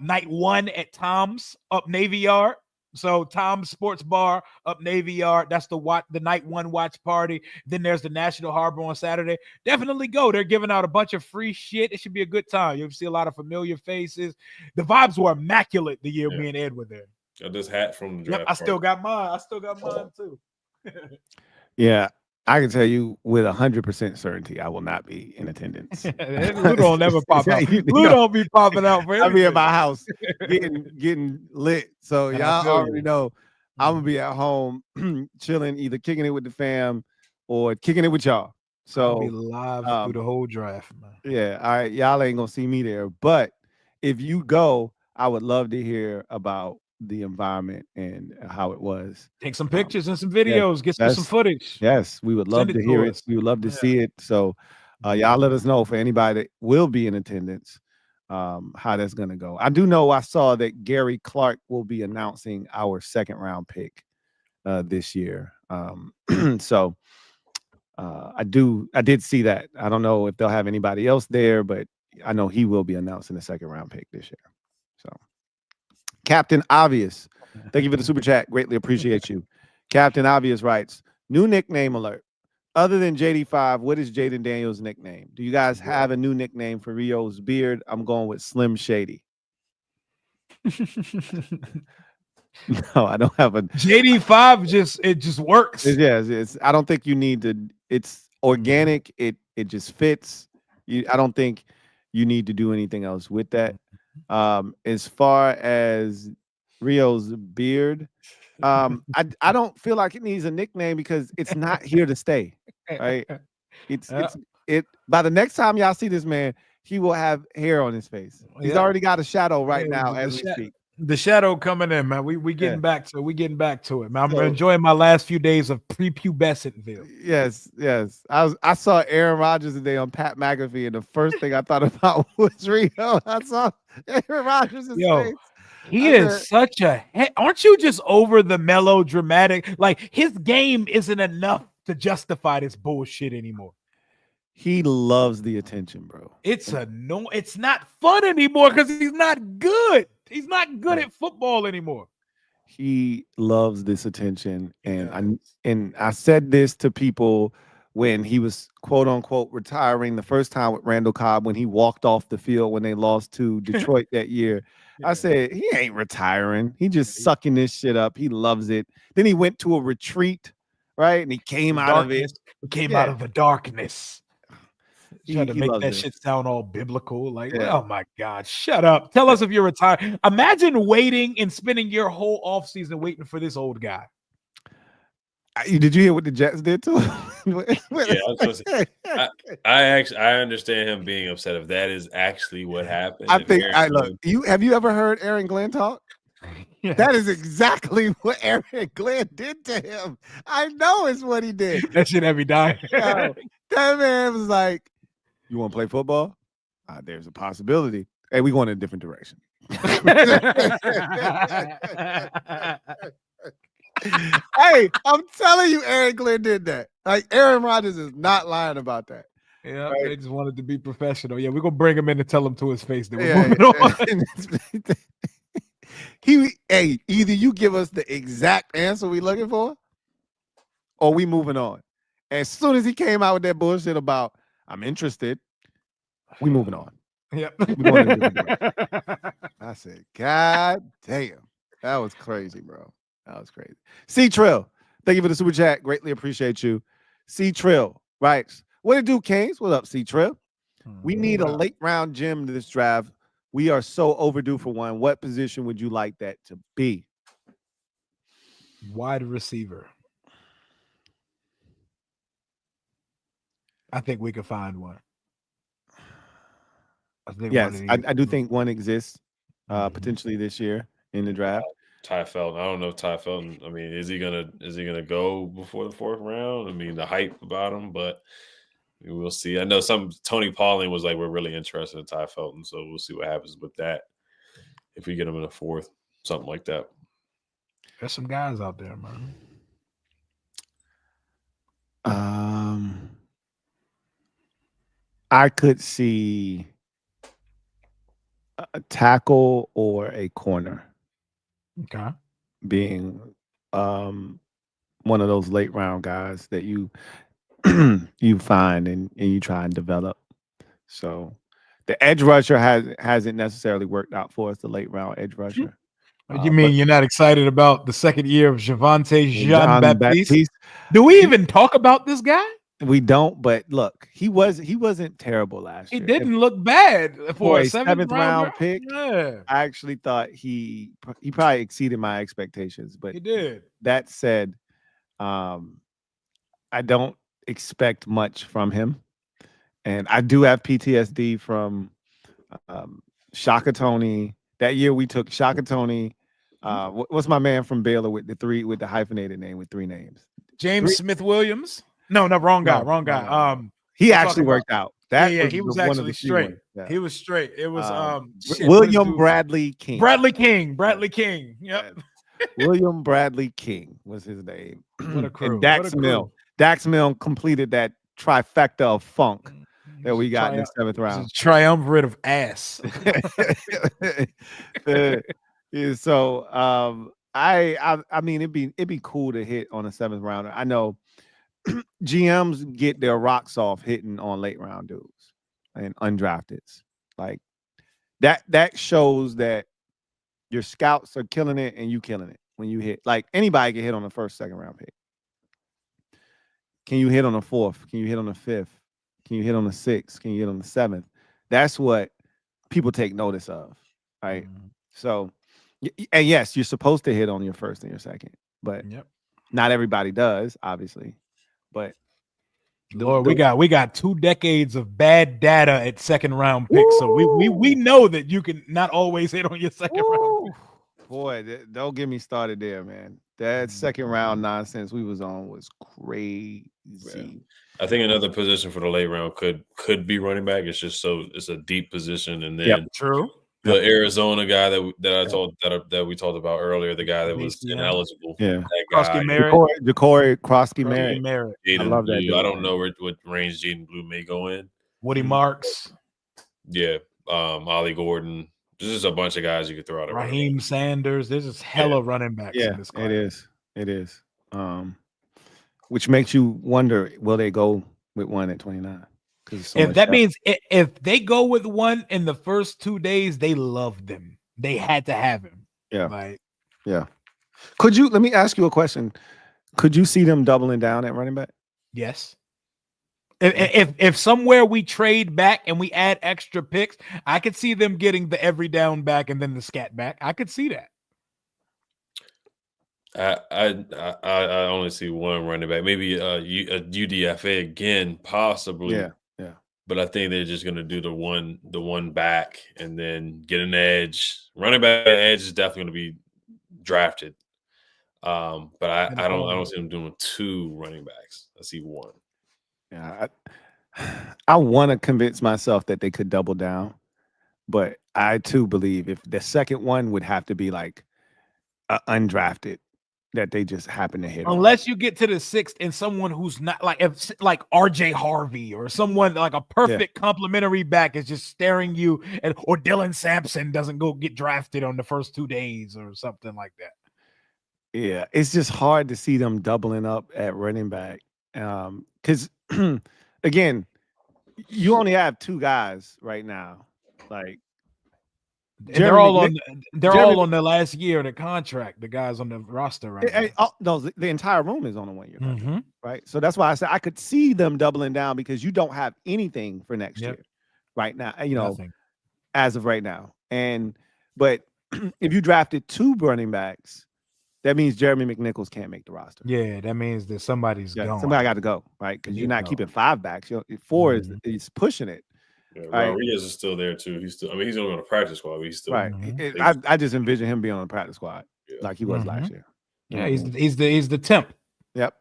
night 1 at Tom's up Navy Yard. So Tom's Sports Bar up Navy Yard. That's the night 1 watch party. Then there's the National Harbor on Saturday. Definitely go. They're giving out a bunch of free shit. It should be a good time. You'll see a lot of familiar faces. The vibes were immaculate the year me and Ed were there. Got this hat from the draft. I still got mine. too. Yeah. I can tell you with 100% certainty, I will not be in attendance. Lou don't never pop out. Lou don't be popping out for everything. I'll be at my house getting lit. So y'all already know I'm gonna be at home chilling, either kicking it with the fam or kicking it with y'all. So I'll be live through the whole draft, man. Yeah, all right. Y'all ain't gonna see me there, but if you go, I would love to hear about the environment and how it was. Take some pictures and some videos, get some footage. Yes, we would love to hear it. We would love to see it. So y'all let us know for anybody that will be in attendance, how that's going to go. I do know I saw that Gary Clark will be announcing our 2nd round pick this year. So I did see that. I don't know if they'll have anybody else there, but I know he will be announcing the 2nd round pick this year. So Captain Obvious, thank you for the super chat. Greatly appreciate you. Captain Obvious writes, new nickname alert. Other than JD5, what is Jaden Daniels' nickname? Do you guys have a new nickname for Rio's beard? I'm going with Slim Shady. No, I don't have a JD5. It just works. It's I don't think you need to. It's organic. It just fits. I don't think you need to do anything else with that. As far as Rio's beard, I don't feel like it needs a nickname because it's not here to stay. Right? It's by the next time y'all see this man, he will have hair on his face. He's already got a shadow right now as we speak. The shadow coming in, man. We getting back to it, man. I'm enjoying my last few days of prepubescentville. Yes. I saw Aaron Rodgers today on Pat McAfee, and the first thing I thought about was Rio. I saw Aaron Rodgers' face. He is such a. Aren't you just over the melodramatic? Like his game isn't enough to justify this bullshit anymore. He loves the attention, bro. It's not fun anymore because he's not good. He's not good at football anymore. He loves this attention, and I said this to people when he was quote unquote retiring the first time with Randall Cobb when he walked off the field when they lost to Detroit that year. I said he ain't retiring. He just sucking this shit up. He loves it. Then he went to a retreat, right? And he came out of it. He came out of the darkness. Trying to make that shit sound all biblical. Like, oh my God, shut up. Tell us if you're retired. Imagine waiting and spending your whole offseason waiting for this old guy. Did you hear what the Jets did to him? I understand him being upset if that is actually what happened. I think have you ever heard Aaron Glenn talk? Yes. That is exactly what Aaron Glenn did to him. I know it's what he did. That shit had me dying. That man was like, you want to play football? There's a possibility. Hey, we going in a different direction. Hey, I'm telling you, Aaron Glenn did that. Like, Aaron Rodgers is not lying about that. Yeah, right? They just wanted to be professional. Yeah, we're going to bring him in and tell him to his face that we're moving on. Either you give us the exact answer we looking for, or we moving on. As soon as he came out with that bullshit about, I'm interested, we moving on. Yep. I said, God damn. That was crazy, bro. That was crazy. C Trill, thank you for the super chat. Greatly appreciate you. C Trill, right? What it do, Kings? What up, C Trill? We need a late round gem to this draft. We are so overdue for one. What position would you like that to be? Wide receiver. I think we could find one. I do think one exists potentially this year in the draft. Ty Felton. I don't know if Ty Felton. I mean, is he gonna go before the fourth round? I mean, the hype about him, but we'll see. I know Tony Pauling was like, we're really interested in Ty Felton, so we'll see what happens with that. If we get him in the fourth, something like that. There's some guys out there, man. I could see a tackle or a corner. Okay. Being one of those late round guys that you you find and you try and develop. So the edge rusher hasn't necessarily worked out for us, the late round edge rusher. You mean you're not excited about the second year of Javonte Jean-Baptiste? Do we even talk about this guy? We don't, but look, he wasn't terrible last year. He didn't look bad for a seventh round pick. Yeah. I actually thought he probably exceeded my expectations, but he did. That said, I don't expect much from him, and I do have PTSD from Shaka Toney. That year we took Shaka Toney. What's my man from Baylor with the hyphenated name with three names? James Smith-Williams. No, wrong guy. No. He actually worked out. He was actually straight. Yeah. He was straight. It was William Bradley King. Bradley King. Yep. Yeah. William Bradley King was his name. What a crew. And Dax Milne. Dax Milne completed that trifecta of funk that we got in the seventh round. Triumvirate of ass. So I mean it'd be cool to hit on a seventh rounder. I know GMs get their rocks off hitting on late round dudes and undrafteds. Like that shows that your scouts are killing it and you killing it when you hit. Like anybody can hit on the first, second round pick. Can you hit on the fourth? Can you hit on the fifth? Can you hit on the sixth? Can you hit on the seventh? That's what people take notice of, right? Mm-hmm. So, and yes, you're supposed to hit on your first and your second, but not everybody does, obviously. But Lord, we got 2 decades of bad data at second round picks, so we know that you can not always hit on your second round pick. Boy, don't get me started there, man. That second round nonsense we was on was crazy. Yeah. I think another position for the late round could be running back. It's just it's a deep position, and then true. The Arizona guy that we talked about earlier, the guy that was ineligible. Yeah, that guy. Ja'Cory Krosky Merritt. I love that dude. I don't know what range Jaden Blue may go in. Woody Marks. Yeah, Ollie Gordon. There's just a bunch of guys you could throw out. Raheem Sanders. There's just hella running backs in this class. It is. Which makes you wonder, will they go with one at 29? Means if they go with one in the first 2 days, they loved him. They had to have him. Yeah. Let me ask you a question. Could you see them doubling down at running back? Yes. If somewhere we trade back and we add extra picks, I could see them getting the every down back and then the scat back. I could see that. I only see one running back, maybe a UDFA again, possibly. Yeah. But I think they're just gonna do the one back and then get an edge. Running back edge is definitely gonna be drafted. But I don't see them doing two running backs. I see one. Yeah, I want to convince myself that they could double down, but I too believe if the second one would have to be like undrafted, that they just happen to hit. Unless you get to the sixth and someone who's not like RJ Harvey or someone like a perfect complimentary back is just staring you, or Dylan Sampson doesn't go get drafted on the first 2 days or something like that. Yeah, it's just hard to see them doubling up at running back. Because again, you only have two guys right now. Like they're all on the last year of the contract. The guys on the roster right now. No, the entire room is on a 1 year contract, right? So that's why I said I could see them doubling down because you don't have anything for next year right now. Nothing. As of right now. But if you drafted two running backs, that means Jeremy McNichols can't make the roster. Yeah, that means that somebody's going. Somebody got to go, right? Because you're not keeping five backs. Four is pushing it. Yeah, Rodriguez is still there too. He's only on a practice squad. But he's still right. I just envision him being on the practice squad like he was last year. Yeah, he's the temp. Yep.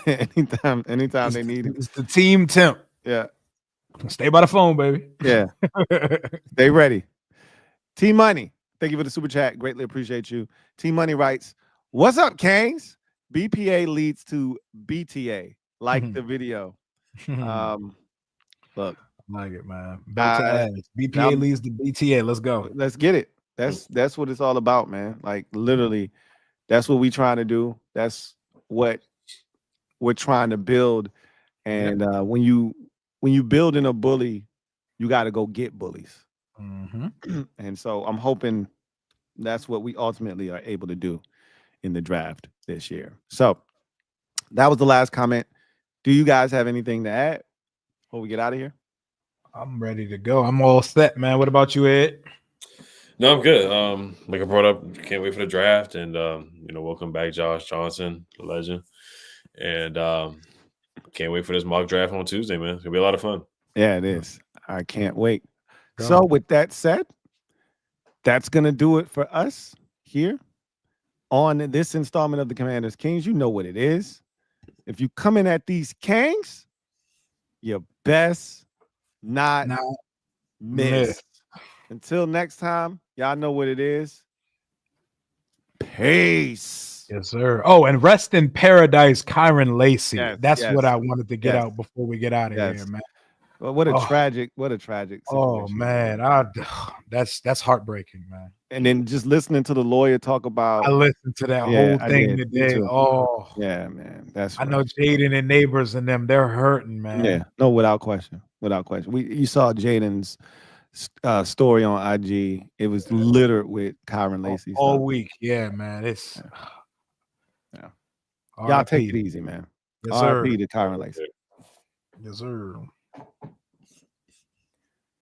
anytime they need him. It's the team temp. Yeah. Stay by the phone, baby. Yeah. Stay ready. T Money. Thank you for the super chat. Greatly appreciate you. T Money writes, "What's up, Kangs? BPA leads to BTA. Like the video." Look. I like it, man. Back to ass. BPA leads to BTA. Let's go. Let's get it. That's what it's all about, man. Like literally, that's what we trying to do. That's what we're trying to build. And when you build in a bully, you got to go get bullies. And so I'm hoping that's what we ultimately are able to do in the draft this year. So that was the last comment. Do you guys have anything to add before we get out of here? I'm ready to go. I'm all set, man. What about you, Ed? No, I'm good. Like I brought up, can't wait for the draft, and welcome back, Josh Johnson, the legend, and can't wait for this mock draft on Tuesday, man. It's gonna be a lot of fun. Yeah, it is. I can't wait. So with that said, that's gonna do it for us here on this installment of the Commanders Kings. You know what it is. If you come in at these Kangs, you best not miss. Until next time, y'all know what it is. Peace. Yes, sir. Oh, and rest in paradise, Kyron Lacey. Yes, That's what I wanted to get out before we get out of here, man. Well, what a tragic situation. Oh man, that's heartbreaking, man. And then just listening to the lawyer talk about, I listened to that whole thing today. Oh yeah, man. That's I know Jaden and neighbors and them, they're hurting, man. Yeah, no, without question. You saw Jaden's story on IG. It was littered with Kyron Lacey all week. Yeah, man. It's y'all take it easy, man. Yes, sir. RIP to Kyron Lacey. Yes, sir.